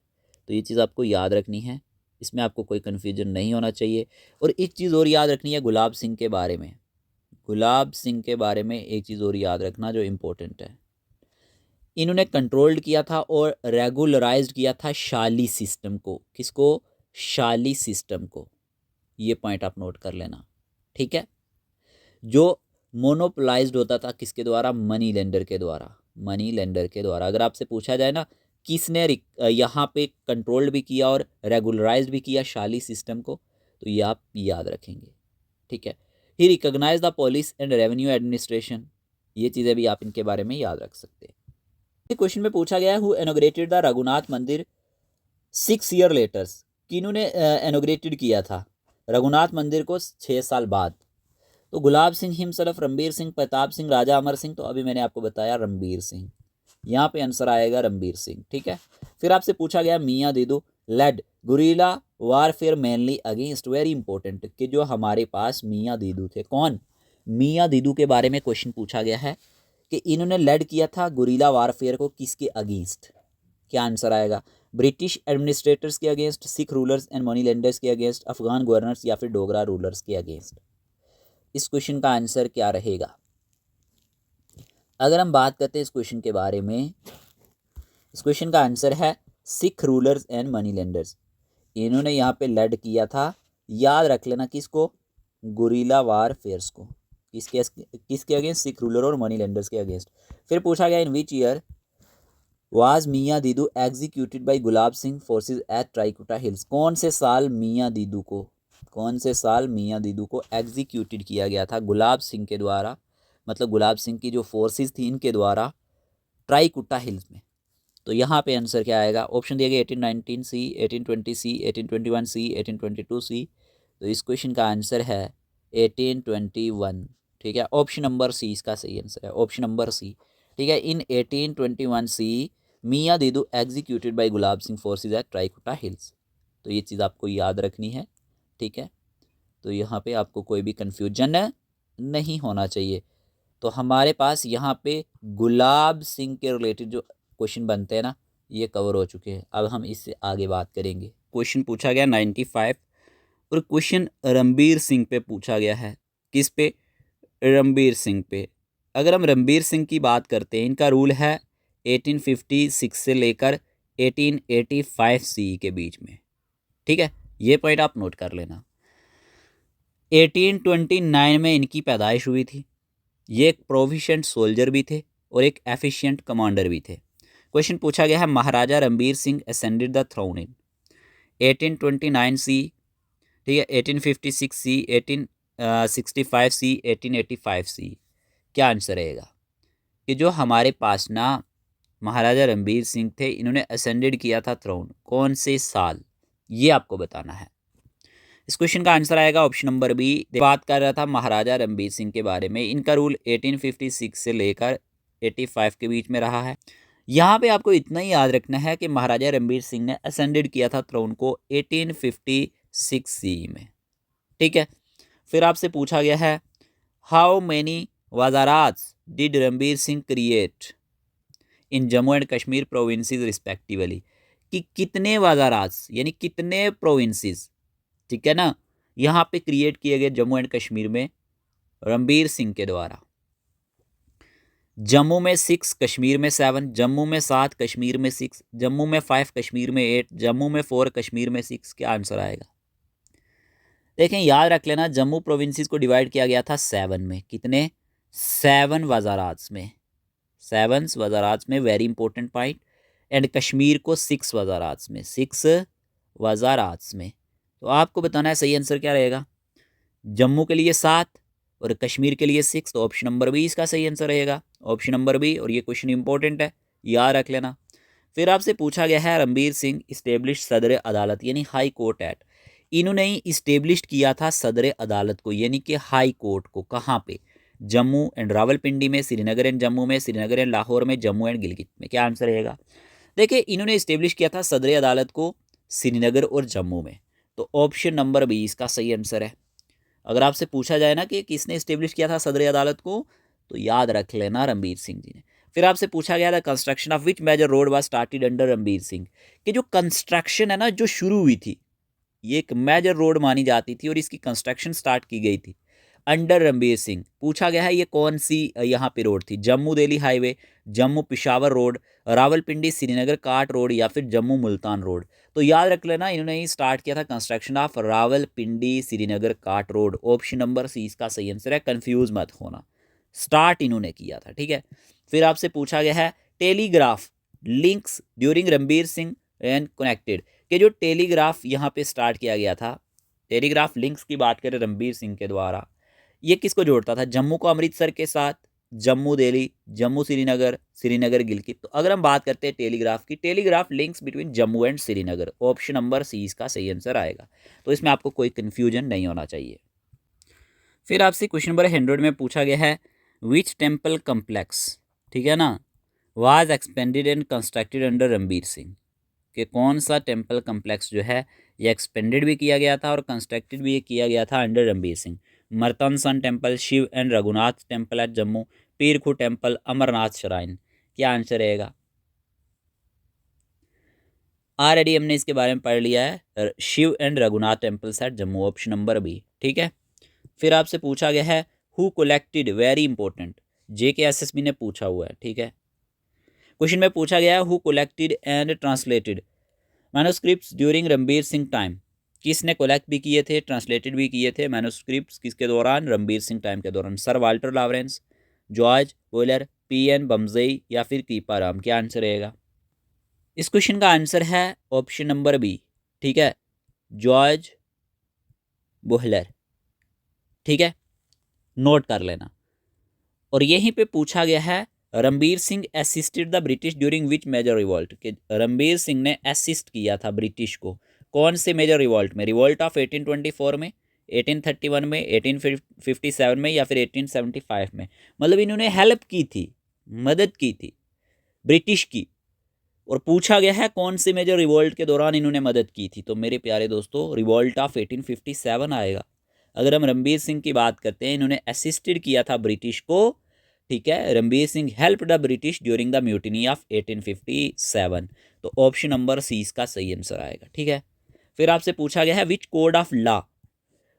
तो ये चीज़ आपको याद रखनी है, इसमें आपको कोई कन्फ्यूजन नहीं होना चाहिए। और एक चीज़ और याद रखनी है गुलाब सिंह के बारे में, गुलाब सिंह के बारे में एक चीज़ और याद रखना जो इम्पोर्टेंट है, इन्होंने कंट्रोल्ड किया था और रेगुलराइज्ड किया था शाली सिस्टम को। किसको? शाली सिस्टम को। ये पॉइंट आप नोट कर लेना। ठीक है, जो मोनोपोलाइज्ड होता था किसके द्वारा? मनी लेंडर के द्वारा, मनी लेंडर के द्वारा। अगर आपसे पूछा जाए ना किसने यहाँ पे कंट्रोल्ड भी किया और रेगुलराइज्ड भी किया शाली सिस्टम को, तो ये आप याद रखेंगे। ठीक है, he recognise the police and revenue administration, ये चीज़ें भी आप इनके बारे में याद रख सकते हैं। क्वेश्चन में पूछा गया है हु इनॉग्रेटेड द रघुनाथ मंदिर 6 ईयर लेटर्स, किन्होंने इनॉग्रेटेड किया था रघुनाथ मंदिर को 6 साल बाद? तो गुलाब सिंह हिमसेल्फ, रणबीर सिंह, प्रताप सिंह, राजा अमर सिंह। तो अभी मैंने आपको बताया रणबीर सिंह, यहाँ पे आंसर आएगा रणबीर सिंह। ठीक है, फिर आपसे पूछा गया Mian Didu led guerrilla warfare mainly against, very important, कि जो हमारे पास मियाँ दीदू थे, कौन? मियाँ दीदू के बारे में क्वेश्चन पूछा गया है कि इन्होंने लेड किया था गुरीला वारफेयर को किसके अगेंस्ट? क्या आंसर आएगा? ब्रिटिश एडमिनिस्ट्रेटर्स के against, Sikh rulers and money lenders के अगेंस्ट, अफगान गवर्नर्स या फिर डोगरा रूलर्स के अगेंस्ट? इस क्वेश्चन का आंसर क्या रहेगा? अगर हम बात करते हैं इस क्वेश्चन के बारे में, इस क्वेश्चन का आंसर है Sikh rulers and money lenders. इन्होंने यहाँ पे लेड किया था, याद रख लेना, किसको? गुरीला वारफेयर्स को। किसके अगेंस्ट? सिख रूलर और मनी लेंडर्स के अगेंस्ट। फिर पूछा गया in which year was Mian Didu executed by Gulab Singh forces at Trikuta hills, कौन से साल मियाँ दीदू को, कौन से साल मियाँ दीदू को एग्जीक्यूटेड किया गया था गुलाब सिंह के द्वारा, मतलब गुलाब सिंह की जो फोर्सेस थी इनके द्वारा ट्राइकुटा हिल्स में? तो यहाँ पे आंसर क्या आएगा? ऑप्शन दिया गया 1819 सी, 1820 सी, 1821 सी, 1822 सी। तो इस क्वेश्चन का आंसर है 1821। ठीक है, ऑप्शन नंबर सी इसका सही आंसर है, ऑप्शन नंबर सी। ठीक है, इन 1821 C Mian Didu executed by Gulab Singh forces at Trikuta hills. तो ये चीज़ आपको याद रखनी है। ठीक है, तो यहाँ पे आपको कोई भी कन्फ्यूजन नहीं होना चाहिए। तो हमारे पास यहाँ पे गुलाब सिंह के रिलेटेड जो क्वेश्चन बनते हैं ना, ये कवर हो चुके हैं। अब हम इससे आगे बात करेंगे। क्वेश्चन पूछा गया 95 और क्वेश्चन रणबीर सिंह पे पूछा गया है। किस पे? रणबीर सिंह पे। अगर हम रणबीर सिंह की बात करते हैं, इनका रूल है 1856 से लेकर 1885 सी के बीच में, ठीक है। ये पॉइंट आप नोट कर लेना। 1829 में इनकी पैदाइश हुई थी। ये एक प्रोफिशिएंट सोल्जर भी थे और एक एफिशिएंट कमांडर भी थे। क्वेश्चन पूछा गया है Maharaja Ranbir Singh ascended the throne in 1829 C, ठीक है, 1856 सी, 1865 सी, 1885 सी। क्या आंसर रहेगा कि जो हमारे पास ना महाराजा रणबीर सिंह थे, इन्होंने असेंडेड किया था थ्रोन, कौन से साल, ये आपको बताना है। इस क्वेश्चन का आंसर आएगा ऑप्शन नंबर बी। बात कर रहा था महाराजा रणबीर सिंह के बारे में। इनका रूल 1856 से लेकर 85 के बीच में रहा है। यहाँ पे आपको इतना ही याद रखना है कि महाराजा रणबीर सिंह ने असेंडेड किया था थ्रोन को 1856 सी में, ठीक है। फिर आपसे पूछा गया है how many wazarats did Ranbir Singh create in Jammu and Kashmir provinces respectively, कि कितने वजारात्स यानी कितने प्रोविंसेस, ठीक है ना, यहाँ पे क्रिएट किए गए जम्मू एंड कश्मीर में रणबीर सिंह के द्वारा। जम्मू में 6, कश्मीर में 7, जम्मू में 7, कश्मीर में 6, जम्मू में 5, कश्मीर में 8, जम्मू में 4, कश्मीर में 6। क्या आंसर आएगा? देखें, याद रख लेना, जम्मू प्रोविंसेस को डिवाइड किया गया था 7 में। कितने? 7 वजारात्स में, 7 वजारात्स में, very important point. And Kashmir को 6 वजारात्स में, 6 वजारात्स में। तो आपको बताना है सही आंसर क्या रहेगा। जम्मू के लिए 7 और कश्मीर के लिए 6, तो ऑप्शन नंबर बी इसका सही आंसर रहेगा, ऑप्शन नंबर बी। और ये क्वेश्चन इंपॉर्टेंट है, याद रख लेना। फिर आपसे पूछा गया है रणबीर सिंह इस्टेब्लिश सदर अदालत यानी हाई कोर्ट एट, इन्होंने ही इस्टेब्लिश किया था सदर अदालत को यानी कि हाई कोर्ट को, कहाँ पे? जम्मू एंड रावलपिंडी में, श्रीनगर एंड जम्मू में, श्रीनगर एंड लाहौर में, जम्मू एंड गिलगित में। क्या आंसर रहेगा? देखिए, इन्होंने इस्टेब्लिश किया था सदर अदालत को श्रीनगर और जम्मू में, तो ऑप्शन नंबर बी इसका सही आंसर है। अगर आपसे पूछा जाए ना कि किसने इस्टेब्लिश किया था सदर अदालत को, तो याद रख लेना रणबीर सिंह जी ने। फिर आपसे पूछा गया था construction of which major road was started under Ranbir Singh, कि जो कंस्ट्रक्शन है ना जो शुरू हुई थी, ये एक मेजर रोड मानी जाती थी और इसकी कंस्ट्रक्शन स्टार्ट की गई थी अंडर रणबीर सिंह। पूछा गया है ये कौन सी यहाँ पे रोड थी, जम्मू दिल्ली हाईवे, जम्मू पिशावर रोड, रावलपिंडी श्रीनगर काट रोड या फिर जम्मू मुल्तान रोड। तो याद रख लेना, इन्होंने ही स्टार्ट किया था कंस्ट्रक्शन ऑफ रावलपिंडी श्रीनगर काट रोड, ऑप्शन नंबर सी इसका सही आंसर है, कंफ्यूज मत होना, स्टार्ट इन्होंने किया था, ठीक है। फिर आपसे पूछा गया है telegraph links during Ranbir Singh and connected, कि जो टेलीग्राफ यहाँ पे स्टार्ट किया गया था, टेलीग्राफ लिंक्स की बात करें रणबीर सिंह के द्वारा, ये किसको जोड़ता था? जम्मू को अमृतसर के साथ, जम्मू दिल्ली, जम्मू श्रीनगर, श्रीनगर गिलगित। तो अगर हम बात करते हैं टेलीग्राफ की, telegraph links between Jammu and Srinagar, option number C इसका सही आंसर आएगा। तो इसमें आपको कोई कन्फ्यूजन नहीं होना चाहिए। फिर आपसे क्वेश्चन नंबर 100 में पूछा गया है विच टेम्पल कम्प्लेक्स, ठीक है ना, was expanded and constructed under Ranbir Singh, कि कौन सा टेम्पल कम्प्लेक्स जो है ये एक्सपेंडेड भी किया गया था और कंस्ट्रक्टेड भी किया गया था under Ranbir Singh. Martand sun temple, Shiv and Raghunath temple at Jammu, Peerkhoo temple, Amarnath shrine. क्या आंसर रहेगा? ऑलरेडी हमने इसके बारे में पढ़ लिया है, Shiv and Raghunath temples at Jammu, option number B, ठीक है। फिर आपसे पूछा गया है who collected, very important, JKSSB ने पूछा हुआ है, ठीक है। क्वेश्चन में पूछा गया है who collected and translated manuscripts during Ranbir Singh time, किसने कलेक्ट भी किए थे, ट्रांसलेटेड भी किए थे मैन्युस्क्रिप्ट्स किसके दौरान? रणबीर सिंह टाइम के दौरान। Sir Walter Lawrence, George boiler, PN बम्जई या फिर कीपाराम। क्या आंसर रहेगा? इस क्वेश्चन का आंसर है ऑप्शन नंबर बी, ठीक है, जॉर्ज बोहलर, ठीक है, नोट कर लेना। और यहीं पे पूछा गया है Ranbir Singh assisted the British during which major revolt, कि रणबीर सिंह ने असिस्ट किया था ब्रिटिश को कौन से मेजर रिवॉल्ट में? रिवॉल्ट ऑफ 1824 में, 1831 में, 1857 में या फिर 1875 में। मतलब इन्होंने हेल्प की थी, मदद की थी ब्रिटिश की। और पूछा गया है कौन से मेजर रिवॉल्ट के दौरान इन्होंने मदद की थी, तो मेरे प्यारे दोस्तों रिवॉल्ट ऑफ 1857 आएगा। अगर हम रणबीर सिंह की बात करते हैं, इन्होंने असिस्टेड किया था ब्रिटिश को ठीक है, Ranbir Singh help the British during the mutiny of 1857। तो ऑप्शन नंबर सी इसका सही आंसर आएगा। ठीक है, फिर आपसे पूछा गया है विच code of law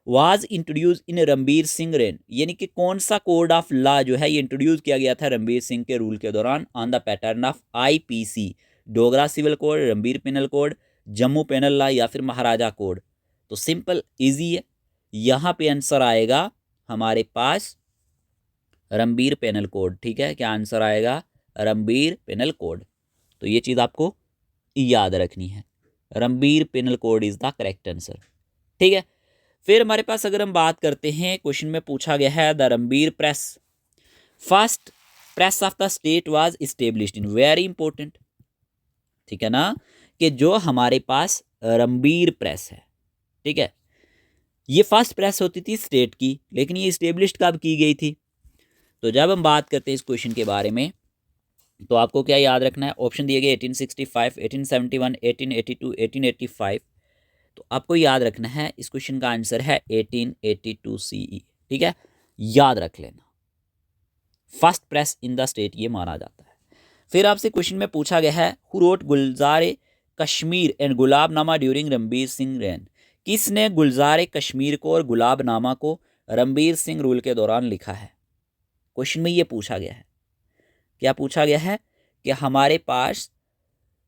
was introduce in Ranbir Singh rain, यानी कि कौन सा कोड ऑफ लॉ जो है ये इंट्रोड्यूस किया गया था रणबीर सिंह के रूल के दौरान on the pattern of IPC, Dogra civil code, Ranbir penal code, Jammu penal law या फिर महाराजा कोड। तो सिंपल इजी है, यहाँ पे आंसर आएगा हमारे पास रणबीर पेनल कोड। ठीक है, क्या आंसर आएगा? Ranbir penal code. तो ये चीज़ आपको याद रखनी है, Ranbir penal code is the correct answer. ठीक है, फिर हमारे पास अगर हम बात करते हैं, क्वेश्चन में पूछा गया है the Ranbir press first press of the state was established in, very important. ठीक है ना, कि जो हमारे पास रणबीर प्रेस है, ठीक है, ये फर्स्ट प्रेस होती थी स्टेट की, लेकिन ये इस्टेब्लिश्ड कब की गई थी? तो जब हम बात करते हैं इस क्वेश्चन के बारे में, तो आपको क्या याद रखना है? ऑप्शन दिए गए 1865, 1871, 1882, 1885। तो आपको याद रखना है इस क्वेश्चन का आंसर है 1882 CE। ठीक है, याद रख लेना, first press in the state ये माना जाता है। फिर आपसे क्वेश्चन में पूछा गया है who wrote Gulzar Kashmir and Gulabnama during Ranbir Singh reign, किसने गुलजार कश्मीर को और गुलाबनामा को रणबीर सिंह रूल के दौरान लिखा है? क्वेश्चन में ये पूछा गया है, क्या पूछा गया है कि हमारे पास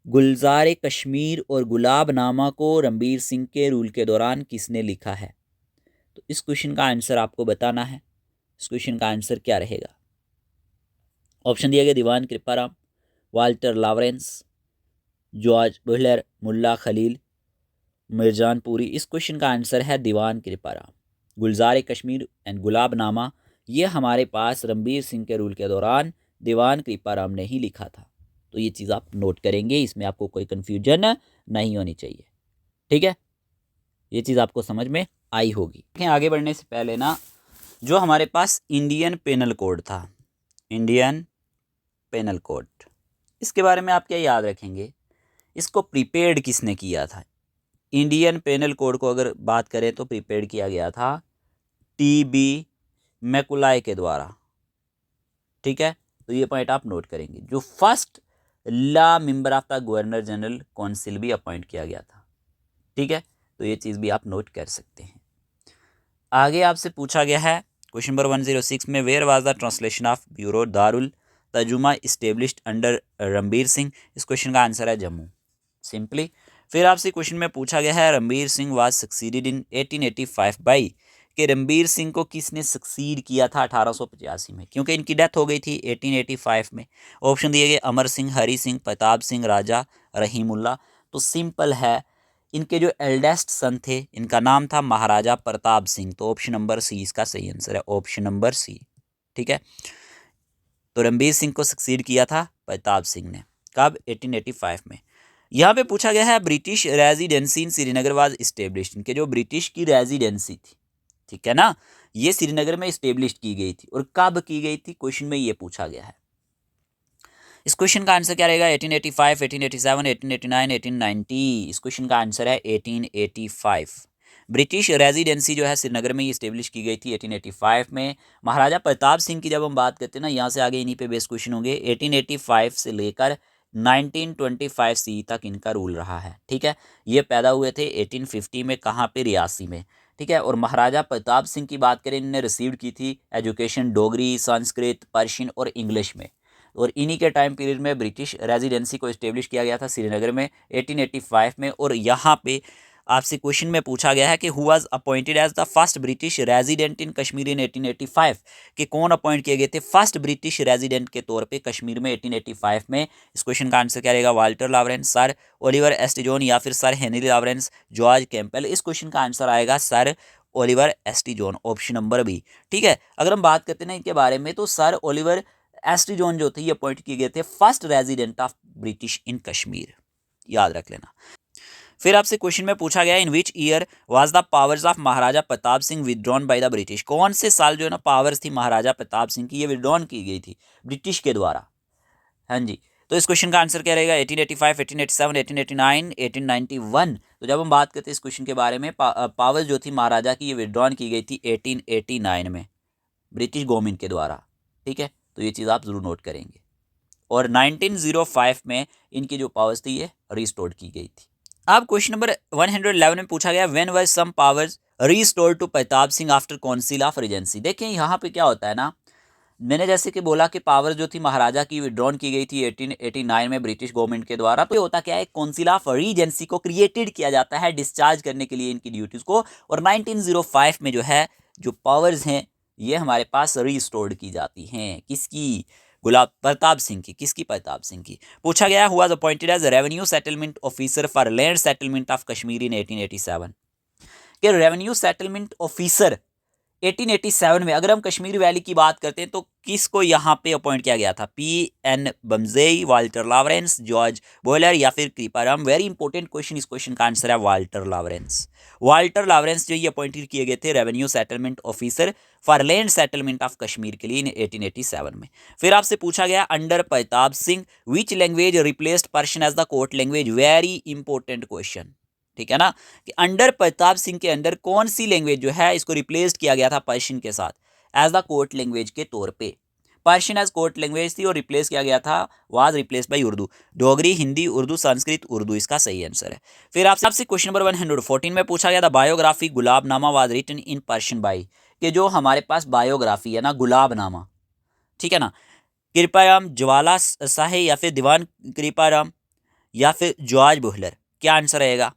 गुलजार कश्मीर और गुलाबनामा को रणबीर सिंह के रूल के दौरान किसने लिखा है? तो इस क्वेश्चन का आंसर आपको बताना है। इस क्वेश्चन का आंसर क्या रहेगा? ऑप्शन दिया गया Diwan Kriparam, Walter Lawrence, George Buhler, Mulla Khalil, Mirzanpuri. इस क्वेश्चन का आंसर है दीवान कृपाराम। गुलजार कश्मीर एंड गुलाबनामा ये हमारे पास रणबीर सिंह के रूल के दौरान दीवान कृपाराम ने ही लिखा था। तो ये चीज़ आप नोट करेंगे, इसमें आपको कोई कन्फ्यूजन नहीं होनी चाहिए। ठीक है, ये चीज़ आपको समझ में आई होगी। आगे बढ़ने से पहले ना, जो हमारे पास इंडियन पेनल कोड था, इंडियन पेनल कोड, इसके बारे में आप क्या याद रखेंगे? इसको प्रिपेयर्ड किसने किया था? इंडियन पेनल कोड को अगर बात करें तो प्रिपेयर्ड किया गया था TB मैकुलाय के द्वारा। ठीक है, तो ये पॉइंट आप नोट करेंगे। जो first law member of the governor general council भी अपॉइंट किया गया था। ठीक है, तो ये चीज़ भी आप नोट कर सकते हैं। आगे आपसे पूछा गया है क्वेश्चन नंबर 106 में where was the translation of bureau Darul Tarjuma established under Ranbir Singh. इस क्वेश्चन का आंसर है जम्मू, सिंपली। फिर आपसे क्वेश्चन में पूछा गया है Ranbir Singh was succeeded in 1885 by, कि रणबीर सिंह को किसने सक्सीड किया था 1885 में, क्योंकि इनकी डेथ हो गई थी 1885 में। ऑप्शन दिए गए अमर सिंह, हरी सिंह, प्रताप सिंह, राजा रहीमुल्ला। तो सिंपल है, इनके जो एल्डेस्ट सन थे इनका नाम था महाराजा प्रताप सिंह। तो ऑप्शन नंबर सी इसका सही आंसर है, ऑप्शन नंबर सी। ठीक है, तो रणबीर सिंह को सक्सीड किया था प्रताप सिंह ने, कब? 1885 में। यहाँ पे पूछा गया है British residency in Srinagar was established, इनके जो ब्रिटिश की रेजिडेंसी थी, ठीक है ना, ये श्रीनगर में इस्टेब्लिश की गई थी, और कब की गई थी क्वेश्चन में ये पूछा गया है। इस क्वेश्चन का आंसर क्या रहेगा? 1885, 1887, 1889, 1890। इस क्वेश्चन का आंसर है 1885। ब्रिटिश रेजिडेंसी जो है श्रीनगर में ये इस्टेब्लिश की गई थी 1885 में। महाराजा प्रताप सिंह की जब हम बात करते हैं ना, यहाँ से आगे इन्हीं पे बेस्ट क्वेश्चन होंगे। 1885 से लेकर 1925 सी तक इनका रूल रहा है। ठीक है, ये पैदा हुए थे 1850 में, कहाँ पे? रियासी में। ठीक है, और महाराजा प्रताप सिंह की बात करें, इन्होंने रिसीव की थी एजुकेशन डोगरी, संस्कृत, पर्शियन और इंग्लिश में, और इन्हीं के टाइम पीरियड में ब्रिटिश रेजिडेंसी को इस्टेब्लिश किया गया था श्रीनगर में 1885 में। और यहाँ पे आपसे क्वेश्चन में पूछा गया है कि who was appointed as the first British resident in Kashmir in 1885, कि कौन अपॉइंट किए गए थे फर्स्ट ब्रिटिश रेजिडेंट के तौर पे कश्मीर में 1885 में। इस क्वेश्चन का आंसर क्या रहेगा? Walter Lawrence, sir Oliver St John या फिर sir Henry Lawrence, George Campbell. इस क्वेश्चन का आंसर आएगा sir Oliver St John, option number B. ठीक है, अगर हम बात करते हैं इनके बारे में, तो सर ओलिवर एस्टिजोन जो थे ये अपॉइंट किए गए थे first resident of British in Kashmir, याद रख लेना। फिर आपसे क्वेश्चन में पूछा गया in which year was the powers of Maharaja Pratap Singh withdrawn by the British, कौन से साल जो है ना पावर्स थी महाराजा प्रताप सिंह की ये विदड्रॉन की गई थी ब्रिटिश के द्वारा। हाँ जी, तो इस क्वेश्चन का आंसर क्या रहेगा? 1885, 1887, 1889, 1891। तो जब हम बात करते हैं इस क्वेश्चन के बारे में, पावर्स जो थी महाराजा की ये विदड्रॉन की गई थी 1889 में ब्रिटिश गवर्नमेंट के द्वारा। ठीक है, तो ये चीज़ आप ज़रूर नोट करेंगे। और 1905 में इनकी जो पावर्स थी ये रिस्टोर्ड की गई थी। अब क्वेश्चन नंबर 111 में पूछा गया when were some powers restored to Pratap Singh after council of regency. देखिए यहाँ पे क्या होता है ना, मैंने जैसे कि बोला कि पावर जो थी महाराजा की विड्रॉन की गई थी 1889 में ब्रिटिश गवर्नमेंट के द्वारा। तो ये होता क्या है, काउंसिल ऑफ रीजेंसी को क्रिएटेड किया जाता है डिस्चार्ज करने के लिए इनकी ड्यूटीज को, और 1905 में जो है जो पावर्स हैं ये हमारे पास रिस्टोर्ड की जाती हैं। किसकी? गुलाब प्रताप सिंह की। किसकी? प्रताप सिंह की। पूछा गया who was appointed as revenue settlement officer for land settlement of Kashmir in 1887। के रेवेन्यू सेटलमेंट ऑफिसर 1887 में अगर हम कश्मीर वैली की बात करते हैं तो किसको यहाँ पे अपॉइंट किया गया था? P.N. Bamzai, Walter Lawrence, George Buhler या फिर कृपाराम। वेरी इंपॉर्टेंट क्वेश्चन, इस क्वेश्चन का आंसर है वाल्टर लॉरेंस। वाल्टर लॉरेंस जो ये अपॉइंटेड किए गए थे revenue settlement officer for land settlement of Kashmir के लिए इन 1887 में। फिर आपसे पूछा गया under Pratap Singh which language replaced Persian as the court language. Very important question, ठीक है ना, कि अंडर प्रताप सिंह के अंदर कौन सी लैंग्वेज जो है इसको रिप्लेस किया गया था पर्शियन के साथ एज द कोर्ट लैंग्वेज के तौर पे। पर्शियन एज कोर्ट लैंग्वेज थी और रिप्लेस किया गया था, was replace by Urdu. Dogri, Hindi, Urdu, Sanskrit, Urdu इसका सही आंसर है। फिर आपसे क्वेश्चन नंबर 114 में पूछा गया था biography Gulabnama was written in Persian by. कि जो हमारे पास बायोग्राफी है ना गुलाबनामा, ठीक है ना, कृपाराम, ज्वाला शाही या फिर दीवान कृपाराम या फिर जॉर्ज बोहलर, क्या आंसर रहेगा?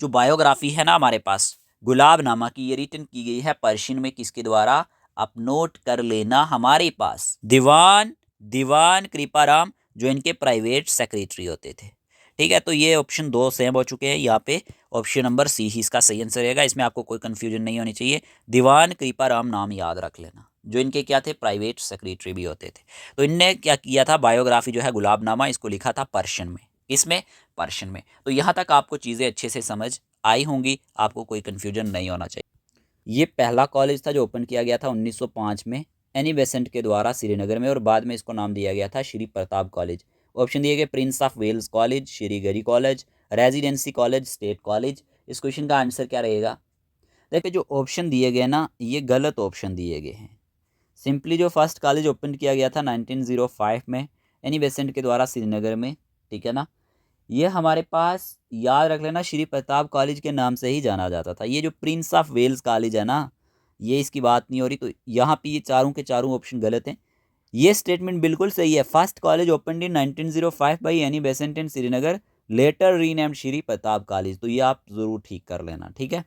जो बायोग्राफी है ना हमारे पास गुलाबनामा की, ये रिटन की गई है पर्शियन में। किसके द्वारा? आप नोट कर लेना, हमारे पास दीवान कृपाराम जो इनके प्राइवेट सेक्रेटरी होते थे। ठीक है, तो ये ऑप्शन 2 सेम हो चुके हैं। यहाँ पे ऑप्शन नंबर सी ही इसका सही आंसर रहेगा, इसमें आपको कोई कंफ्यूजन नहीं होनी चाहिए। दीवान कृपाराम नाम याद रख लेना, जो इनके क्या थे? प्राइवेट सेक्रेटरी भी होते थे। तो इनने क्या किया था? बायोग्राफी जो है गुलाबनामा इसको लिखा था पर्शियन में। इसमें पर्शियन में। तो यहाँ तक आपको चीज़ें अच्छे से समझ आई होंगी, आपको कोई कन्फ्यूजन नहीं होना चाहिए। ये पहला कॉलेज था जो ओपन किया गया था 1905 में एनी बेसेंट के द्वारा श्रीनगर में, और बाद में इसको नाम दिया गया था श्री प्रताप कॉलेज। ऑप्शन दिए गए Prince of Wales college, Shri Gari college, residency college, state college. इस क्वेश्चन का आंसर क्या रहेगा? देखिए जो ऑप्शन दिए गए ना ये गलत ऑप्शन दिए गए हैं। सिंपली जो फर्स्ट कॉलेज ओपन किया गया था 1905 में एनी बेसेंट के द्वारा श्रीनगर में, ठीक है ना, ये हमारे पास याद रख लेना श्री प्रताप कॉलेज के नाम से ही जाना जाता था। ये जो प्रिंस ऑफ वेल्स कॉलेज है ना, ये इसकी बात नहीं हो रही, तो यहाँ पे ये चारों के चारों ऑप्शन गलत हैं। ये स्टेटमेंट बिल्कुल सही है। First college open in 1905 by Annie Besant in Srinagar, later renamed Shri Pratap college. तो ये आप ज़रूर ठीक कर लेना, ठीक है।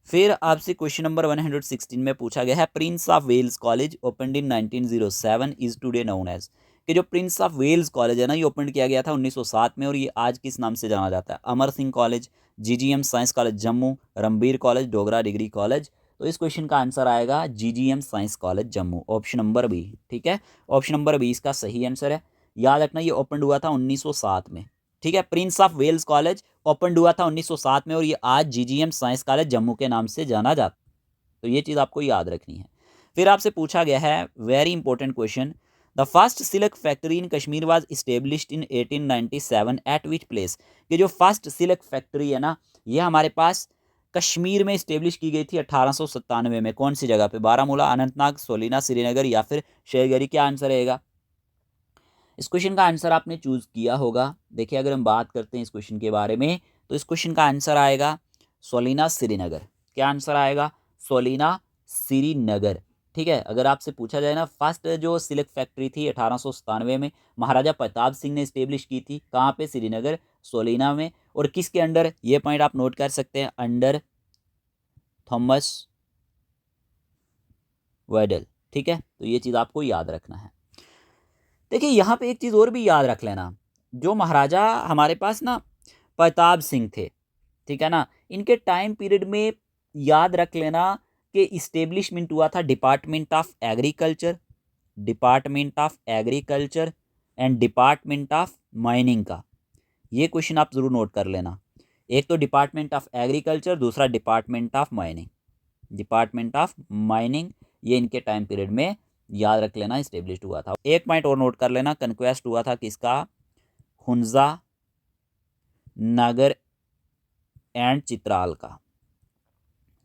फिर आपसे क्वेश्चन नंबर 116 में पूछा गया है prince of Wales college open in 1907 is today known as. कि जो प्रिंस ऑफ वेल्स कॉलेज है ना ये ओपन किया गया था 1907 में, और ये आज किस नाम से जाना जाता है? Amar Singh college, GGM science college Jammu, Ranbir college, Dogra degree college. तो इस क्वेश्चन का आंसर आएगा GGM science college Jammu, option number B, ठीक है। ऑप्शन नंबर बी इसका सही आंसर है। याद रखना ये ओपन हुआ था 1907 में, ठीक है। Prince of Wales college open हुआ था 1907 में, और ये आज जीजीएम साइंस कॉलेज जम्मू के नाम से जाना जाता है। तो ये चीज़ आपको याद रखनी है। फिर आपसे पूछा गया है very important question, the first silk factory in Kashmir was established in 1897 eight which place. कि जो फर्स्ट सिल्क फैक्ट्री है ना ये हमारे पास कश्मीर में इस्टेब्लिश की गई थी 1897 में। कौन सी जगह पे? बारामूला, अनंतनाग, सोलीना, श्रीनगर या फिर शेरगरी। क्या आंसर रहेगा? इस क्वेश्चन का आंसर आपने चूज किया होगा। देखिए अगर हम बात करते हैं इस क्वेश्चन के बारे में तो इस क्वेश्चन का आंसर आएगा सोलीना श्रीनगर। क्या आंसर आएगा? सोलीना श्रीनगर, ठीक है। अगर आपसे पूछा जाए ना फर्स्ट जो सिल्क फैक्ट्री थी 1897 में महाराजा प्रताप सिंह ने इस्टेब्लिश की थी, कहाँ पे? श्रीनगर, सोलीना में। और किसके अंडर? ये पॉइंट आप नोट कर सकते हैं, अंडर थॉमस वेडल, ठीक है। तो ये चीज़ आपको याद रखना है। देखिए यहाँ पे एक चीज़ और भी याद रख लेना, जो महाराजा हमारे पास ना प्रताप सिंह थे, ठीक है ना, इनके टाइम पीरियड में याद रख लेना कि इस्टेब्लिशमेंट हुआ था department of agriculture, and department of mining का। ये क्वेश्चन आप ज़रूर नोट कर लेना। एक तो डिपार्टमेंट ऑफ एग्रीकल्चर, दूसरा डिपार्टमेंट ऑफ माइनिंग। ये इनके टाइम पीरियड में याद रख लेना इस्टेब्लिश्ड हुआ था। एक पॉइंट और नोट कर लेना, कन्क्वेस्ट हुआ था किसका? हुंजा, नगर एंड चित्राल का,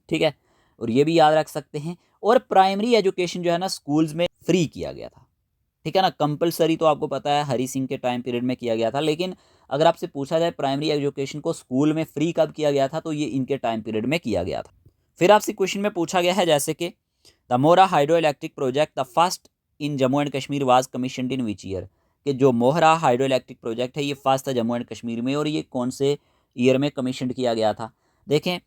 ठीक है। और ये भी याद रख सकते हैं। और प्राइमरी एजुकेशन जो है ना स्कूल्स में फ्री किया गया था। ठीक है ना। कंपलसरी तो आपको पता है हरी सिंह के टाइम पीरियड में किया गया था, लेकिन अगर आपसे पूछा जाए प्राइमरी एजुकेशन को स्कूल में फ्री कब किया गया था, तो ये इनके टाइम पीरियड में किया गया था। फिर आपसे क्वेश्चन में पूछा गया है जैसे कि the Mohra hydro electric project the first in Jammu and Kashmir was commissioned in which year, कि जो मोहरा हाइड्रो इलेक्ट्रिक प्रोजेक्ट है ये फर्स्ट था जम्मू एंड कश्मीर में, और ये कौन से ईयर में कमीशनड किया गया था। देखें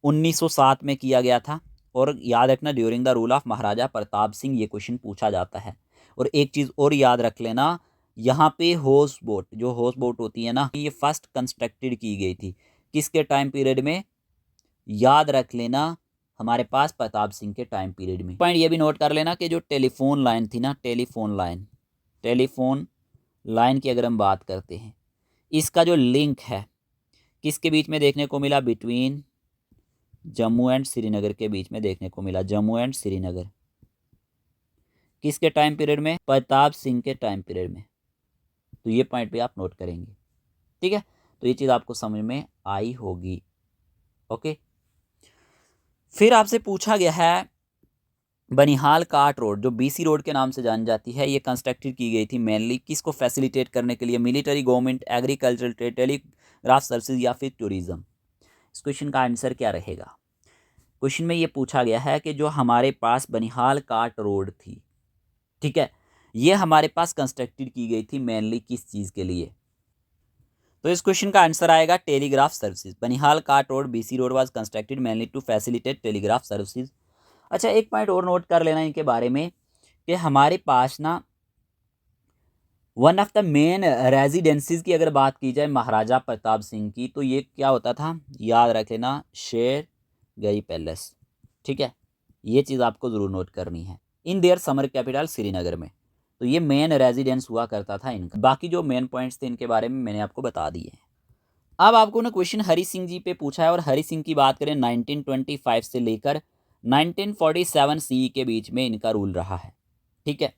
1907 में किया गया था, और याद रखना during the rule of Maharaja Pratap Singh ये क्वेश्चन पूछा जाता है। और एक चीज़ और याद रख लेना, यहाँ पे हाउस बोट, जो हाउस बोट होती है ना, ये फर्स्ट कंस्ट्रक्टेड की गई थी किसके टाइम पीरियड में, याद रख लेना हमारे पास प्रताप सिंह के टाइम पीरियड में। पॉइंट ये भी नोट कर लेना कि जो टेलीफोन लाइन थी ना, टेलीफोन लाइन की अगर हम बात करते हैं, इसका जो लिंक है किसके बीच में देखने को मिला, बिटवीन जम्मू एंड श्रीनगर के बीच में देखने को मिला। जम्मू एंड श्रीनगर किसके टाइम पीरियड में, प्रताप सिंह के टाइम पीरियड में। तो ये पॉइंट भी आप नोट करेंगे, ठीक है। तो ये चीज़ आपको समझ में आई होगी, ओके। फिर आपसे पूछा गया है बनिहाल काट रोड, जो बीसी रोड के नाम से जानी जाती है, ये कंस्ट्रक्टेड की गई थी मेनली किसको फैसिलिटेट करने के लिए, military, government, agricultural, trade, telegraph services या फिर टूरिज्म। इस क्वेश्चन का आंसर क्या रहेगा। क्वेश्चन में ये पूछा गया है कि जो हमारे पास बनिहाल काट रोड थी, ठीक है, ये हमारे पास कंस्ट्रक्टेड की गई थी मेनली किस चीज़ के लिए। तो इस क्वेश्चन का आंसर आएगा telegraph services. Banihal cart road BC road was constructed mainly to facilitate telegraph services. अच्छा, एक पॉइंट और नोट कर लेना इनके बारे में कि हमारे पास ना वन ऑफ द मेन रेजिडेंसीज की अगर बात की जाए महाराजा प्रताप सिंह की, तो ये क्या होता था, याद रख लेना, शेरगढ़ी पैलेस, ठीक है। ये चीज़ आपको ज़रूर नोट करनी है। In their summer capital Srinagar में, तो ये मेन रेजिडेंस हुआ करता था इनका। बाकी जो मेन पॉइंट्स थे इनके बारे में मैंने आपको बता दिए हैं। अब आपको ना क्वेश्चन हरी सिंह जी पे पूछा है, और हरी सिंह की बात करें 1925 से लेकर 1947 सी के बीच में इनका रूल रहा है, ठीक है।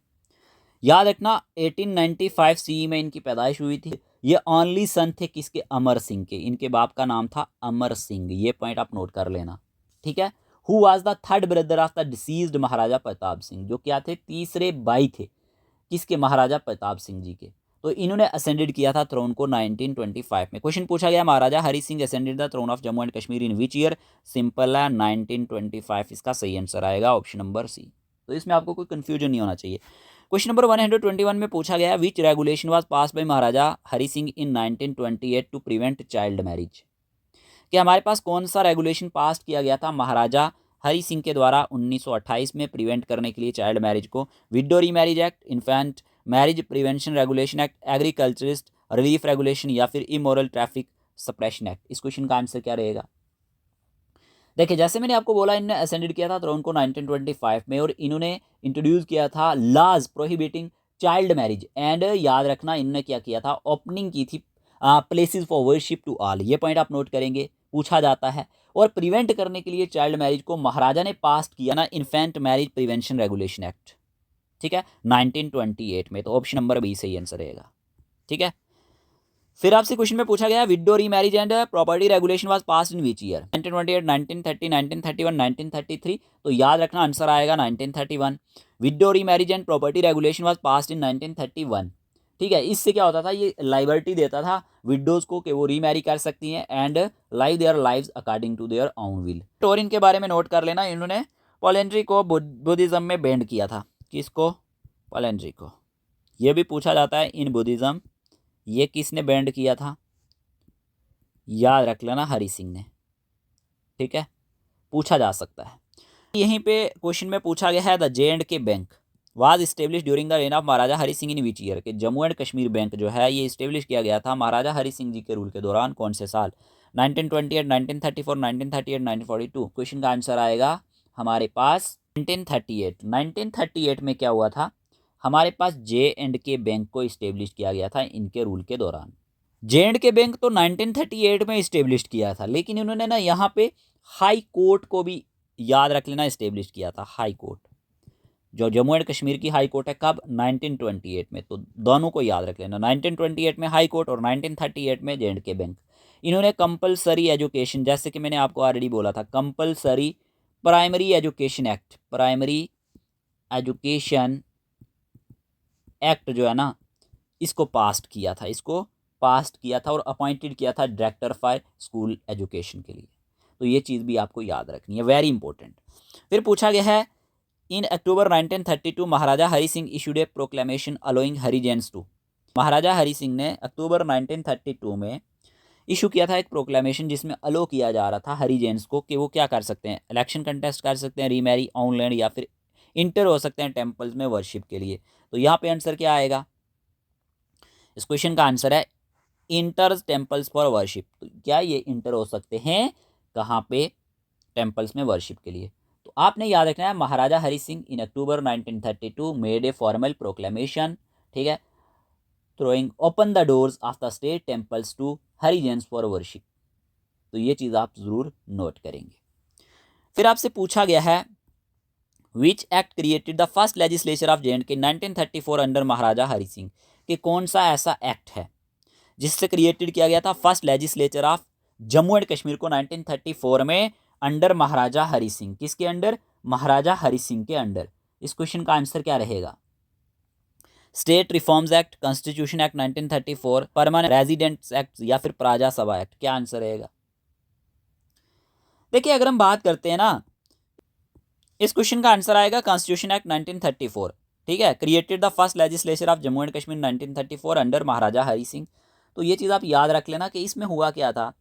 याद रखना 1895 सी में इनकी पैदाइश हुई थी। ये ओनली सन थे किसके, अमर सिंह के। इनके बाप का नाम था अमर सिंह, ये पॉइंट आप नोट कर लेना, ठीक है। Who was the third brother of the deceased Maharaja Pratap Singh, जो क्या थे, तीसरे भाई थे किसके, महाराजा प्रताप सिंह जी के। तो इन्होंने असेंडेड किया था थ्रोन को 1925 में। क्वेश्चन पूछा गया Maharaja Hari Singh ascended the throne of Jammu and Kashmir in which year, simple है 1925। इसका सही आंसर आएगा ऑप्शन नंबर सी। तो इसमें आपको कोई कंफ्यूजन नहीं होना चाहिए। क्वेश्चन नंबर 121 में पूछा गया which regulation was passed by Maharaja Hari Singh in 1928 to prevent child marriage, कि हमारे पास कौन सा रेगुलेशन पास किया गया था महाराजा हरी सिंह के द्वारा 1928 में प्रिवेंट करने के लिए चाइल्ड मैरिज को। विडो री marriage act, infant marriage prevention regulation act, agriculturist relief regulation या फिर इमोरल ट्रैफिक सप्रेशन एक्ट। इस क्वेश्चन का आंसर क्या रहेगा। देखिए जैसे मैंने आपको बोला, इन्होंने असेंडेड किया था थ्रोन को 1925 में, और इन्होंने इंट्रोड्यूस किया था laws prohibiting child marriage. And याद रखना इन्होंने क्या किया था, ओपनिंग की थी places for worship to all. ये पॉइंट आप नोट करेंगे, पूछा जाता है। और प्रिवेंट करने के लिए चाइल्ड मैरिज को महाराजा ने पास किया ना infant marriage prevention regulation act, ठीक है, 1928 में। तो ऑप्शन नंबर बी सही आंसर रहेगा, ठीक है। फिर आपसे क्वेश्चन में पूछा गया विडो री marriage and property regulation was passed in which year, 1928, 1930, 1931, 1933। तो याद रखना आंसर आएगा 1931। विडो री marriage and property regulation was passed in 1931, ठीक है। इससे क्या होता था, ये लाइबर्टी देता था विडोज को कि वो रीमैरी कर सकती हैं and live their lives according to their own will. और इनके बारे में नोट कर लेना, इन्होंने पॉलेंड्री को बुद्धिज्म में बैंड किया था। किसको, पॉलेंड्री को। ये भी पूछा जाता है इन बुद्धिज्म, ये किसने बैंड किया था, याद रख लेना हरी सिंह ने, ठीक है, पूछा जा सकता है। यहीं पे क्वेश्चन में पूछा गया है the J&K bank was establish during the reign of Maharaja Hari Singh in which year, के जम्मू एंड कश्मीर बैंक जो है ये इस्टेब्लिश किया गया था महाराजा हरी सिंह जी के रूल के दौरान, कौन से साल, 1928, 1934, 1938, 1942। क्वेश्चन का आंसर आएगा हमारे पास 1938। 1938 में क्या हुआ था, हमारे पास J&K बैंक को इस्टेब्लिश किया गया था इनके रूल के दौरान। J&K बैंक तो 1938 में इस्टेब्लिश किया था, लेकिन इन्होंने ना यहाँ पे हाई कोर्ट को भी याद रख लेना इस्टेब्लिश किया था। हाई कोर्ट जो जम्मू एंड कश्मीर की हाई कोर्ट है, कब, 1928 में। तो दोनों को याद रख लेना, 1928 में हाई कोर्ट और 1938 में J&K बैंक। इन्होंने कंपलसरी एजुकेशन, जैसे कि मैंने आपको ऑलरेडी बोला था, compulsory primary education act, primary education act जो है ना इसको पास्ट किया था और अपॉइंटेड किया था डायरेक्टर फॉर स्कूल एजुकेशन के लिए। तो ये चीज़ भी आपको याद रखनी है, वेरी इंपॉर्टेंट। फिर पूछा गया है in October 1932 Maharaja Hari Singh issued a proclamation allowing Harijans to. Maharaja Hari Singh ने अक्टूबर 1932 में इशू किया था एक प्रोक्लेमेशन जिसमें अलो किया जा रहा था हरिजन्स को कि वो क्या कर सकते हैं, इलेक्शन कंटेस्ट कर सकते हैं, रीमैरी ऑन लैंड या फिर इंटर हो सकते हैं टेम्पल्स में वर्शिप के लिए। तो यहाँ पे आंसर क्या आएगा, इस क्वेश्चन का आंसर है इंटर टेम्पल्स फॉर वर्शिप। तो क्या ये इंटर हो सकते हैं कहाँ पे, टेम्पल्स में वर्शिप के लिए। तो आपने याद रखना है Maharaja Hari Singh in October 1932 made a formal proclamation, ठीक है, throwing open the doors of the state temples to Harijans for worship. तो ये चीज़ आप ज़रूर नोट करेंगे। फिर आपसे पूछा गया है which act created the first legislature of J&K 1934 under Maharaja Hari Singh, कि कौन सा ऐसा एक्ट है जिससे क्रिएटेड किया गया था first legislature of Jammu and Kashmir को 1934 में अंडर महाराजा हरि सिंह। किसके अंडर, महाराजा हरि सिंह के अंडर। इस क्वेश्चन का आंसर क्या रहेगा, state reforms act, constitution act 1934, permanent residents act या फिर प्रजा सभा एक्ट, क्या आंसर रहेगा। देखिए अगर हम बात करते हैं ना, इस क्वेश्चन का आंसर आएगा कॉन्स्टिट्यूशन एक्ट 1934, ठीक है, created the first legislature of Jammu and Kashmir 1934 under Maharaja Hari Singh. तो ये चीज़ आप याद रख लेना कि इसमें हुआ क्या था,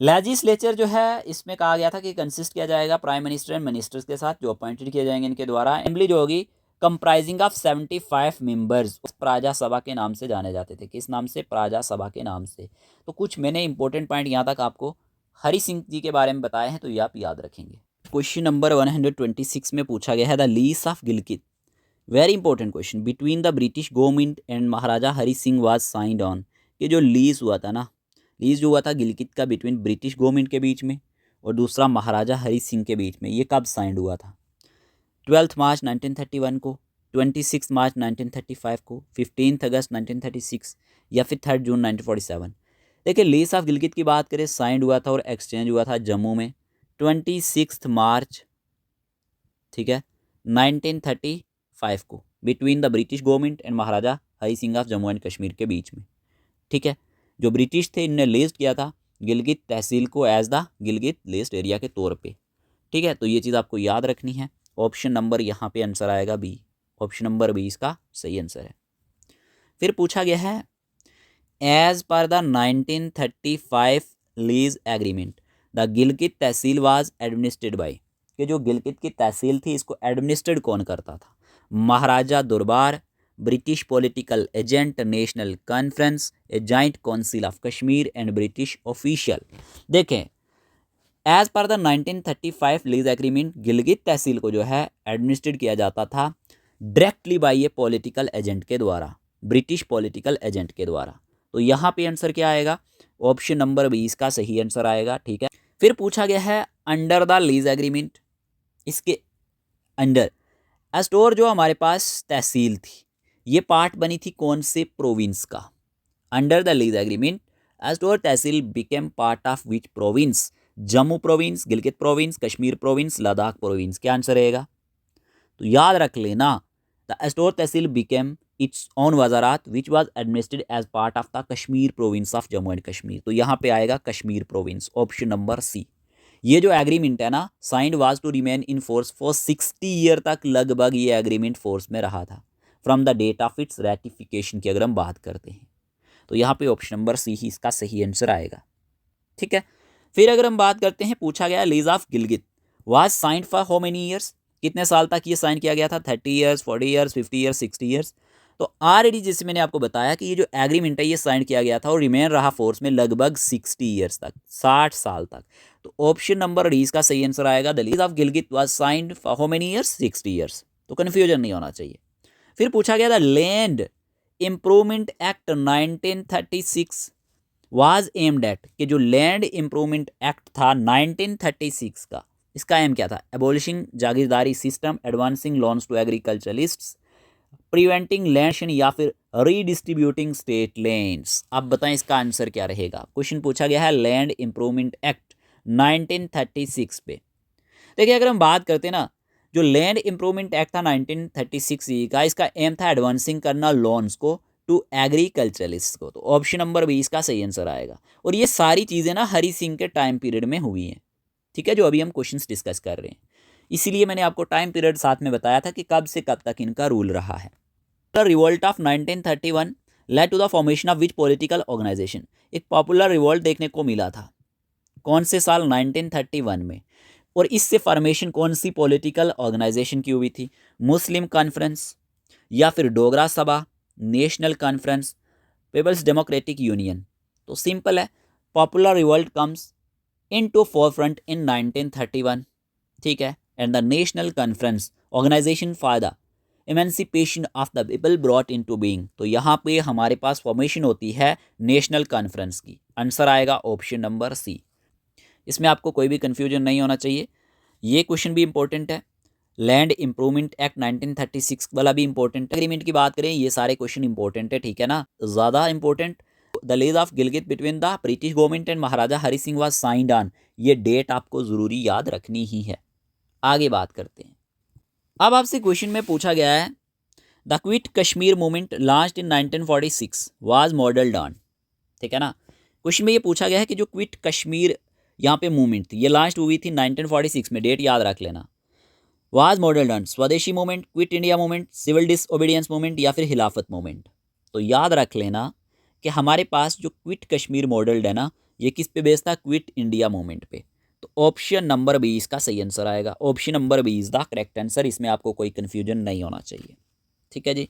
लेजिस्लेचर जो है इसमें कहा गया था कि कंसिस्ट किया जाएगा प्राइम मिनिस्टर एंड मिनिस्टर्स के साथ जो अपॉइंटेड किए जाएंगे इनके द्वारा। असेंबली जो होगी कंप्राइजिंग ऑफ 75 मेंबर्स, प्रजा सभा के नाम से जाने जाते थे। किस नाम से, प्रजा सभा के नाम से। तो कुछ मैंने इंपॉर्टेंट पॉइंट यहाँ तक आपको हरि सिंह जी के बारे में बताए हैं, तो ये आप याद रखेंगे। क्वेश्चन नंबर 126 में पूछा गया है the lease of Gilgit, very important question, between the British government and Maharaja Hari Singh was signed on. कि जो लीज हुआ था ना, लीज जो हुआ था गिलगित का बिटवीन ब्रिटिश गवर्नमेंट के बीच में और दूसरा महाराजा हरि सिंह के बीच में, ये कब साइंड हुआ था, 12 मार्च 1931 को, 26 मार्च 1935 को, 15 अगस्त 1936 या फिर 3 जून 1947। देखिए लीज ऑफ गिलगित की बात करें, साइंड हुआ था और एक्सचेंज हुआ था जम्मू में 26 मार्च, ठीक है, 1935 को, between the British government and Maharaja Hari Singh of Jammu and Kashmir के बीच में, ठीक है। जो ब्रिटिश थे इनने लिस्ट किया था गिलगित तहसील को as the Gilgit leased area के तौर पे, ठीक है। तो ये चीज़ आपको याद रखनी है। ऑप्शन नंबर यहाँ पे आंसर आएगा बी, ऑप्शन नंबर बी इसका सही आंसर है। फिर पूछा गया है as per the 1935 lease agreement the Gilgit tehsil was administered by, कि जो गिलगित की तहसील थी इसको एडमिनिस्ट्रेड कौन करता था, महाराजा दरबार, British political agent, national conference, a joint council of Kashmir and British official. देखें as per the 1935 lease agreement Gilgit tehsil को जो है एडमिनिस्ट्रेट किया जाता था directly by a political agent के द्वारा, ब्रिटिश पॉलिटिकल एजेंट के द्वारा। तो यहाँ पे आंसर क्या आएगा, ऑप्शन नंबर 20 का सही आंसर आएगा, ठीक है। फिर पूछा गया है अंडर द लीज एग्रीमेंट, इसके अंडर एस्टोर जो हमारे पास तहसील थी ये पार्ट बनी थी कौन से प्रोविंस का, under the lease agreement Astore tehsil became part of which province, Jammu province, Gilgit province, Kashmir province, Ladakh province, क्या आंसर रहेगा। तो याद रख लेना the Astore tehsil became its own वजारात which was administered as part of the Kashmir province of Jammu and Kashmir. तो यहाँ पे आएगा Kashmir province, option number C. ये जो एग्रीमेंट है ना signed was to remain in force for 60 year तक, लगभग ये एग्रीमेंट फोर्स में रहा था from the date of its ratification की अगर हम बात करते हैं। तो यहाँ पे ऑप्शन नंबर सी ही इसका सही आंसर आएगा, ठीक है। फिर अगर हम बात करते हैं पूछा गया lease of Gilgit was signed for how many years, कितने साल तक ये साइन किया गया था, 30 ईयर्स, 40 ईयर्स, 50 ईयर्स, 60 ईयर्स। तो ऑलरेडी जैसे मैंने आपको बताया कि ये जो एग्रीमेंट है ये साइन किया गया था और रिमेन रहा फोर्स में लगभग 60 ईयर्स तक, 60 साल तक। तो ऑप्शन नंबर डी इसका सही आंसर आएगा, the lease of Gilgit was signed for how many years, 60 years. तो कन्फ्यूजन नहीं होना चाहिए। फिर पूछा गया the land improvement act 1936 was aimed at, कि जो लैंड इंप्रूवमेंट एक्ट था 1936 का, इसका एम क्या था, abolishing jagirdari system, advancing loans to agriculturalists, preventing land या फिर रीडिस्ट्रीब्यूटिंग स्टेट लैंड्स। आप बताएं इसका आंसर क्या रहेगा। क्वेश्चन पूछा गया है लैंड इंप्रूवमेंट एक्ट 1936 पे। देखिए अगर हम बात करते हैं ना जो लैंड इंप्रूवमेंट एक्ट था 1936 का, इसका एम था एडवांसिंग करना लोन्स को टू एग्रीकल्चरलिस्ट को। तो ऑप्शन नंबर 20 का सही आंसर आएगा। और ये सारी चीज़ें ना हरि सिंह के टाइम पीरियड में हुई हैं, ठीक है, जो अभी हम क्वेश्चंस डिस्कस कर रहे हैं। इसीलिए मैंने आपको टाइम पीरियड साथ में बताया था कि कब से कब तक इनका रूल रहा है। The revolt of 1931 led to the formation of which political organisation. एक पॉपुलर रिवोल्ट देखने को मिला था कौन से साल, 1931 में। और इससे फॉर्मेशन कौन सी पॉलिटिकल ऑर्गेनाइजेशन की हुई थी? मुस्लिम कॉन्फ्रेंस, या फिर Dogra Sabha, national conference, people's democratic union. तो सिंपल है, popular revolt comes into forefront in 1931, ठीक है, and the national conference organisation for the emancipation of the people brought into being. तो यहाँ पे हमारे पास फॉर्मेशन होती है नेशनल कॉन्फ्रेंस की। आंसर आएगा ऑप्शन नंबर सी। इसमें आपको कोई भी कंफ्यूजन नहीं होना चाहिए। ये क्वेश्चन भी इंपॉर्टेंट है, लैंड इंप्रूवमेंट एक्ट 1936 वाला भी इंपॉर्टेंट है। एग्रीमेंट की बात करें, ये सारे क्वेश्चन इंपॉर्टेंट है, ठीक है ना, ज़्यादा important. The lease of Gilgit between the British government and Maharaja Hari Singh was signed on. ये डेट आपको ज़रूरी याद रखनी ही है। आगे बात करते हैं। अब आपसे क्वेश्चन में पूछा गया है the quit Kashmir movement launched in 1946 was modelled on, ठीक है ना। क्वेश्चन में ये पूछा गया है कि जो क्विट कश्मीर यहाँ पे मूवमेंट थी, ये लॉन्च हुई थी 1946 में, डेट याद रख लेना। Was modelled on Swadeshi movement, quit India movement, civil disobedience movement, या फिर खिलाफत मूवमेंट। तो याद रख लेना कि हमारे पास जो क्विट कश्मीर मॉडल्ड है ना, ये किस पे बेस्ड था? क्विट इंडिया मूवमेंट पे। तो ऑप्शन नंबर 20 का सही आंसर आएगा। Option number 20 the correct answer. इसमें आपको कोई कन्फ्यूजन नहीं होना चाहिए, ठीक है जी।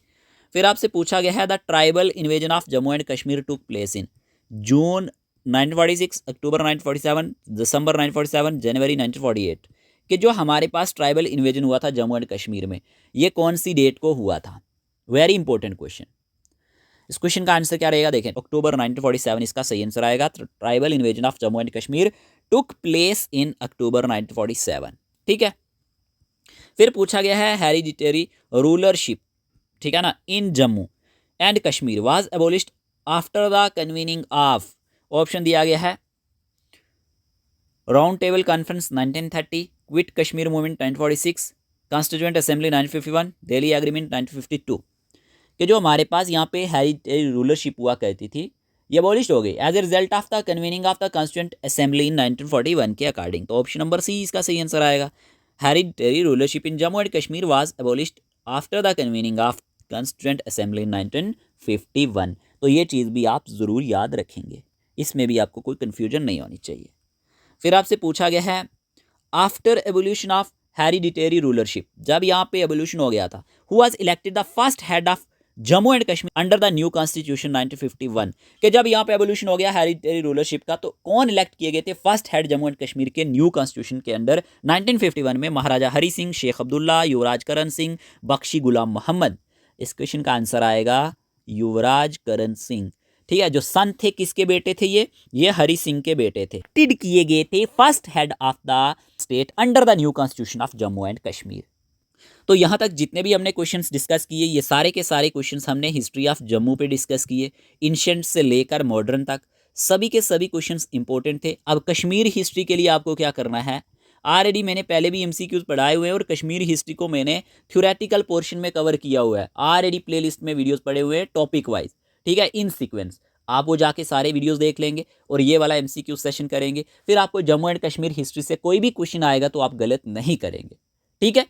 फिर आपसे पूछा गया है the tribal invasion of Jammu and Kashmir took place in June 1946, October 1947, December 1947, January 1948। कि जो हमारे पास ट्राइबल इन्वेजन हुआ था जम्मू एंड कश्मीर में, ये कौन सी डेट को हुआ था? Very important question. इस क्वेश्चन का आंसर क्या रहेगा? देखें, अक्टूबर 1947 इसका सही आंसर आएगा। Tribal invasion of Jammu and Kashmir took place in October 1947, ठीक है। फिर पूछा गया है हेरिडिटरी रूलरशिप, ठीक है ना, in Jammu and Kashmir was abolished after the convening of. Option दिया गया है round table conference 1930, quit Kashmir movement 1946, constituent assembly 1951, Delhi agreement 1952। कि जो हमारे पास यहाँ पे हेरिडिटरी रूलरशिप हुआ करती थी, ये अबॉलिश हो गई as a result of the convening of the constituent assembly in 1941 के अकॉर्डिंग। तो ऑप्शन नंबर सी इसका सही आंसर आएगा। Hereditary rulership in Jammu and Kashmir was abolished after the convening of constituent assembly इन 1951। तो ये चीज़ भी आप ज़रूर याद रखेंगे, इसमें भी आपको कोई कन्फ्यूजन नहीं होनी चाहिए। फिर आपसे पूछा गया है after evolution of hereditary rulership, जब यहाँ पे एवोल्यूशन हो गया था, who was elected the first head of Jammu and Kashmir under the new constitution 1951। कि जब यहाँ पे एवोल्यूशन हो गया हेरिडिटरी रूलरशिप का, तो कौन इलेक्ट किए गए थे first head Jammu and Kashmir के न्यू कॉन्स्टिट्यूशन के अंडर 1951 में? महाराजा हरि सिंह, शेख अब्दुल्ला, युवराज करण सिंह, बख्शी गुलाम मोहम्मद। इस क्वेश्चन का आंसर आएगा युवराज करण सिंह, ठीक है। जो सन थे किसके बेटे थे? ये हरि सिंह के बेटे थे। टिड किए गए थे first head of the state under the new constitution of Jammu and Kashmir. तो यहाँ तक जितने भी हमने क्वेश्चंस डिस्कस किए, ये सारे के सारे क्वेश्चंस हमने हिस्ट्री ऑफ जम्मू पे डिस्कस किए, एंशिएंट से लेकर मॉडर्न तक। सभी के सभी क्वेश्चंस इंपॉर्टेंट थे। अब कश्मीर हिस्ट्री के लिए आपको क्या करना है, ऑलरेडी मैंने पहले भी एमसीक्यूज पढ़ाए हुए हैं और कश्मीर हिस्ट्री को मैंने थ्योरेटिकल पोर्शन में कवर किया हुआ है। ऑलरेडी प्लेलिस्ट में वीडियोस पड़े हुए हैं टॉपिक वाइज, ठीक है, इन सीक्वेंस। आप वो जाके सारे वीडियोस देख लेंगे और ये वाला एमसीक्यू सेशन करेंगे, फिर आपको जम्मू एंड कश्मीर हिस्ट्री से कोई भी क्वेश्चन आएगा तो आप गलत नहीं करेंगे, ठीक है।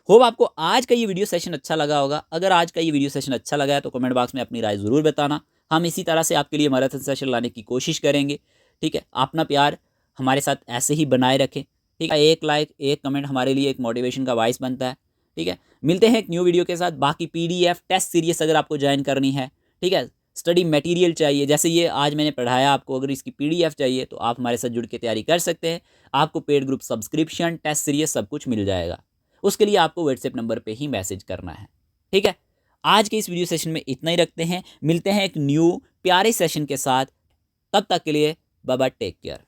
होप आपको आज का ये वीडियो सेशन अच्छा लगा होगा। अगर आज का ये वीडियो सेशन अच्छा लगा है तो कमेंट बॉक्स में अपनी राय ज़रूर बताना। हम इसी तरह से आपके लिए मैराथन सेशन लाने की कोशिश करेंगे, ठीक है। अपना प्यार हमारे साथ ऐसे ही बनाए रखें, ठीक है। एक लाइक, एक कमेंट हमारे लिए एक मोटिवेशन का वॉइस बनता है, ठीक है। मिलते हैं एक न्यू वीडियो के साथ। बाकी PDF टेस्ट सीरीज अगर आपको ज्वाइन करनी है, ठीक है, स्टडी मटेरियल चाहिए, जैसे ये आज मैंने पढ़ाया आपको, अगर इसकी PDF चाहिए तो आप हमारे साथ जुड़ के तैयारी कर सकते हैं। आपको paid group subscription, test series सब कुछ मिल जाएगा। उसके लिए आपको व्हाट्सएप नंबर पे ही मैसेज करना है, ठीक है। आज के इस वीडियो सेशन में इतना ही रखते हैं। मिलते हैं एक न्यू प्यारे सेशन के साथ। तब तक के लिए बाय बाय, टेक केयर।